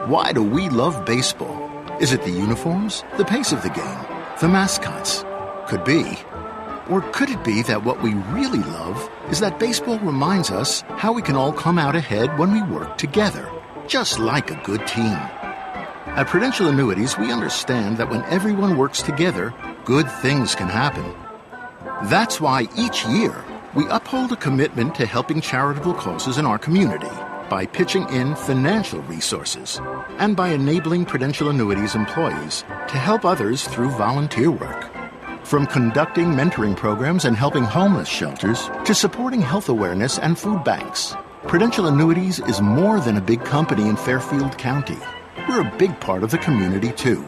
Why do we love baseball? Is it the uniforms, the pace of the game, the mascots? Could be. Or could it be that what we really love is that baseball reminds us how we can all come out ahead when we work together, just like a good team? At Prudential Annuities, we understand that when everyone works together, good things can happen. That's why each year we uphold a commitment to helping charitable causes in our community by pitching in financial resources and by enabling Prudential Annuities employees to help others through volunteer work. From conducting mentoring programs and helping homeless shelters to supporting health awareness and food banks, Prudential Annuities is more than a big company in Fairfield County. We're a big part of the community, too.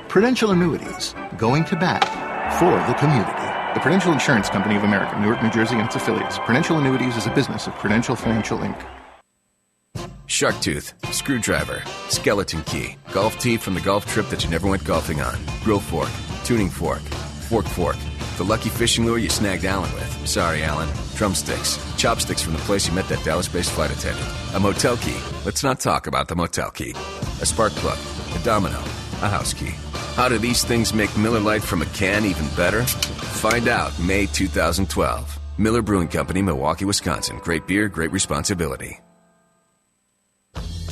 Prudential Annuities, going to bat for the community. The Prudential Insurance Company of America, Newark, New Jersey, and its affiliates. Prudential Annuities is a business of Prudential Financial, Inc. Shark tooth, screwdriver, skeleton key, golf tee from the golf trip that you never went golfing on, grill fork, tuning fork, fork, the lucky fishing lure you snagged Alan with. Sorry, Alan. Drumsticks, chopsticks from the place you met that Dallas-based flight attendant. A motel key. Let's not talk about the motel key. A spark plug, a domino, a house key. How do these things make Miller Lite from a can even better? Find out May 2012. Miller Brewing Company, Milwaukee, Wisconsin. Great beer, great responsibility.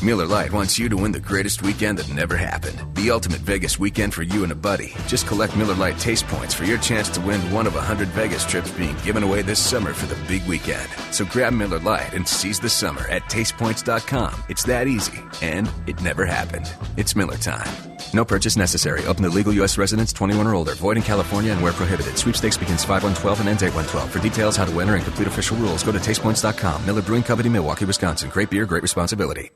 Miller Lite wants you to win the greatest weekend that never happened. The ultimate Vegas weekend for you and a buddy. Just collect Miller Lite taste points for your chance to win one of 100 Vegas trips being given away this summer for the big weekend. So grab Miller Lite and seize the summer at tastepoints.com. It's that easy. And it never happened. It's Miller time. No purchase necessary. Open to legal U.S. residents 21 or older. Void in California and where prohibited. Sweepstakes begins 5/1/12 and ends 8/1/12. For details, how to enter, and complete official rules, go to tastepoints.com. Miller Brewing Company, Milwaukee, Wisconsin. Great beer, great responsibility.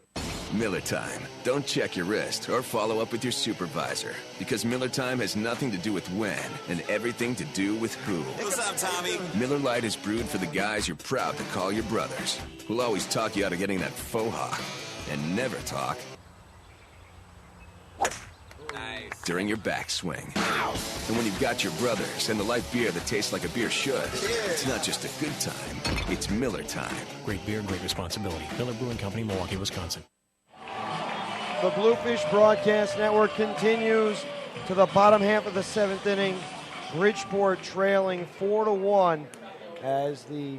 Miller time. Don't check your wrist or follow up with your supervisor, because Miller time has nothing to do with when and everything to do with who. What's up, Tommy? Miller Lite is brewed for the guys you're proud to call your brothers, who'll always talk you out of getting that faux hawk and never talk during your backswing. And when you've got your brothers and the light beer that tastes like a beer should, it's not just a good time, it's Miller time. Great beer, great responsibility. Miller Brewing Company, Milwaukee, Wisconsin. The Bluefish Broadcast Network continues to the bottom half of the seventh inning. Bridgeport trailing 4-1 as the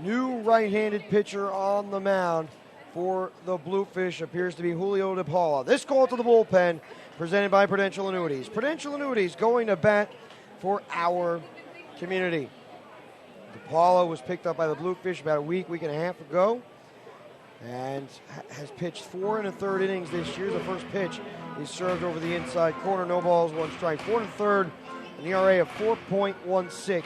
new right-handed pitcher on the mound for the Bluefish appears to be Julio De Paula. This call to the bullpen presented by Prudential Annuities. Prudential Annuities going to bat for our community. De Paula was picked up by the Bluefish about a week and a half ago, and has pitched 4 1/3 innings this year. The first pitch is served over the inside corner. No balls, 1 strike. 4 1/3, an ERA of 4.16.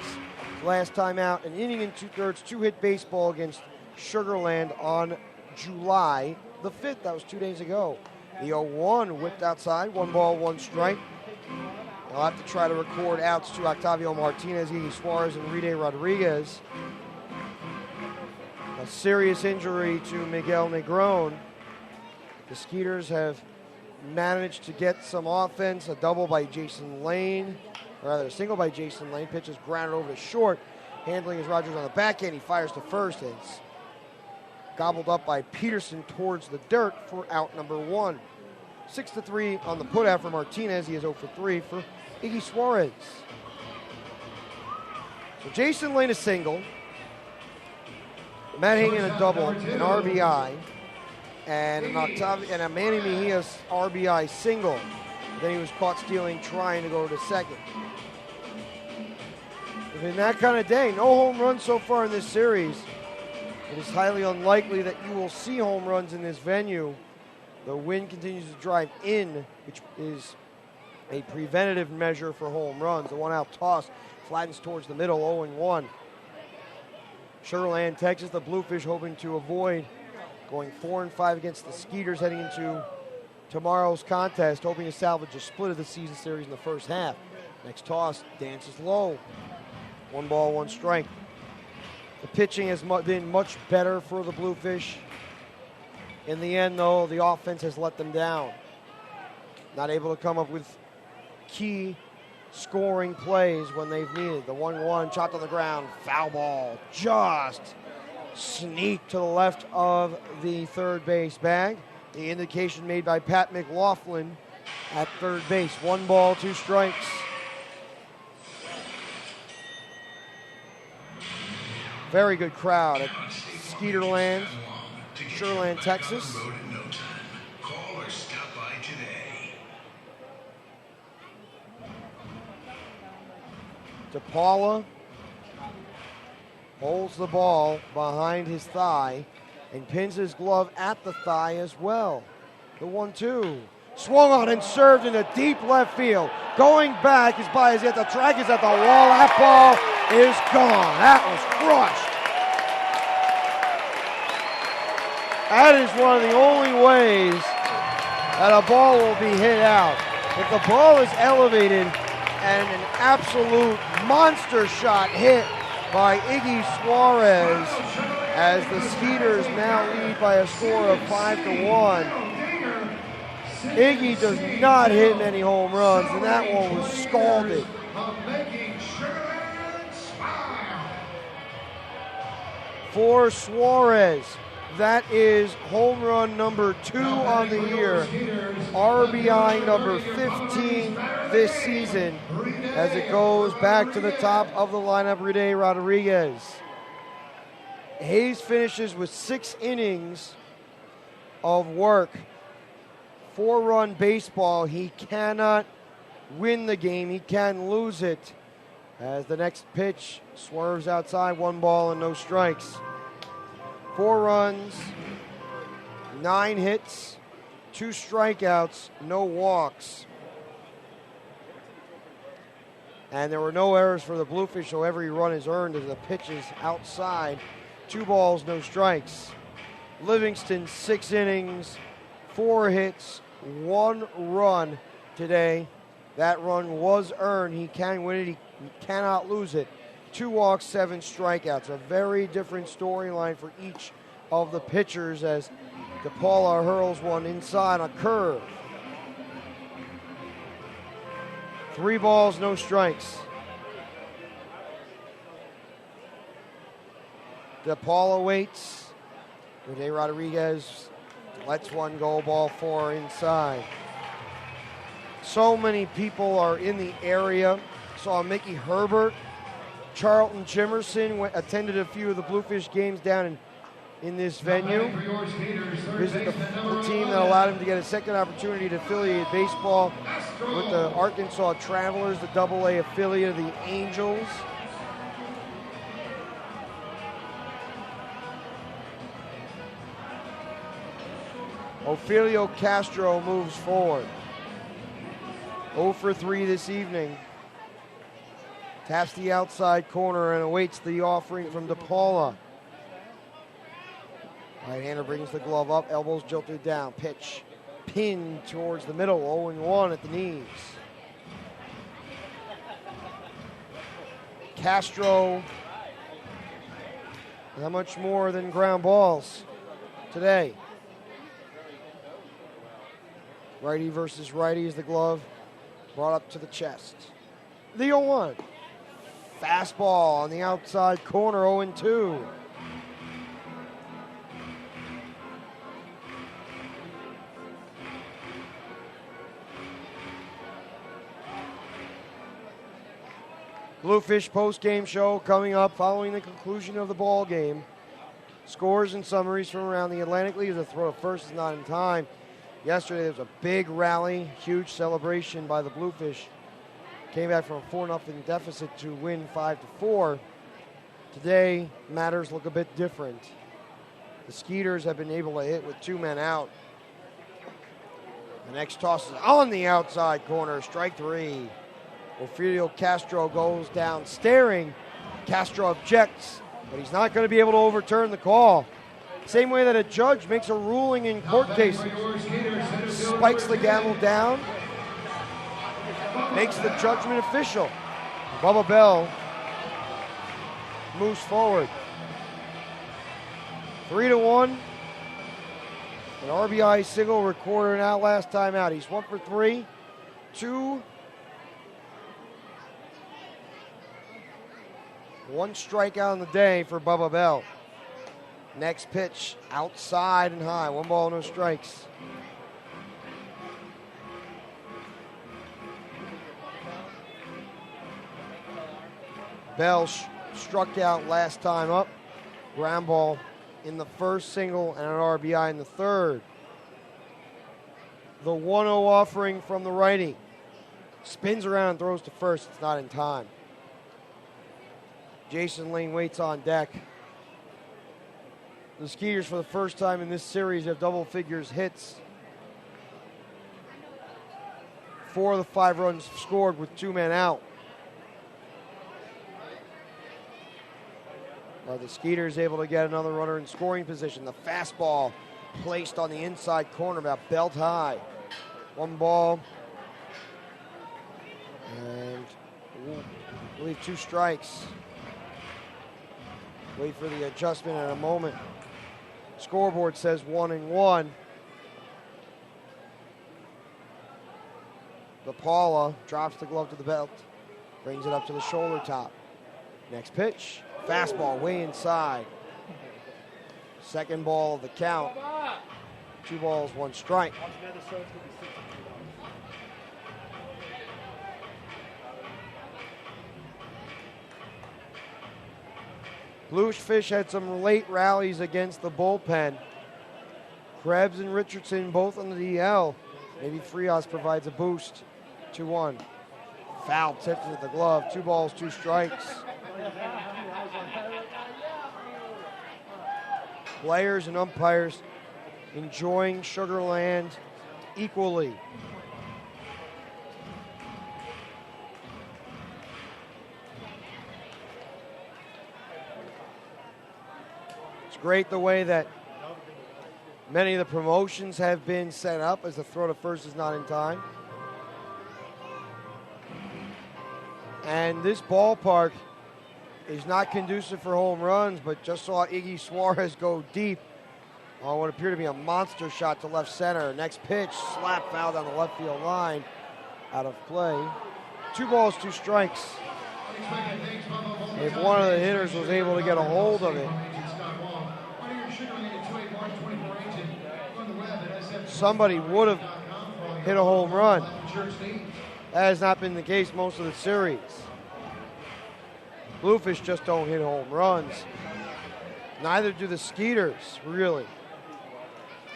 Last time out, an inning and 2/3, 2-hit baseball against Sugar Land on July the 5th. That was 2 days ago. The 0-1 whipped outside. 1 ball, 1 strike. They'll have to try to record outs to Octavio Martinez, Iggy Suarez, and Rede Rodriguez. A serious injury to Miguel Negron. The Skeeters have managed to get some offense. A double by Jason Lane, or rather a single by Jason Lane. Pitch is grounded over to short. Handling is Rogers on the back end. He fires to first. And gobbled up by Peterson towards the dirt for out number 1. 6-3 on the put out for Martinez. He is 0 for 3 for Iggy Suarez. So Jason Lane a single, Matt Hagan a double, an RBI, and a Manny Mejia's RBI single. Then he was caught stealing, trying to go to second. In that kind of day, no home runs so far in this series. It is highly unlikely that you will see home runs in this venue. The wind continues to drive in, which is a preventative measure for home runs. The one-out toss flattens towards the middle, 0-1. Sugar Land, Texas, the Bluefish hoping to avoid going 4-5 against the Skeeters heading into tomorrow's contest, hoping to salvage a split of the season series in the first half. Next toss, dances low. 1 ball, 1 strike. The pitching has been much better for the Bluefish. In the end, though, the offense has let them down. Not able to come up with key scoring plays when they've needed. The 1-1 chopped on the ground, foul ball, just sneaked to the left of the third base bag. The indication made by Pat McLaughlin at third base. 1 ball, 2 strikes. Very good crowd at Skeeter Land, Sugar Land, Texas. DePaula holds the ball behind his thigh and pins his glove at the thigh as well. The 1-2. Swung on and served into deep left field. Going back is by his head. The track is at the wall. That ball is gone. That was crushed. That is one of the only ways that a ball will be hit out. If the ball is elevated and an absolute monster shot hit by Iggy Suarez, as the Skeeters now lead by a score of 5-1. Iggy does not hit many home runs, and that one was scalded. For Suarez, that is home run number 2 on the year, RBI number 15 this season, as it goes back to the top of the lineup, Rene Rodriguez. Hayes finishes with 6 innings of work. 4-run baseball. He cannot win the game. He can lose it. As the next pitch swerves outside, 1 ball and no strikes. 4 runs, 9 hits, 2 strikeouts, no walks. And there were no errors for the Bluefish, so every run is earned as the pitch is outside. 2 balls, no strikes. Livingston, 6 innings, 4 hits, 1 run today. That run was earned. He can win it. He cannot lose it. 2 walks, 7 strikeouts. A very different storyline for each of the pitchers as DePaula hurls one inside a curve. 3 balls, no strikes. DePaula waits. Rene Rodriguez lets one go, ball 4 inside. So many people are in the area. Saw Mickey Herbert. Charlton Jimerson attended a few of the Bluefish games down in this venue. Visited the team that allowed him to get a second opportunity to affiliate baseball with the Arkansas Travelers, the AA affiliate of the Angels. Ofelio Castro moves forward. 0 for 3 this evening. Taps the outside corner and awaits the offering from DePaula. Right-hander brings the glove up, elbows jolted down. Pitch pinned towards the middle, 0-1 at the knees. Castro, not much more than ground balls today. Righty versus righty is the glove brought up to the chest. The 0-1. Fastball on the outside corner, 0-2. Bluefish post-game show coming up following the conclusion of the ball game. Scores and summaries from around the Atlantic League. The throw to first is not in time. Yesterday there was a big rally, huge celebration by the Bluefish. Came back from a 4-0 deficit to win 5-4. Today, matters look a bit different. The Skeeters have been able to hit with 2 men out. The next toss is on the outside corner, strike 3. Porfirio Castro goes down staring. Castro objects, but he's not going to be able to overturn the call. Same way that a judge makes a ruling in court cases. Spikes the gavel down, makes the judgment official. Bubba Bell moves forward. 3-1. An RBI single recorded out last time out. He's 1 for 3. 1 strikeout on the day for Bubba Bell. Next pitch, outside and high. 1 ball, no strikes. Bell struck out last time up. Ground ball in the first single and an RBI in the third. The 1-0 offering from the righty. Spins around and throws to first. It's not in time. Jason Lane waits on deck. The Skeeters, for the first time in this series, have double figures hits. 4 of the 5 runs scored with 2 men out. Are the Skeeters able to get another runner in scoring position? The fastball placed on the inside corner, about belt high. 1 ball. And I believe 2 strikes. Wait for the adjustment in a moment. Scoreboard says 1-1. DePaula drops the glove to the belt, brings it up to the shoulder top. Next pitch, fastball way inside. Second ball of the count. 2 balls, 1 strike. Bluefish had some late rallies against the bullpen. Krebs and Richardson both on the DL. Maybe Frias provides a boost. 2-1. Foul tipped at the glove. 2 balls, 2 strikes. Players and umpires enjoying Sugar Land equally. Great the way that many of the promotions have been set up, as the throw to first is not in time. And this ballpark is not conducive for home runs, but just saw Iggy Suarez go deep on what appeared to be a monster shot to left center. Next pitch, slap foul down the left field line, out of play. 2 balls, 2 strikes. If one of the hitters was able to get a hold of it, somebody would have hit a home run. That has not been the case most of the series. Bluefish just don't hit home runs. Neither do the Skeeters, really.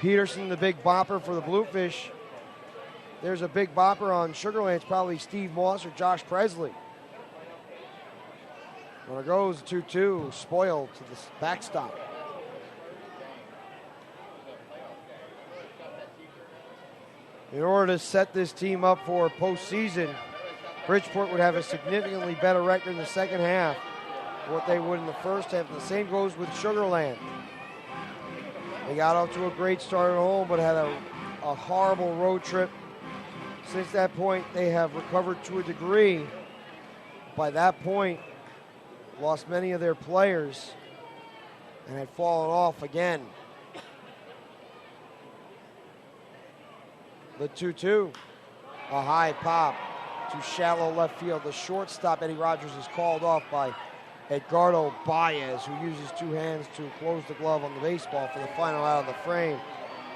Peterson, the big bopper for the Bluefish. There's a big bopper on Sugar Land. It's probably Steve Moss or Josh Presley. When it goes 2-2, spoiled to the backstop. In order to set this team up for postseason, Bridgeport would have a significantly better record in the second half than what they would in the first half. And the same goes with Sugar Land. They got off to a great start at home, but had a horrible road trip. Since that point, they have recovered to a degree. By that point, lost many of their players and had fallen off again. The 2-2, a high pop to shallow left field. The shortstop, Eddie Rogers, is called off by Edgardo Baez, who uses 2 hands to close the glove on the baseball for the final out of the frame.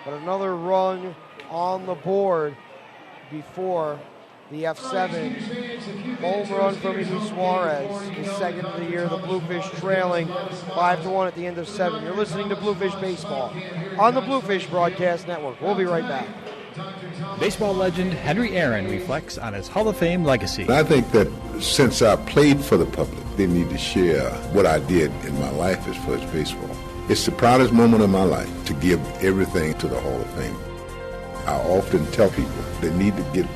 But another run on the board before the F7 Home run from Luis Suarez, his second of the year. The Bluefish trailing 5-1 at the end of 7. You're listening to Bluefish Baseball on the Bluefish Broadcast Network. We'll be right back. Baseball legend Henry Aaron reflects on his Hall of Fame legacy. I think that since I played for the public, they need to share what I did in my life as far as baseball. It's the proudest moment of my life to give everything to the Hall of Fame. I often tell people they need to get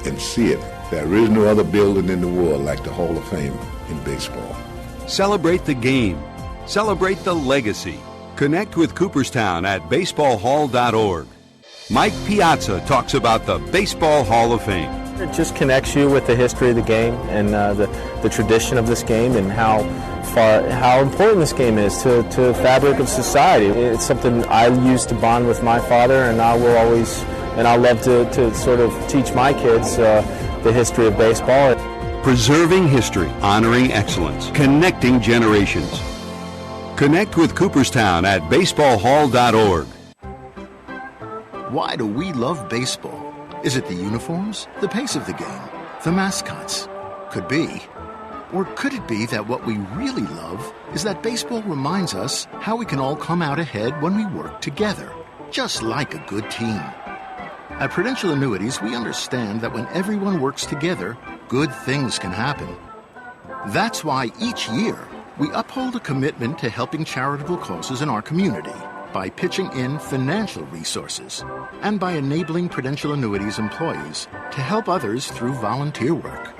and see it. There is no other building in the world like the Hall of Fame in baseball. Celebrate the game. Celebrate the legacy. Connect with Cooperstown at baseballhall.org. Mike Piazza talks about the Baseball Hall of Fame. It just connects you with the history of the game and the tradition of this game and how important this game is to the fabric of society. It's something I used to bond with my father, and I will always, and I love to sort of teach my kids the history of baseball. Preserving history, honoring excellence, connecting generations. Connect with Cooperstown at baseballhall.org. Why do we love baseball? Is it the uniforms, the pace of the game, the mascots? Could be. Or could it be that what we really love is that baseball reminds us how we can all come out ahead when we work together, just like a good team? At Prudential Annuities, we understand that when everyone works together, good things can happen. That's why each year we uphold a commitment to helping charitable causes in our community by pitching in financial resources and by enabling Prudential Annuities employees to help others through volunteer work.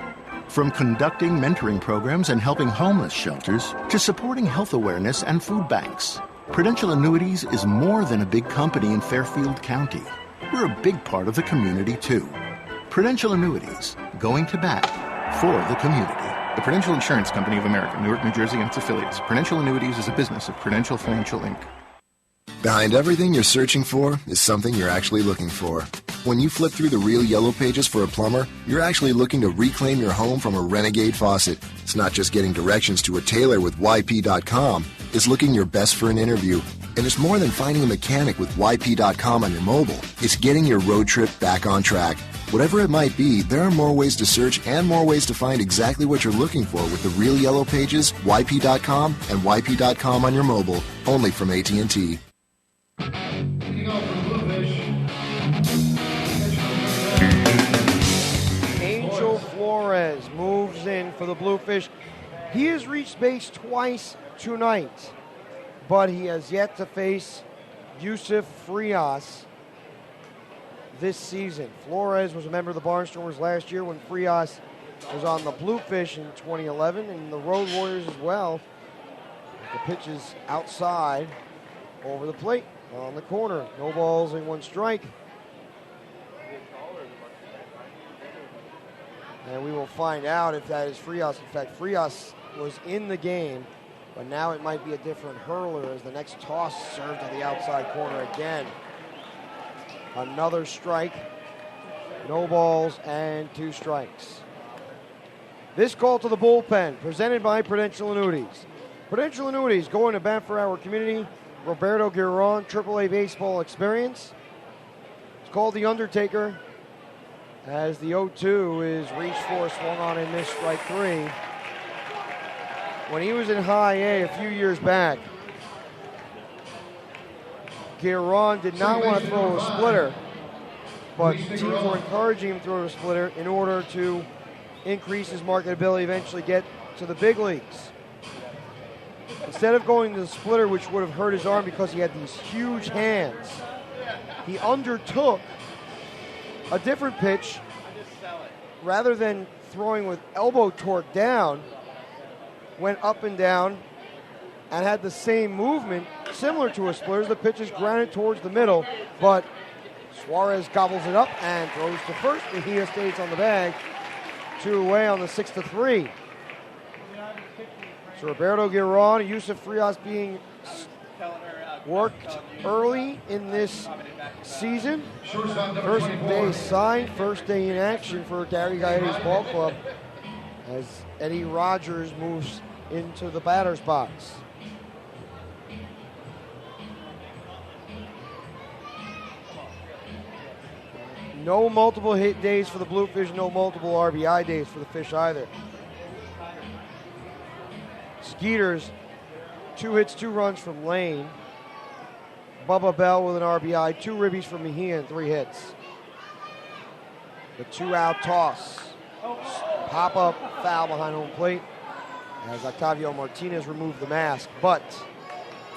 From conducting mentoring programs and helping homeless shelters to supporting health awareness and food banks, Prudential Annuities is more than a big company in Fairfield County. We're a big part of the community, too. Prudential Annuities, going to bat for the community. The Prudential Insurance Company of America, Newark, New Jersey, and its affiliates. Prudential Annuities is a business of Prudential Financial, Inc. Behind everything you're searching for is something you're actually looking for. When you flip through the real yellow pages for a plumber, you're actually looking to reclaim your home from a renegade faucet. It's not just getting directions to a tailor with YP.com. It's looking your best for an interview. And it's more than finding a mechanic with YP.com on your mobile. It's getting your road trip back on track. Whatever it might be, there are more ways to search and more ways to find exactly what you're looking for with the real yellow pages, YP.com, and YP.com on your mobile, only from AT&T. Angel Flores moves in for the Bluefish. He has reached base twice tonight, but he has yet to face Yusuf Frias this season. Flores was a member of the Barnstormers last year when Frias was on the Bluefish in 2011, and the Road Warriors as well. The pitch is outside, over the plate, on the corner. No balls and one strike. And we will find out if that is Frias. In fact, Frias was in the game, but now it might be a different hurler as the next toss served to the outside corner again. Another strike. No balls and two strikes. This call to the bullpen, presented by Prudential Annuities. Prudential Annuities going to bat for our community. Roberto Giron, AAA baseball experience. It's called The Undertaker, as the 0-2 is reached for, swung on and missed, strike three. When he was in high A a few years back, Giron did not want to throw a splitter, but teams were encouraging him to throw a splitter in order to increase his marketability, eventually get to the big leagues. Instead of going to the splitter, which would have hurt his arm because he had these huge hands, he undertook a different pitch. Rather than throwing with elbow torque down, went up and down and had the same movement similar to a splitter. The pitch is grounded towards the middle, but Suarez gobbles it up and throws to first. Mejia stays on the bag. 2 away on the 6-3. So Roberto Giron, Yusuf Frias being worked early in this season. First day signed, first day in action for Gary Gaetta's ball club as Eddie Rogers moves into the batter's box. No multiple hit days for the Bluefish, no multiple RBI days for the Fish either. Skeeters, 2 hits, 2 runs from Lane. Bubba Bell with an RBI, 2 ribbies from Mejia, and 3 hits. The 2-out toss. Pop up, foul behind home plate as Octavio Martinez removed the mask, but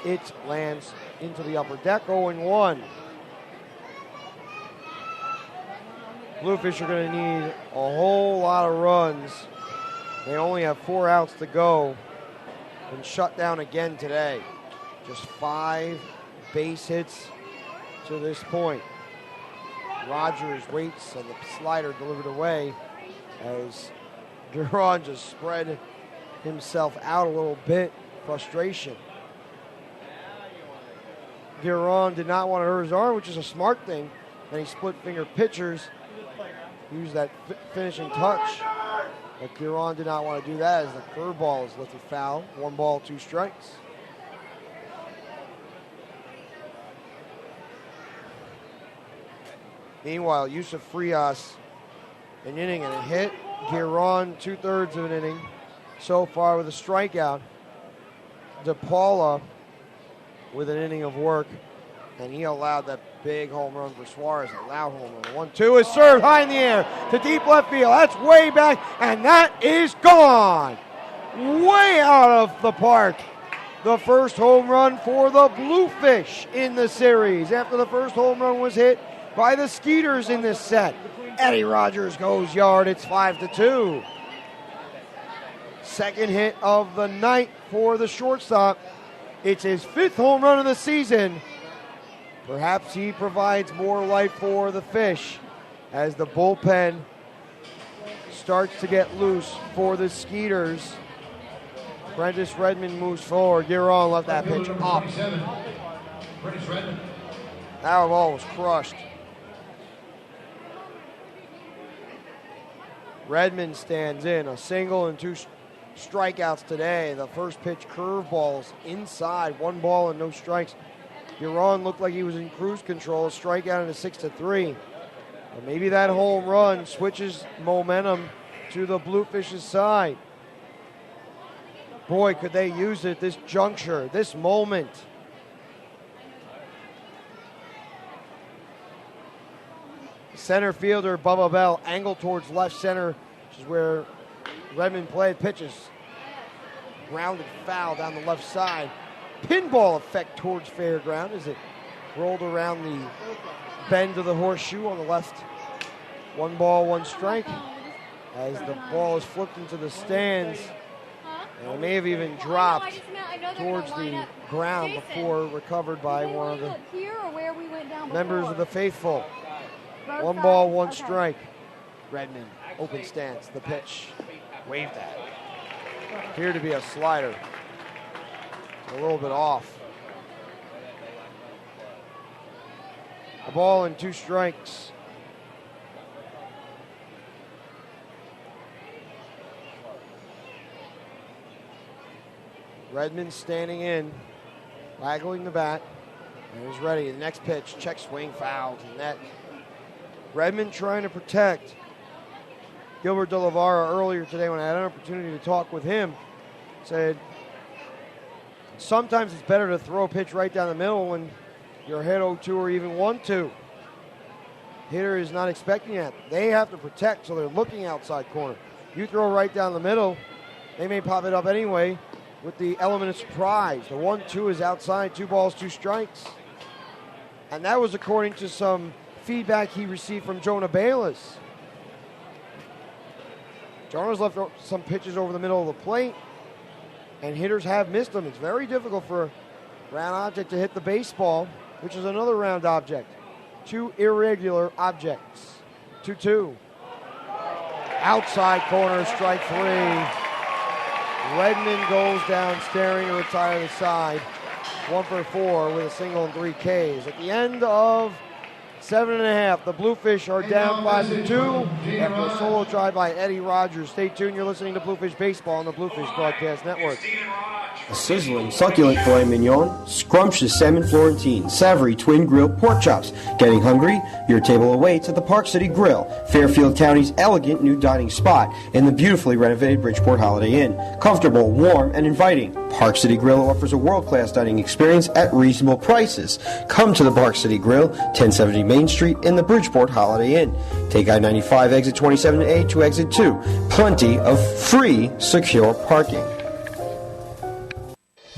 it lands into the upper deck, 0-1. Bluefish are going to need a whole lot of runs. They only have 4 outs to go. Been shut down again today. Just 5 base hits to this point. Rogers waits and the slider delivered away as Giron just spread himself out a little bit. Frustration. Giron did not want to hurt his arm, which is a smart thing. And he split finger pitchers. Used that finishing touch. But Giron did not want to do that as the curveball is lifted foul. 1 ball, 2 strikes. Meanwhile, Yusuf Frias, an inning and a hit. Giron, 2/3 of an inning so far with a strikeout. DePaula with an inning of work, and he allowed that big home run for Suarez. A loud home run. 1-2 is served high in the air to deep left field. That's way back, and that is gone. Way out of the park. The first home run for the Bluefish in the series after the first home run was hit by the Skeeters in this set. Eddie Rogers goes yard. It's 5-2. Second hit of the night for the shortstop. It's his 5th home run of the season. Perhaps he provides more life for the Fish as the bullpen starts to get loose for the Skeeters. Prentice Redmond moves forward. Giron left that pitch up. That ball was crushed. Redmond stands in. A single and 2 strikeouts today. The first pitch curveballs inside. 1 ball and no strikes. Giron looked like he was in cruise control. A strikeout and a 6-3. But maybe that home run switches momentum to the Bluefish's side. Boy, could they use it this juncture, this moment. Center fielder Bubba Bell angled towards left center, which is where Redmond played. Pitches grounded foul down the left side. Pinball effect towards fair ground as it rolled around the bend of the horseshoe on the left. 1 ball, 1 strike. As the ball is flipped into the stands. And it may have even dropped towards the ground before recovered by one of the members of the faithful. 1 ball, 1 strike. Redmond, open stance, the pitch. Waved at. Appeared to be a slider. A little bit off. A ball and 2 strikes. Redmond standing in, waggling the bat, and he's ready. The next pitch, check swing, foul to net. Redmond trying to protect Gilbert De La Vara earlier today when I had an opportunity to talk with him. Said, sometimes it's better to throw a pitch right down the middle when you're ahead 0-2 or even 1-2. Hitter is not expecting that. They have to protect, so they're looking outside corner. You throw right down the middle, they may pop it up anyway with the element of surprise. The 1-2 is outside, 2 balls, 2 strikes. And that was according to some feedback he received from Jonah Bayless. Jonah's left some pitches over the middle of the plate, and hitters have missed them. It's very difficult for a round object to hit the baseball, which is another round object. 2 irregular objects. 2-2. Outside corner, strike 3. Redmond goes down staring to retire the side. 1 for 4 with a single and 3 Ks. At the end of 7.5, the Bluefish are down 5-2 after a solo drive by Eddie Rogers. Stay tuned. You're listening to Bluefish Baseball on the Bluefish Broadcast Network. A sizzling, succulent filet mignon, scrumptious salmon Florentine, savory twin grilled pork chops. Getting hungry? Your table awaits at the Park City Grill, Fairfield County's elegant new dining spot in the beautifully renovated Bridgeport Holiday Inn. Comfortable, warm, and inviting. Park City Grill offers a world-class dining experience at reasonable prices. Come to the Park City Grill, 1070 Main Street in the Bridgeport Holiday Inn. Take I-95 exit 27A to exit 2. Plenty of free, secure parking.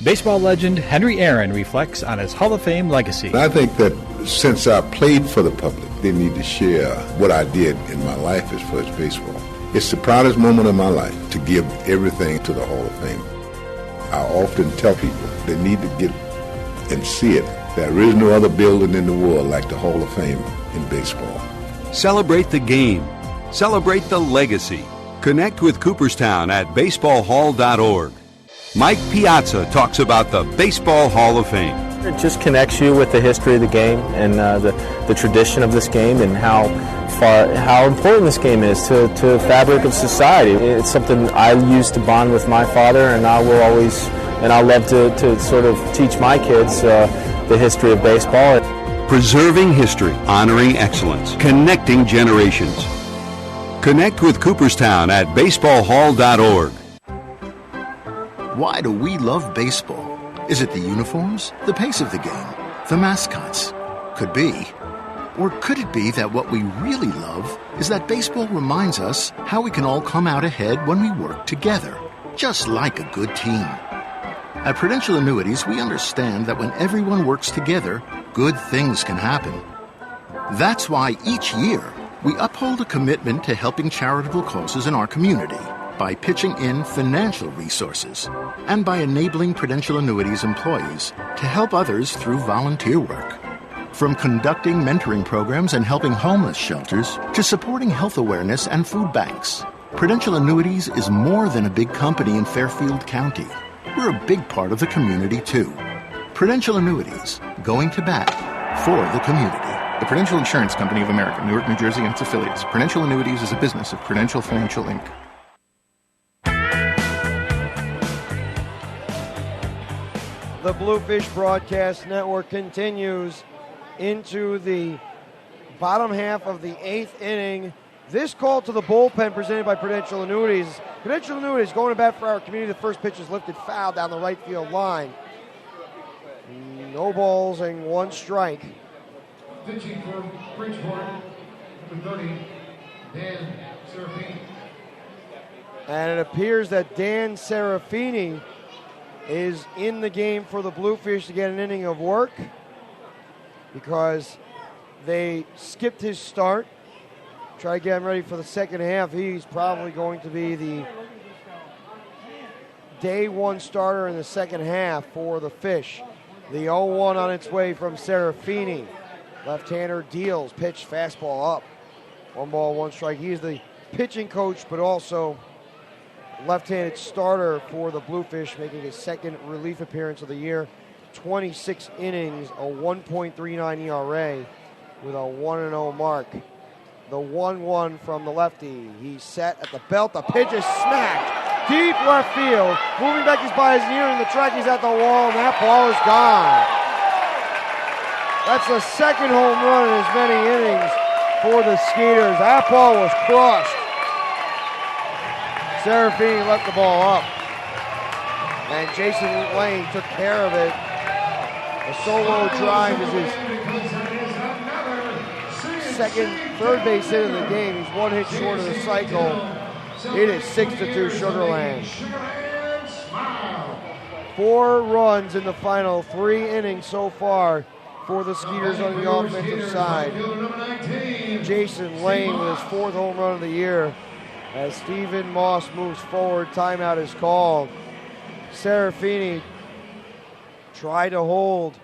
Baseball legend Henry Aaron reflects on his Hall of Fame legacy. I think that since I played for the public, they need to share what I did in my life as far as baseball. It's the proudest moment of my life to give everything to the Hall of Fame. I often tell people they need to get and see it. There is no other building in the world like the Hall of Fame in baseball. Celebrate the game. Celebrate the legacy. Connect with Cooperstown at baseballhall.org. Mike Piazza talks about the Baseball Hall of Fame. It just connects you with the history of the game and the tradition of this game and how important this game is to the fabric of society. It's something I used to bond with my father, and I will always, and I love to sort of teach my kids the history of baseball. Preserving history, honoring excellence, connecting generations. Connect with Cooperstown at baseballhall.org. Why do we love baseball? Is it the uniforms, the pace of the game, the mascots? Could be. Or could it be that what we really love is that baseball reminds us how we can all come out ahead when we work together, just like a good team? At Prudential Annuities, we understand that when everyone works together, good things can happen. That's why each year we uphold a commitment to helping charitable causes in our community by pitching in financial resources and by enabling Prudential Annuities employees to help others through volunteer work. From conducting mentoring programs and helping homeless shelters to supporting health awareness and food banks, Prudential Annuities is more than a big company in Fairfield County. We're a big part of the community, too. Prudential Annuities, going to bat for the community. The Prudential Insurance Company of America, Newark, New Jersey, and its affiliates. Prudential Annuities is a business of Prudential Financial, Inc. The Bluefish Broadcast Network continues into the bottom half of the 8th inning. This call to the bullpen presented by Prudential Annuities. Prudential Annuities going to bat for our community. The first pitch is lifted foul down the right field line. No balls and one strike. Pitching for Bridgeport, number 30, Dan Serafini. And it appears that Dan Serafini is in the game for the Bluefish to get an inning of work because they skipped his start. Try to get him ready for the second half. He's probably going to be the day one starter in the second half for the Fish. The 0-1 on its way from Serafini. Left-hander deals, pitch, fastball up. 1 ball, 1 strike. He is the pitching coach, but also left-handed starter for the Bluefish, making his second relief appearance of the year. 26 innings, a 1.39 ERA with a 1-0 mark. The 1-1 from the lefty. He's set at the belt. The pitch is smacked deep left field. Moving back, he's by his ear, and the track, he's at the wall, and that ball is gone. That's the second home run in as many innings for the Skeeters. That ball was crushed. Serafini let the ball up, and Jason Lane took care of it. A solo drive is his third base hit of the game. He's 1 hit short of the cycle. It is 6-2 Sugar Land. 4 runs in the final 3 innings so far for the Skeeters on the offensive side. Jason Lane with his 4th home run of the year. As Stephen Moss moves forward, timeout is called. Serafini tried to hold,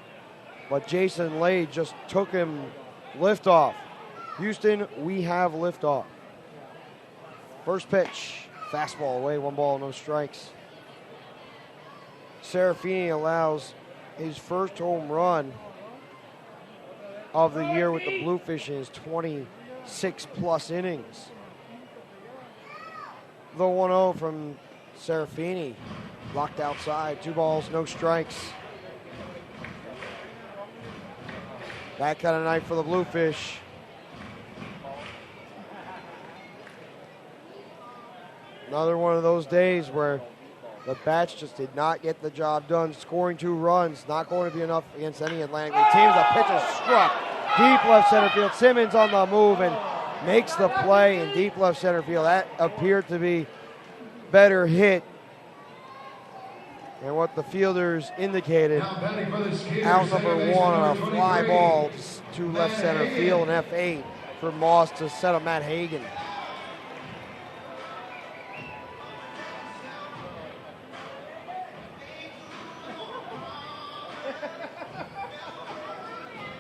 but Jason Lane just took him liftoff. Houston, we have liftoff. First pitch, fastball away, 1 ball, no strikes. Serafini allows his first home run of the year with the Bluefish in his 26-plus innings. The 1-0 from Serafini. Locked outside. 2 balls, no strikes. That kind of night for the Bluefish. Another one of those days where the bats just did not get the job done. Scoring 2 runs, not going to be enough against any Atlantic League teams. The pitch is struck deep left center field. Simmons on the move and makes the play in deep left center field. That appeared to be better hit than what the fielders indicated. Out number 1 on a fly ball to left center field, and F8 for Moss to set up Matt Hagan.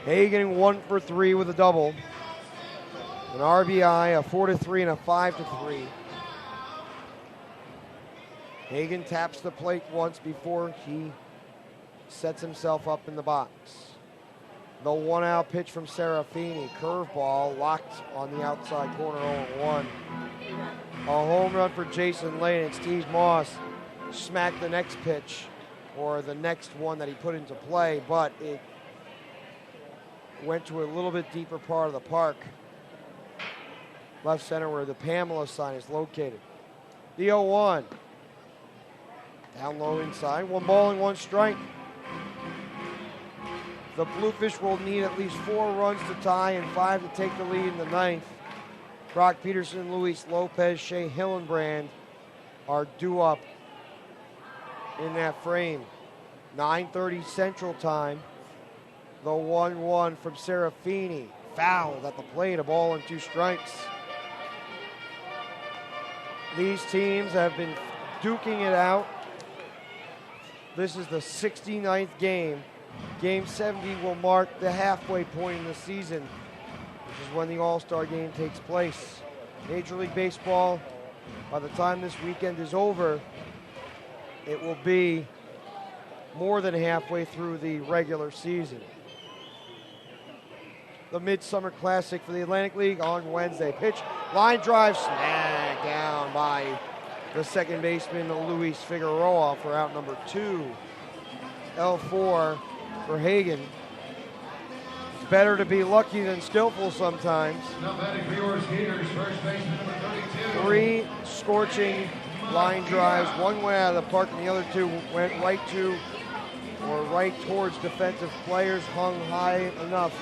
Hagan 1 for 3 with a double. An RBI, a 4-3 and a 5-3. Hagan taps the plate once before he sets himself up in the box. The 1-out pitch from Serafini. Curveball locked on the outside corner, 0-1. A home run for Jason Lane, and Steve Moss smacked the next pitch, or the next one that he put into play, but it went to a little bit deeper part of the park. Left center where the Pamela sign is located. The 0-1. Down low inside. 1 ball and 1 strike. The Bluefish will need at least 4 runs to tie and 5 to take the lead in the 9th. Brock Peterson, Luis Lopez, Shea Hillenbrand are due up in that frame. 9:30 Central Time. The 1-1 from Serafini. Fouled at the plate, a ball and 2 strikes. These teams have been duking it out. This is the 69th game. Game 70 will mark the halfway point in the season, which is when the All-Star game takes place. Major League Baseball, by the time this weekend is over, it will be more than halfway through the regular season. The Midsummer Classic for the Atlantic League on Wednesday. Pitch, line drive, snagged down by the second baseman, Luis Figueroa, for out number 2. L4 for Hagan. It's better to be lucky than skillful sometimes. 3 scorching line drives. 1 went out of the park and the other 2 went right to or right towards defensive players, hung high enough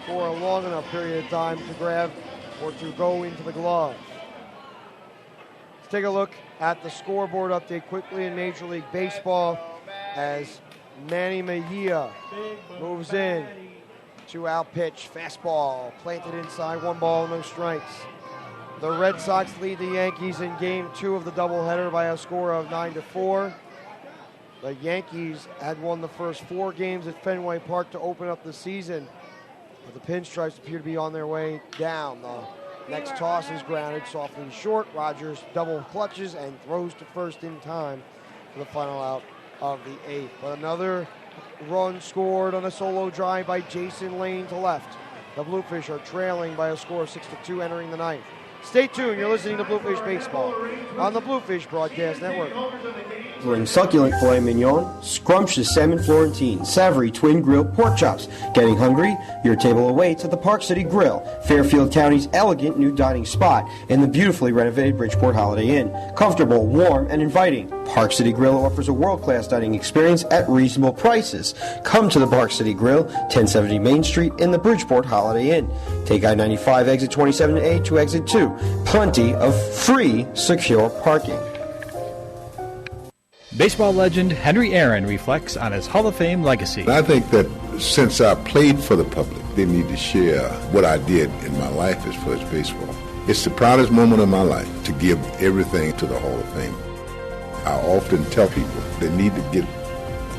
for a long enough period of time to grab or to go into the glove. Let's take a look at the scoreboard update quickly in Major League Baseball as Manny Mejia moves in. 2-out pitch, fastball, planted inside, 1 ball, no strikes. The Red Sox lead the Yankees in Game 2 of the doubleheader by a score of 9-4. The Yankees had won the first 4 games at Fenway Park to open up the season, but the Pinstripes appear to be on their way down. The next toss is grounded softly short. Rogers double clutches and throws to first in time for the final out of the 8th. But another run scored on a solo drive by Jason Lane to left. The Bluefish are trailing by a score of 6-2 entering the 9th. Stay tuned. You're listening to Bluefish Baseball on the Bluefish Broadcast Network. Succulent filet mignon, scrumptious salmon Florentine, savory twin grilled pork chops. Getting hungry? Your table awaits at the Park City Grill, Fairfield County's elegant new dining spot in the beautifully renovated Bridgeport Holiday Inn. Comfortable, warm, and inviting. Park City Grill offers a world-class dining experience at reasonable prices. Come to the Park City Grill, 1070 Main Street in the Bridgeport Holiday Inn. Take I-95 exit 27A to exit 2. Plenty of free, secure parking. Baseball legend Henry Aaron reflects on his Hall of Fame legacy. I think that since I played for the public, they need to share what I did in my life as far as baseball. It's the proudest moment of my life to give everything to the Hall of Fame. I often tell people they need to get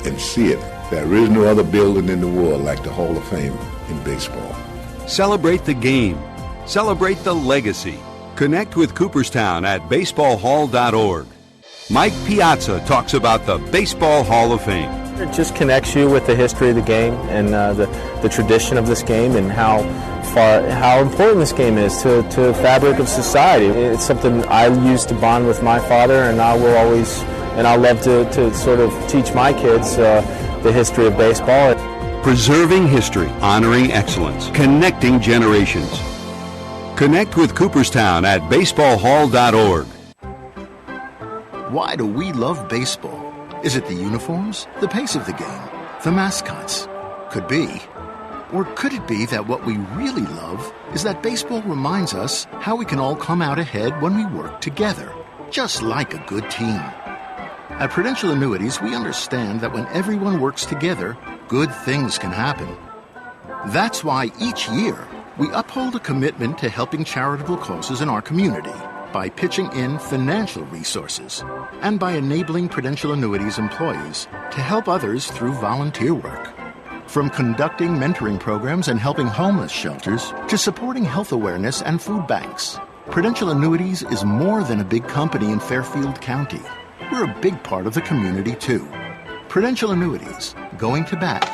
and see it. There is no other building in the world like the Hall of Fame in baseball. Celebrate the game. Celebrate the legacy. Connect with Cooperstown at baseballhall.org. Mike Piazza talks about the Baseball Hall of Fame. It just connects you with the history of the game and the tradition of this game and how important this game is to the fabric of society. It's something I used to bond with my father, and I will always and I love to sort of teach my kids the history of baseball. Preserving history, honoring excellence, connecting generations. Connect with Cooperstown at baseballhall.org. Why do we love baseball? Is it the uniforms, the pace of the game, the mascots? Could be. Or could it be that what we really love is that baseball reminds us how we can all come out ahead when we work together, just like a good team? At Prudential Annuities, we understand that when everyone works together, good things can happen. That's why each year we uphold a commitment to helping charitable causes in our community by pitching in financial resources and by enabling Prudential Annuities employees to help others through volunteer work. From conducting mentoring programs and helping homeless shelters to supporting health awareness and food banks, Prudential Annuities is more than a big company in Fairfield County. We're a big part of the community, too. Prudential Annuities, going to bat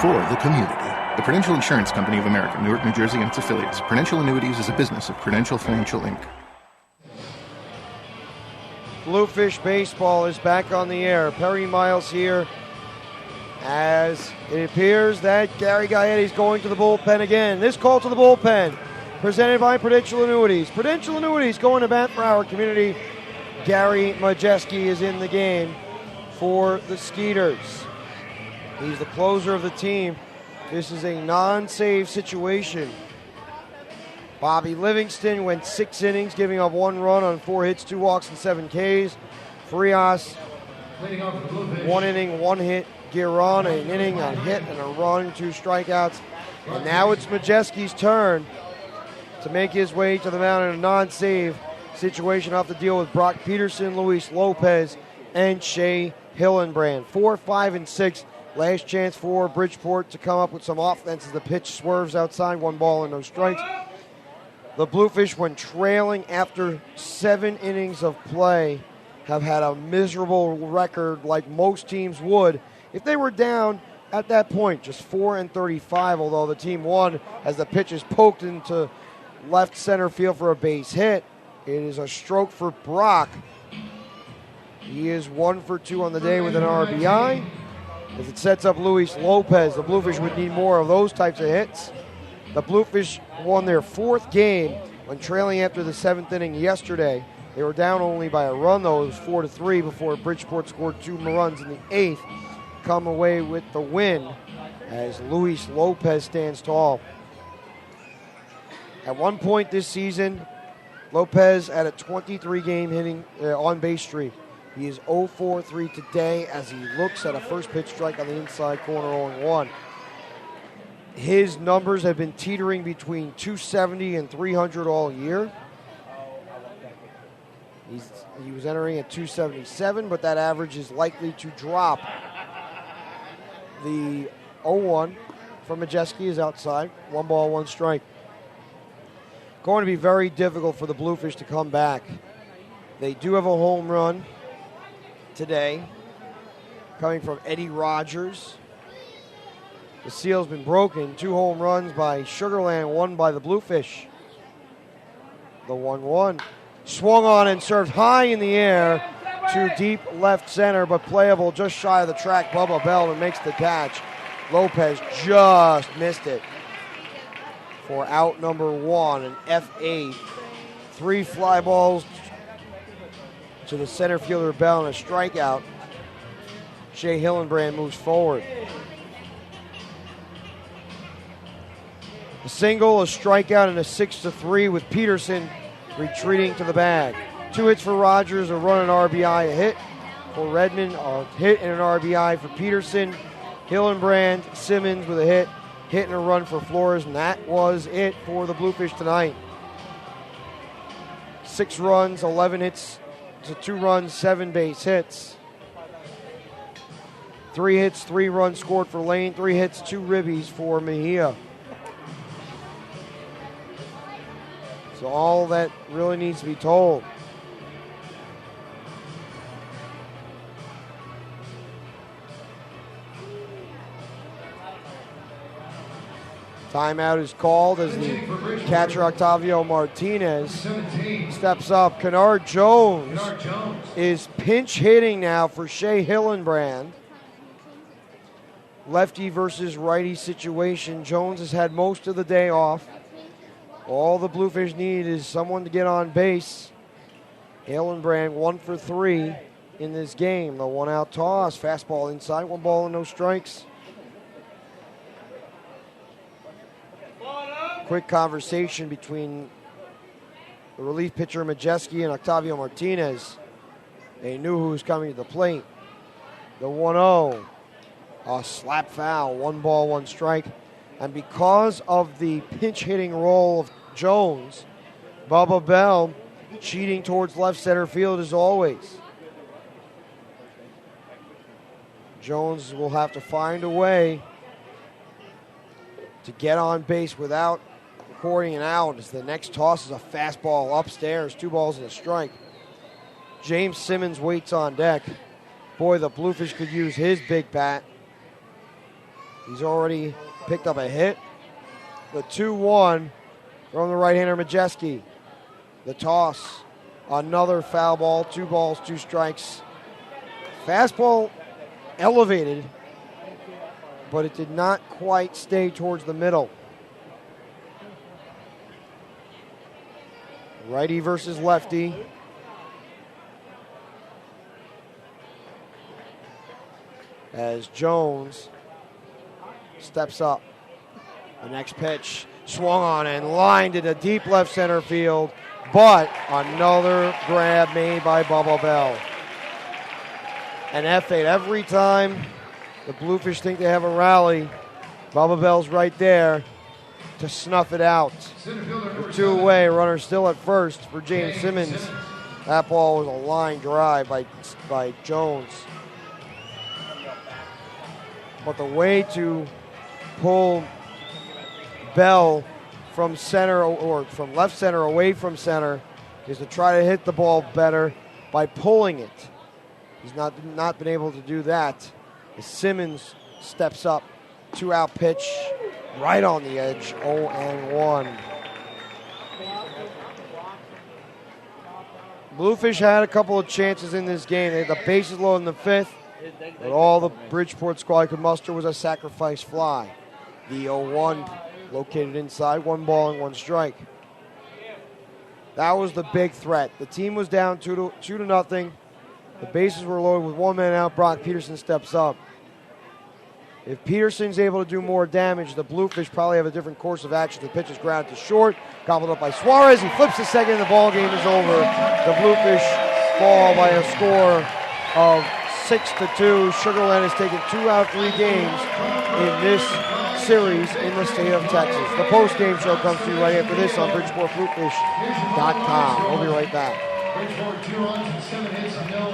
for the community. The Prudential Insurance Company of America, Newark, New Jersey, and its affiliates. Prudential Annuities is a business of Prudential Financial, Inc. Bluefish baseball is back on the air. Perry Miles here, as it appears that Gary Gaetti is going to the bullpen again. This call to the bullpen, presented by Prudential Annuities. Prudential Annuities going to bat for our community. Gary Majeski is in the game for the Skeeters. He's the closer of the team. This is a non-save situation. Bobby Livingston went 6 innings, giving up 1 run on 4 hits, 2 walks, and 7 Ks. Frias, 1 inning, 1 hit. Giron, an inning, a hit, and a run, 2 strikeouts. And now it's Majeski's turn to make his way to the mound in a non-save situation. Off the deal with Brock Peterson, Luis Lopez, and Shea Hillenbrand. 4, 5, and 6. Last chance for Bridgeport to come up with some offense as the pitch swerves outside. 1 ball and no strikes. The Bluefish, when trailing after 7 innings of play, have had a miserable record like most teams would if they were down at that point. Just 4-35, although the team won as the pitch is poked into left center field for a base hit. It is a stroke for Brock. He is 1 for 2 on the day with an RBI. As it sets up Luis Lopez, the Bluefish would need more of those types of hits. The Bluefish won their 4th game when trailing after the 7th inning yesterday. They were down only by a run, though. It was 4-3 before Bridgeport scored 2 runs in the 8th. Come away with the win as Luis Lopez stands tall. At one point this season, Lopez had a 23-game hitting on-base streak. He is 0-4-3 today as he looks at a first pitch strike on the inside corner, 0-1. His numbers have been teetering between 270 and 300 all year. He was entering at 277, but that average is likely to drop. The 0-1 from Majeski is outside. 1 ball, 1 strike. Going to be very difficult for the Bluefish to come back. They do have a home run today coming from Eddie Rogers. The seal's been broken. 2 home runs by Sugar Land, 1 by the Bluefish. The 1-1. Swung on and served high in the air to deep left center, but playable just shy of the track. Bubba Bellman makes the catch. Lopez just missed it for out number 1, an F8. 3 fly balls to the center fielder Bell and a strikeout. Shea Hillenbrand moves forward. A single, a strikeout, and a 6-3 with Peterson retreating to the bag. 2 hits for Rogers, a run, an RBI, a hit for Redmond, a hit and an RBI for Peterson. Hillenbrand, Simmons with a hit and a run for Flores, and that was it for the Bluefish tonight. 6 runs, 11 hits to 2 runs, 7 base hits. 3 hits, 3 runs scored for Lane, 3 hits, 2 ribbies for Mejia. So all that really needs to be told. Timeout is called as the catcher Octavio Martinez steps up. Kennard Jones is pinch hitting now for Shea Hillenbrand. Lefty versus righty situation. Jones has had most of the day off. All the Bluefish need is someone to get on base. Hillenbrand 1 for 3 in this game. The 1-out toss, fastball inside, 1 ball and no strikes. Quick conversation between the relief pitcher Majeski and Octavio Martinez. They knew who was coming to the plate. The 1-0, a slap foul, 1 ball, 1 strike. And because of the pinch hitting role of Jones, Bubba Bell cheating towards left center field as always. Jones will have to find a way to get on base without recording an out as the next toss is a fastball upstairs, 2 balls and a strike. James Simmons waits on deck. Boy, the Bluefish could use his big bat. He's already picked up a hit. The 2-1 from the right-hander Majeski. The toss, another foul ball, 2 balls, 2 strikes. Fastball elevated, but it did not quite stay towards the middle. Righty versus lefty. As Jones steps up. The next pitch swung on and lined into deep left center field, but another grab made by Bubba Bell. And F8 every time the Bluefish think they have a rally, Bubba Bell's right there to snuff it out. The 2-away runner still at first for James Simmons. That ball was a line drive by Jones. But the way to pull Bell from center or from left center away from center is to try to hit the ball better by pulling it. He's not been able to do that. As Simmons steps up, 2-out pitch, right on the edge, 0-1. Bluefish had a couple of chances in this game. They had the bases loaded in the 5th, but all the Bridgeport squad could muster was a sacrifice fly. The 0-1 located inside, 1 ball and 1 strike. That was the big threat. The team was down 2-0. The bases were loaded with 1 man out. Brock Peterson steps up. If Peterson's able to do more damage, the Bluefish probably have a different course of action. The pitch is grounded to short, gobbled up by Suarez. He flips to second, and the ball game is over. The Bluefish fall by a score of 6-2. Sugar Land has taken 2 out of 3 games in this series in the state of Texas. The post-game show comes to you right after this on BridgeportBluefish.com. We'll be right back.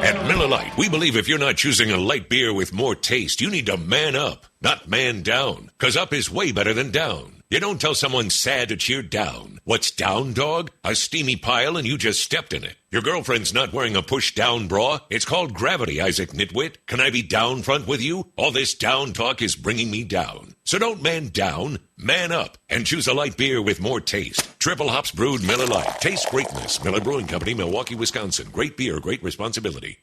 At Miller Lite, we believe if you're not choosing a light beer with more taste, you need to man up, not man down. Because up is way better than down. You don't tell someone sad to cheer down. What's down, dog? A steamy pile and you just stepped in it. Your girlfriend's not wearing a push-down bra? It's called gravity, Isaac Nitwit. Can I be down front with you? All this down talk is bringing me down. So don't man down, man up, and choose a light beer with more taste. Triple hops brewed Miller Lite. Taste greatness. Miller Brewing Company, Milwaukee, Wisconsin. Great beer, great responsibility.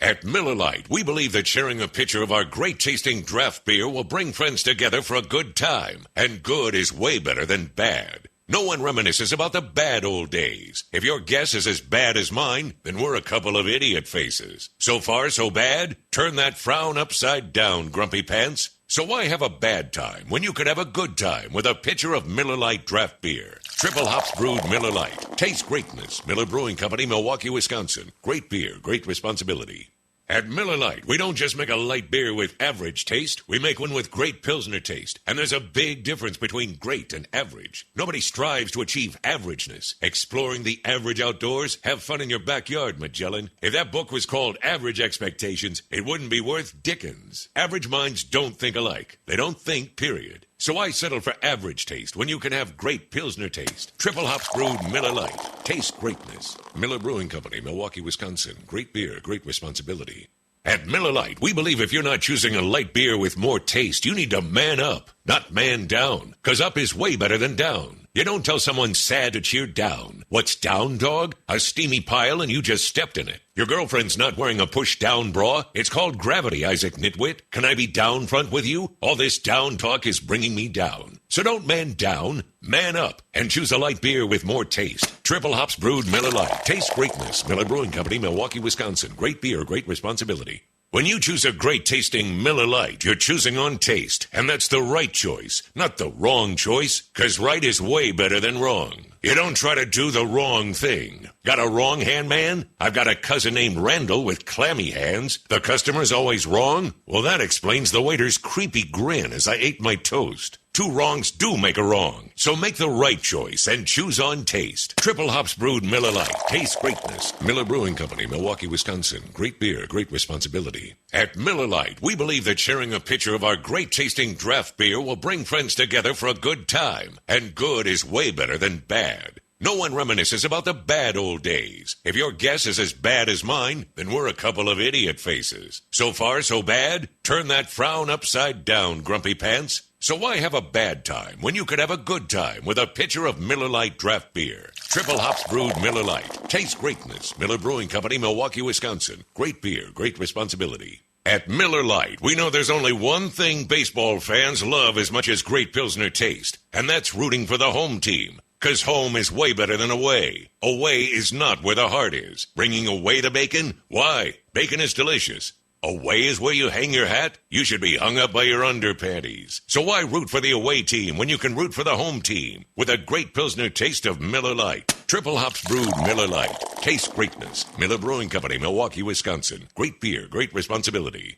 At Miller Lite, we believe that sharing a pitcher of our great-tasting draft beer will bring friends together for a good time. And good is way better than bad. No one reminisces about the bad old days. If your guess is as bad as mine, then we're a couple of idiot faces. So far, so bad? Turn that frown upside down, grumpy pants. So why have a bad time when you could have a good time with a pitcher of Miller Lite draft beer? Triple hops brewed Miller Lite. Taste greatness. Miller Brewing Company, Milwaukee, Wisconsin. Great beer, great responsibility. At Miller Lite, we don't just make a light beer with average taste. We make one with great Pilsner taste. And there's a big difference between great and average. Nobody strives to achieve averageness. Exploring the average outdoors? Have fun in your backyard, Magellan. If that book was called Average Expectations, it wouldn't be worth Dickens. Average minds don't think alike. They don't think, period. So why settle for average taste when you can have great Pilsner taste? Triple hops brewed Miller Lite. Taste greatness. Miller Brewing Company, Milwaukee, Wisconsin. Great beer, great responsibility. At Miller Lite, we believe if you're not choosing a light beer with more taste, you need to man up, not man down. Because up is way better than down. You don't tell someone sad to cheer down. What's down, dog? A steamy pile and you just stepped in it. Your girlfriend's not wearing a push-down bra. It's called gravity, Isaac Nitwit. Can I be down front with you? All this down talk is bringing me down. So don't man down, man up, and choose a light beer with more taste. Triple hops brewed Miller Lite. Taste greatness. Miller Brewing Company, Milwaukee, Wisconsin. Great beer, great responsibility. When you choose a great-tasting Miller Lite, you're choosing on taste, and that's the right choice, not the wrong choice, because right is way better than wrong. You don't try to do the wrong thing. Got a wrong hand man? I've got a cousin named Randall with clammy hands. The customer's always wrong? Well, that explains the waiter's creepy grin as I ate my toast. Two wrongs do make a wrong. So make the right choice and choose on taste. Triple hops brewed Miller Lite. Taste greatness. Miller Brewing Company, Milwaukee, Wisconsin. Great beer, great responsibility. At Miller Lite, we believe that sharing a pitcher of our great-tasting draft beer will bring friends together for a good time. And good is way better than bad. No one reminisces about the bad old days. If your guess is as bad as mine, then we're a couple of idiot faces. So far, so bad? Turn that frown upside down, grumpy pants. So why have a bad time when you could have a good time with a pitcher of Miller Lite draft beer? Triple hops brewed Miller Lite. Taste greatness. Miller Brewing Company, Milwaukee, Wisconsin. Great beer, great responsibility. At Miller Lite, we know there's only one thing baseball fans love as much as great Pilsner taste, and that's rooting for the home team. Because home is way better than away. Away is not where the heart is. Bringing away the bacon? Why? Bacon is delicious. Away is where you hang your hat? You should be hung up by your underpanties. So why root for the away team when you can root for the home team? With a great Pilsner taste of Miller Lite. Triple hops brewed Miller Lite. Taste greatness. Miller Brewing Company, Milwaukee, Wisconsin. Great beer, great responsibility.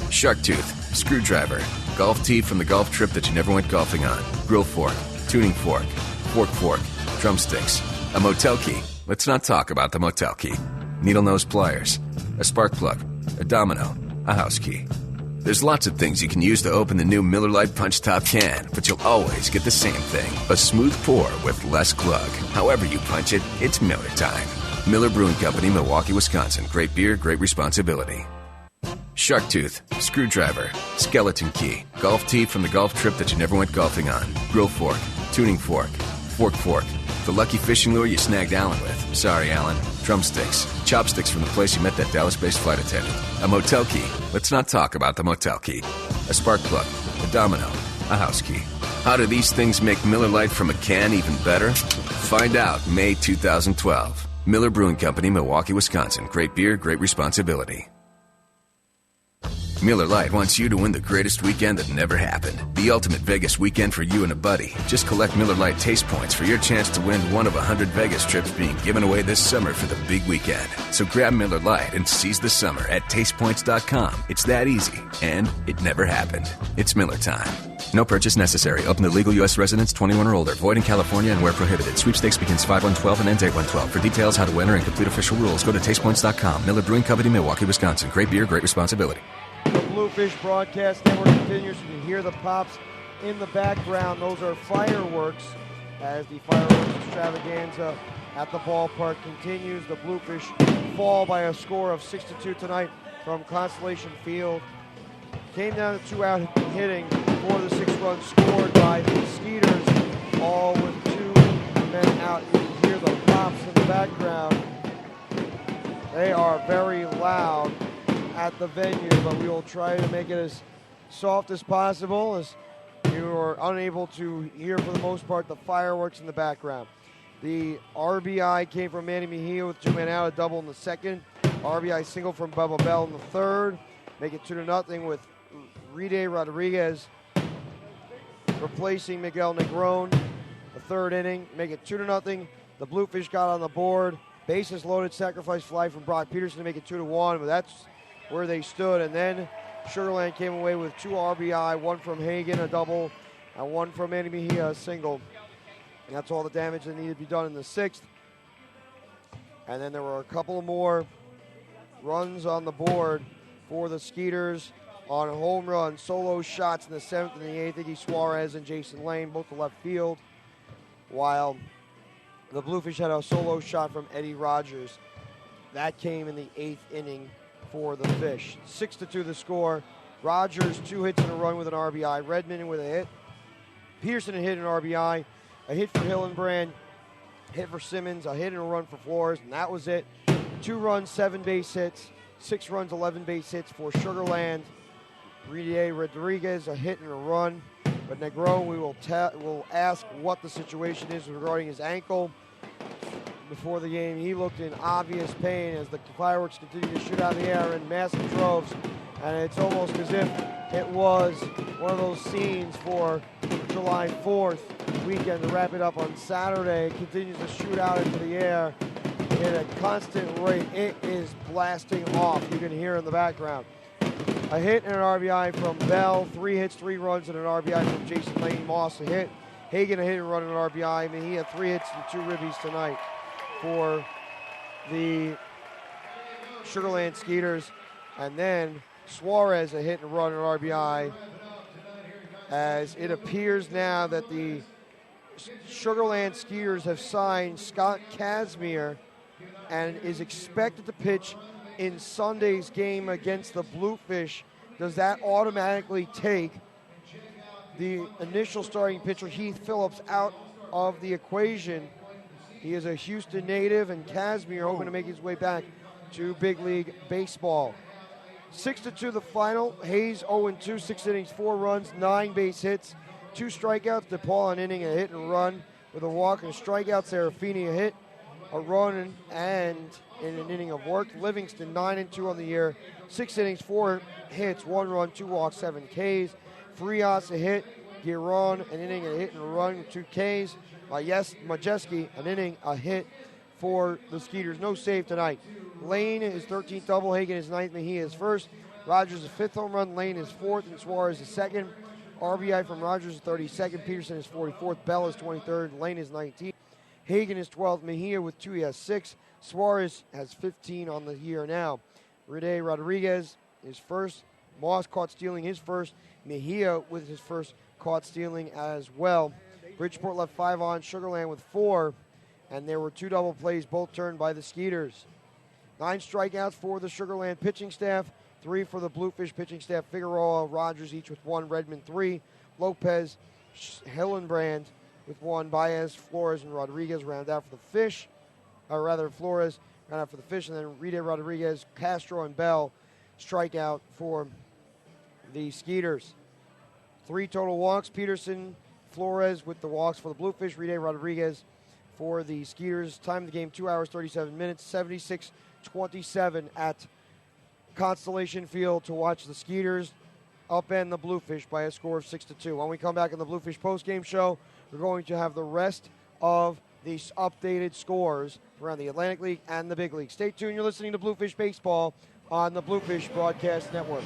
Shark tooth, screwdriver, golf tee from the golf trip that you never went golfing on, grill fork, tuning fork, fork, drumsticks, a motel key. Let's not talk about the motel key. Needle nose pliers, a spark plug, a domino, a house key. There's lots of things you can use to open the new Miller Lite Punch Top can, but you'll always get the same thing, a smooth pour with less glug. However you punch it, it's Miller time. Miller Brewing Company, Milwaukee, Wisconsin. Great beer, great responsibility. Shark tooth, screwdriver, skeleton key, golf tee from the golf trip that you never went golfing on, grill fork, tuning fork, fork, the lucky fishing lure you snagged Alan with. Sorry, Alan. Drumsticks, chopsticks from the place you met that Dallas-based flight attendant. A motel key. Let's not talk about the motel key. A spark plug, a domino, a house key. How do these things make Miller Lite from a can even better? Find out May 2012. Miller Brewing Company, Milwaukee, Wisconsin. Great beer, great responsibility. Miller Lite wants you to win the greatest weekend that never happened. The ultimate Vegas weekend for you and a buddy. Just collect Miller Lite taste points for your chance to win one of 100 Vegas trips being given away this summer for the big weekend. So grab Miller Lite and seize the summer at tastepoints.com. It's that easy. And it never happened. It's Miller time. No purchase necessary. Open to legal U.S. residents 21 or older. Void in California and where prohibited. Sweepstakes begins 5/1/12 and ends 8/1/12. For details, how to enter, and complete official rules, go to tastepoints.com. Miller Brewing Company, Milwaukee, Wisconsin. Great beer, great responsibility. The Bluefish Broadcast Network continues. You can hear the pops in the background. Those are fireworks as the fireworks extravaganza at the ballpark continues. The Bluefish fall by a score of 6-2 tonight from Constellation Field. Came down to 2-out hitting for the 6 runs scored by the Skeeters, all with 2 men out. You can hear the pops in the background. They are very loud at the venue, but we will try to make it as soft as possible, as you are unable to hear for the most part the fireworks in the background. The RBI came from Manny Mejia with 2 men out, a double in the second. RBI single from Bubba Bell in the third. Make it 2-0 with Rede Rodriguez replacing Miguel Negron. The third inning, make it 2-0. The Bluefish got on the board. Bases loaded, sacrifice fly from Brock Peterson to make it 2-1, but that's where they stood. And then Sugar Land came away with 2 RBI, 1 from Hagan, a double, and 1 from Manny Mejia, a single. And that's all the damage that needed to be done in the 6th. And then there were a couple more runs on the board for the Skeeters on home runs, solo shots in the 7th and the 8th. Iggy Suarez and Jason Lane, both to left field, while the Bluefish had a solo shot from Eddie Rogers. That came in the 8th inning for the Fish. 6-2 the score. Rogers 2 hits and a run with an RBI. Redmond with a hit. Peterson a hit and RBI, a hit for Hillenbrand, hit for Simmons, a hit and a run for Flores, and that was it. 2 runs, 7 base hits, 6 runs, 11 base hits for Sugar Land. Rene Rodriguez, a hit and a run. But Negron, we will ask what the situation is regarding his ankle. Before the game, he looked in obvious pain as the fireworks continue to shoot out of the air in massive droves. And it's almost as if it was one of those scenes for July 4th weekend to wrap it up on Saturday. It continues to shoot out into the air at a constant rate. It is blasting off. You can hear in the background. A hit and an RBI from Bell. 3 hits, 3 runs, and an RBI from Jason Lane. Moss a hit. Hagan a hit and run and an RBI. I mean, he had 3 hits and 2 ribbies tonight for the Sugar Land Skeeters. And then Suarez a hit and run and RBI. As it appears now that the Sugar Land Skeeters have signed Scott Kazmir and is expected to pitch in Sunday's game against the Bluefish. Does that automatically take the initial starting pitcher, Heath Phillips, out of the equation? He is a Houston native, and Kazmir hoping to make his way back to big league baseball. 6-2 the final. Hayes 0-2, 6 innings, 4 runs, 9 base hits, 2 strikeouts. DePaul an inning, a hit and run with a walk and a strikeout. Serafini a hit, a run, and in an inning of work. Livingston 9-2 on the year, 6 innings, 4 hits, 1 run, 2 walks, 7 Ks. Frias a hit, Giron an inning, a hit and a run, 2 Ks. Majeski an inning, a hit for the Skeeters. No save tonight. Lane is 13th double, Hagan is 9th, Mejia is 1st. Rogers is 5th home run, Lane is 4th, and Suarez is 2nd. RBI from Rogers is 32nd, Peterson is 44th, Bell is 23rd, Lane is 19th. Hagan is 12th, Mejia with 2, he has 6. Suarez has 15 on the year now. Rene Rodriguez is 1st. Moss caught stealing his 1st. Mejia with his 1st caught stealing as well. Bridgeport left 5 on, Sugar Land with 4. And there were 2 double plays, both turned by the Skeeters. 9 strikeouts for the Sugar Land pitching staff, 3 for the Bluefish pitching staff. Figueroa, Rogers each with 1, Redmond 3, Lopez, Hillenbrand with 1, Baez, Flores, and Rodriguez round out for the Fish. Or rather, Flores round out for the Fish, and then Rene Rodriguez, Castro, and Bell strike out for the Skeeters. 3 total walks, Peterson, Flores with the walks for the Bluefish, Rene Rodriguez for the Skeeters. Time of the game, 2 hours, 37 minutes, 76-27 at Constellation Field to watch the Skeeters upend the Bluefish by a score of 6-2. When we come back in the Bluefish postgame show, we're going to have the rest of these updated scores around the Atlantic League and the Big League. Stay tuned. You're listening to Bluefish Baseball on the Bluefish Broadcast Network.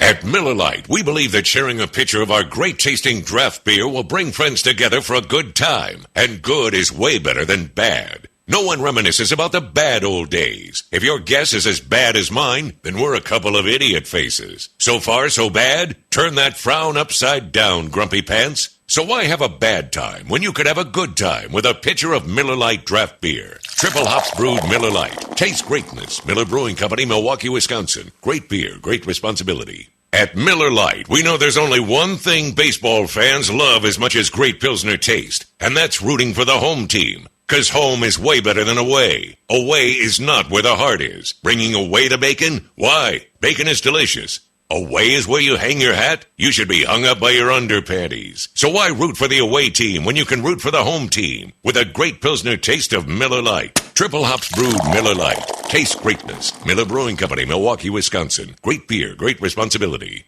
At Miller Lite, we believe that sharing a pitcher of our great-tasting draft beer will bring friends together for a good time. And good is way better than bad. No one reminisces about the bad old days. If your guess is as bad as mine, then we're a couple of idiot faces. So far, so bad? Turn that frown upside down, grumpy pants. So why have a bad time when you could have a good time with a pitcher of Miller Lite draft beer? Triple hops brewed Miller Lite. Taste greatness. Miller Brewing Company, Milwaukee, Wisconsin. Great beer, great responsibility. At Miller Lite, we know there's only one thing baseball fans love as much as great Pilsner taste, and that's rooting for the home team. 'Cause home is way better than away. Away is not where the heart is. Bringing away the bacon? Why? Bacon is delicious. Away is where you hang your hat? You should be hung up by your underpanties. So why root for the away team when you can root for the home team? With a great Pilsner taste of Miller Lite. Triple hops brewed Miller Lite. Taste greatness. Miller Brewing Company, Milwaukee, Wisconsin. Great beer, great responsibility.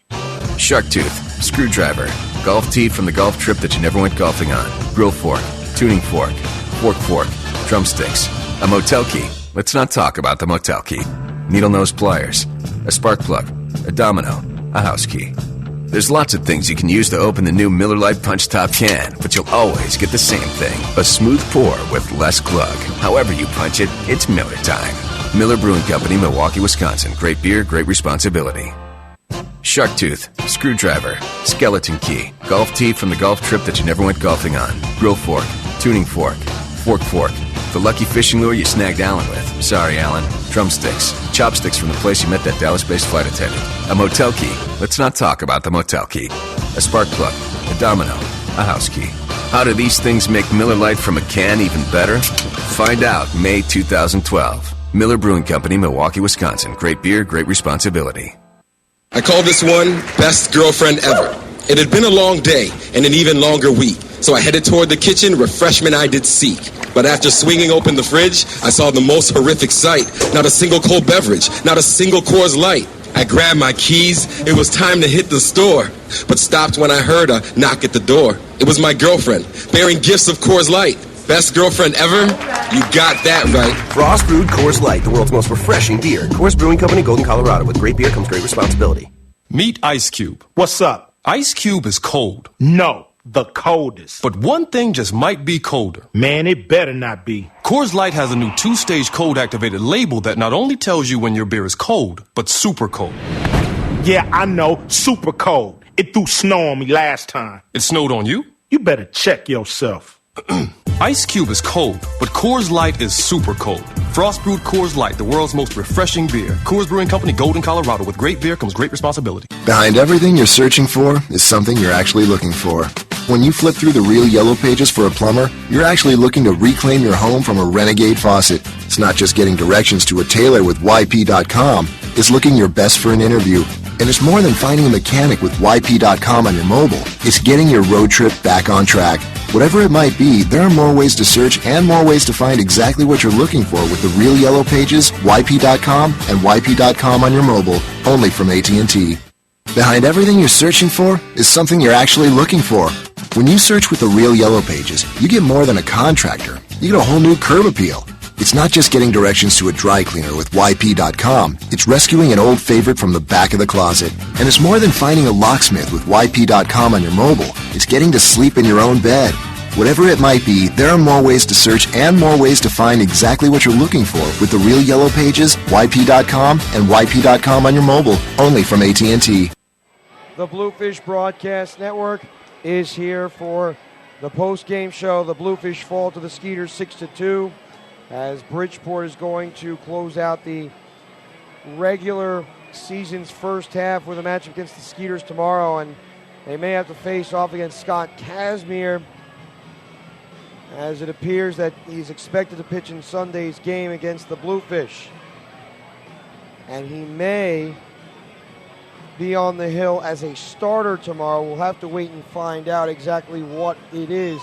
Shark tooth, screwdriver, golf tee from the golf trip that you never went golfing on, grill fork, tuning fork, fork, drumsticks, a motel key. Let's not talk about the motel key. Needle nose pliers, a spark plug, a domino, a house key. There's lots of things you can use to open the new Miller Lite Punch Top can, but you'll always get the same thing, a smooth pour with less glug. However you punch it, it's Miller time. Miller Brewing Company, Milwaukee, Wisconsin. Great beer, great responsibility. Shark tooth, screwdriver, skeleton key, golf tee from the golf trip that you never went golfing on, grill fork, tuning fork, fork, the lucky fishing lure you snagged Alan with. Sorry, Alan. Drumsticks, chopsticks from the place you met that Dallas-based flight attendant. A motel key. Let's not talk about the motel key. A spark plug, a domino, a house key. How do these things make Miller Lite from a can even better? Find out May 2012. Miller Brewing Company, Milwaukee, Wisconsin. Great beer, great responsibility. I called this one best girlfriend ever. It had been a long day and an even longer week, so I headed toward the kitchen, refreshment I did seek. But after swinging open the fridge, I saw the most horrific sight. Not a single cold beverage, not a single Coors Light. I grabbed my keys, it was time to hit the store, but stopped when I heard a knock at the door. It was my girlfriend, bearing gifts of Coors Light. Best girlfriend ever? You got that right. Frost brewed Coors Light, the world's most refreshing beer. Coors Brewing Company, Golden, Colorado. With great beer comes great responsibility. Meet Ice Cube. What's up? Ice Cube is cold. No, the coldest. But one thing just might be colder. Man, it better not be. Coors Light has a new 2-stage cold-activated label that not only tells you when your beer is cold, but super cold. Yeah, I know. Super cold. It threw snow on me last time. It snowed on you? You better check yourself. Ice Cube is cold, but Coors Light is super cold. Frost brewed Coors Light, the world's most refreshing beer. Coors Brewing Company, Golden, Colorado. With great beer comes great responsibility. Behind everything you're searching for is something you're actually looking for. When you flip through the real yellow pages for a plumber, you're actually looking to reclaim your home from a renegade faucet. It's not just getting directions to a tailor with YP.com. It's looking your best for an interview. And it's more than finding a mechanic with YP.com on your mobile. It's getting your road trip back on track. Whatever it might be, there are more ways to search and more ways to find exactly what you're looking for with the real yellow pages, YP.com, and YP.com on your mobile, only from AT&T. Behind everything you're searching for is something you're actually looking for. When you search with the real yellow pages, you get more than a contractor. You get a whole new curb appeal. It's not just getting directions to a dry cleaner with YP.com. It's rescuing an old favorite from the back of the closet. And it's more than finding a locksmith with YP.com on your mobile. It's getting to sleep in your own bed. Whatever it might be, there are more ways to search and more ways to find exactly what you're looking for with the real yellow pages, YP.com, and YP.com on your mobile, only from AT&T. The Bluefish Broadcast Network is here for the post-game show. The Bluefish fall to the Skeeters 6-2. As Bridgeport is going to close out the regular season's first half with a match against the Skeeters tomorrow, and they may have to face off against Scott Casimir, as it appears that he's expected to pitch in Sunday's game against the Bluefish. And he may be on the hill as a starter tomorrow. We'll have to wait and find out exactly what it is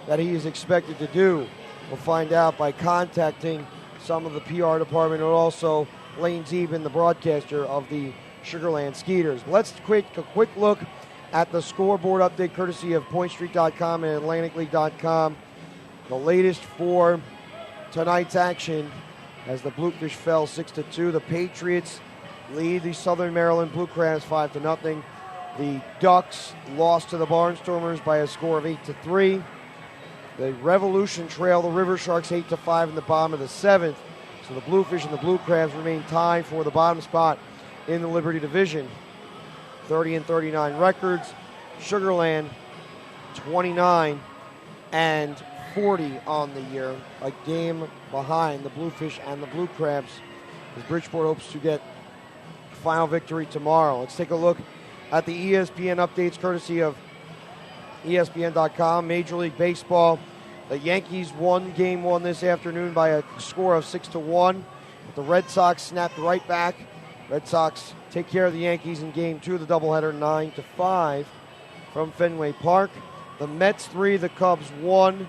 that he is expected to do. We'll find out by contacting some of the PR department and also Lane Zeben, the broadcaster of the Sugar Land Skeeters. Let's take a quick look at the scoreboard update courtesy of PointStreet.com and AtlanticLeague.com. The latest for tonight's action as the Bluefish fell 6-2. The Patriots lead the Southern Maryland Blue Crabs 5-0. The Ducks lost to the Barnstormers by a score of 8-3. The Revolution trail the River Sharks 8-5 in the bottom of the 7th. So the Bluefish and the Blue Crabs remain tied for the bottom spot in the Liberty Division. 30-39 records. Sugar Land 29-40 on the year. A game behind the Bluefish and the Blue Crabs as Bridgeport hopes to get final victory tomorrow. Let's take a look at the ESPN updates courtesy of ESPN.com. Major League Baseball. The Yankees won Game 1 this afternoon by a score of 6-1. But the Red Sox snapped right back. Red Sox take care of the Yankees in Game 2 of the doubleheader, 9-5 from Fenway Park. The Mets 3, the Cubs 1.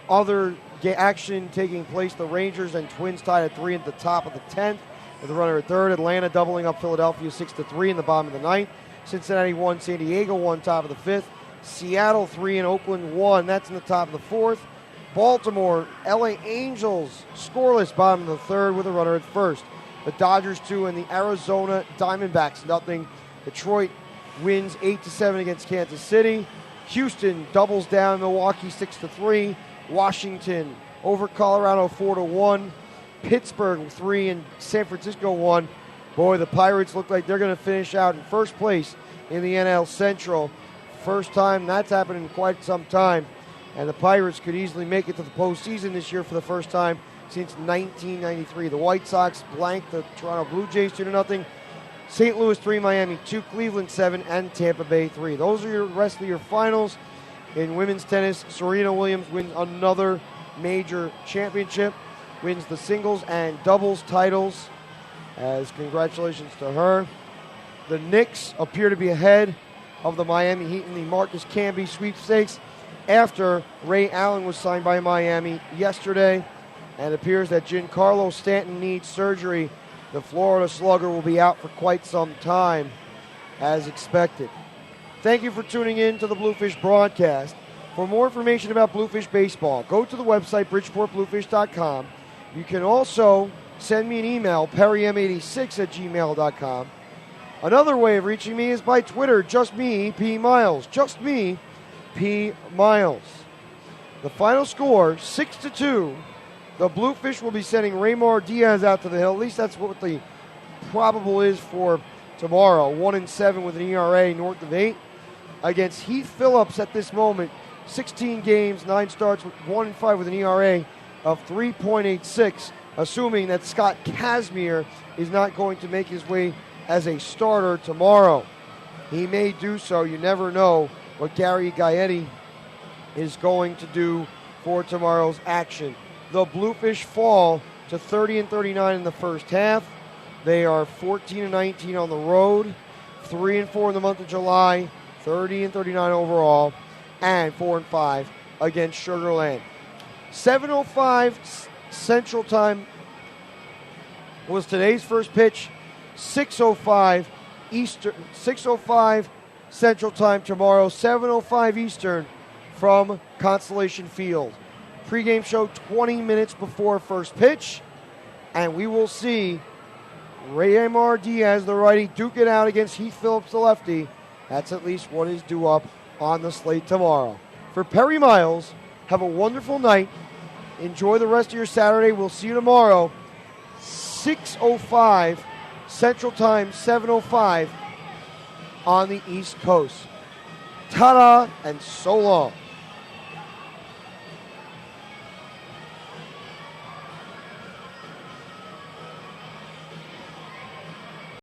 Other action taking place, the Rangers and Twins tied at 3 at the top of the 10th. With a runner at third, Atlanta doubling up Philadelphia 6-3 in the bottom of the 9th. Cincinnati 1, San Diego 1, top of the 5th. Seattle 3 and Oakland 1. That's in the top of the 4th. Baltimore, LA Angels scoreless bottom of the 3rd with a runner at first. The Dodgers 2 and the Arizona Diamondbacks 0. Detroit wins 8-7 against Kansas City. Houston doubles down Milwaukee 6-3. Washington over Colorado 4-1. Pittsburgh 3 and San Francisco 1. Boy, the Pirates look like they're going to finish out in first place in the NL Central. First time that's happened in quite some time. And the Pirates could easily make it to the postseason this year for the first time since 1993. The White Sox blanked the Toronto Blue Jays 2-0. St. Louis 3, Miami 2, Cleveland 7, and Tampa Bay 3. Those are your rest of your finals In women's tennis, Serena Williams wins another major championship, wins the singles and doubles titles, as congratulations to her. The Knicks appear to be ahead of the Miami Heat in the Marcus Camby sweepstakes after Ray Allen was signed by Miami yesterday, and it appears that Giancarlo Stanton needs surgery. The Florida Slugger will be out for quite some time, as expected. Thank you for tuning in to the Bluefish broadcast. For more information about Bluefish baseball, go to the website bridgeportbluefish.com. You can also send me an email, perrym86@gmail.com. Another way of reaching me is by Twitter, just me, P. Miles. Just me, P. Miles. The final score, 6-2. The Bluefish will be sending Raymar Diaz out to the hill. At least that's what the probable is for tomorrow. 1-7 with an ERA north of 8. Against Heath Phillips at this moment, 16 games, 9 starts, 1-5 with an ERA of 3.86, assuming that Scott Kazmir is not going to make his way as a starter tomorrow. He may do so. You never know what Gary Gaetti is going to do for tomorrow's action. The Bluefish fall to 30-39 in the first half. They are 14-19 on the road, 3-4 in the month of July, 30-39 overall, and 4-5 against Sugar Land. 7:05 Central Time was today's first pitch. 6:05 Eastern, 6:05 Central Time tomorrow, 7:05 Eastern from Constellation Field. Pre-game show 20 minutes before first pitch, and we will see Raymar Diaz, the righty, duke it out against Heath Phillips, the lefty. That's at least what is due up on the slate tomorrow. For Perry Miles, have a wonderful night. Enjoy the rest of your Saturday. We'll see you tomorrow, 6:05 Central Time, 7:05 on the East Coast. Ta-da and so long.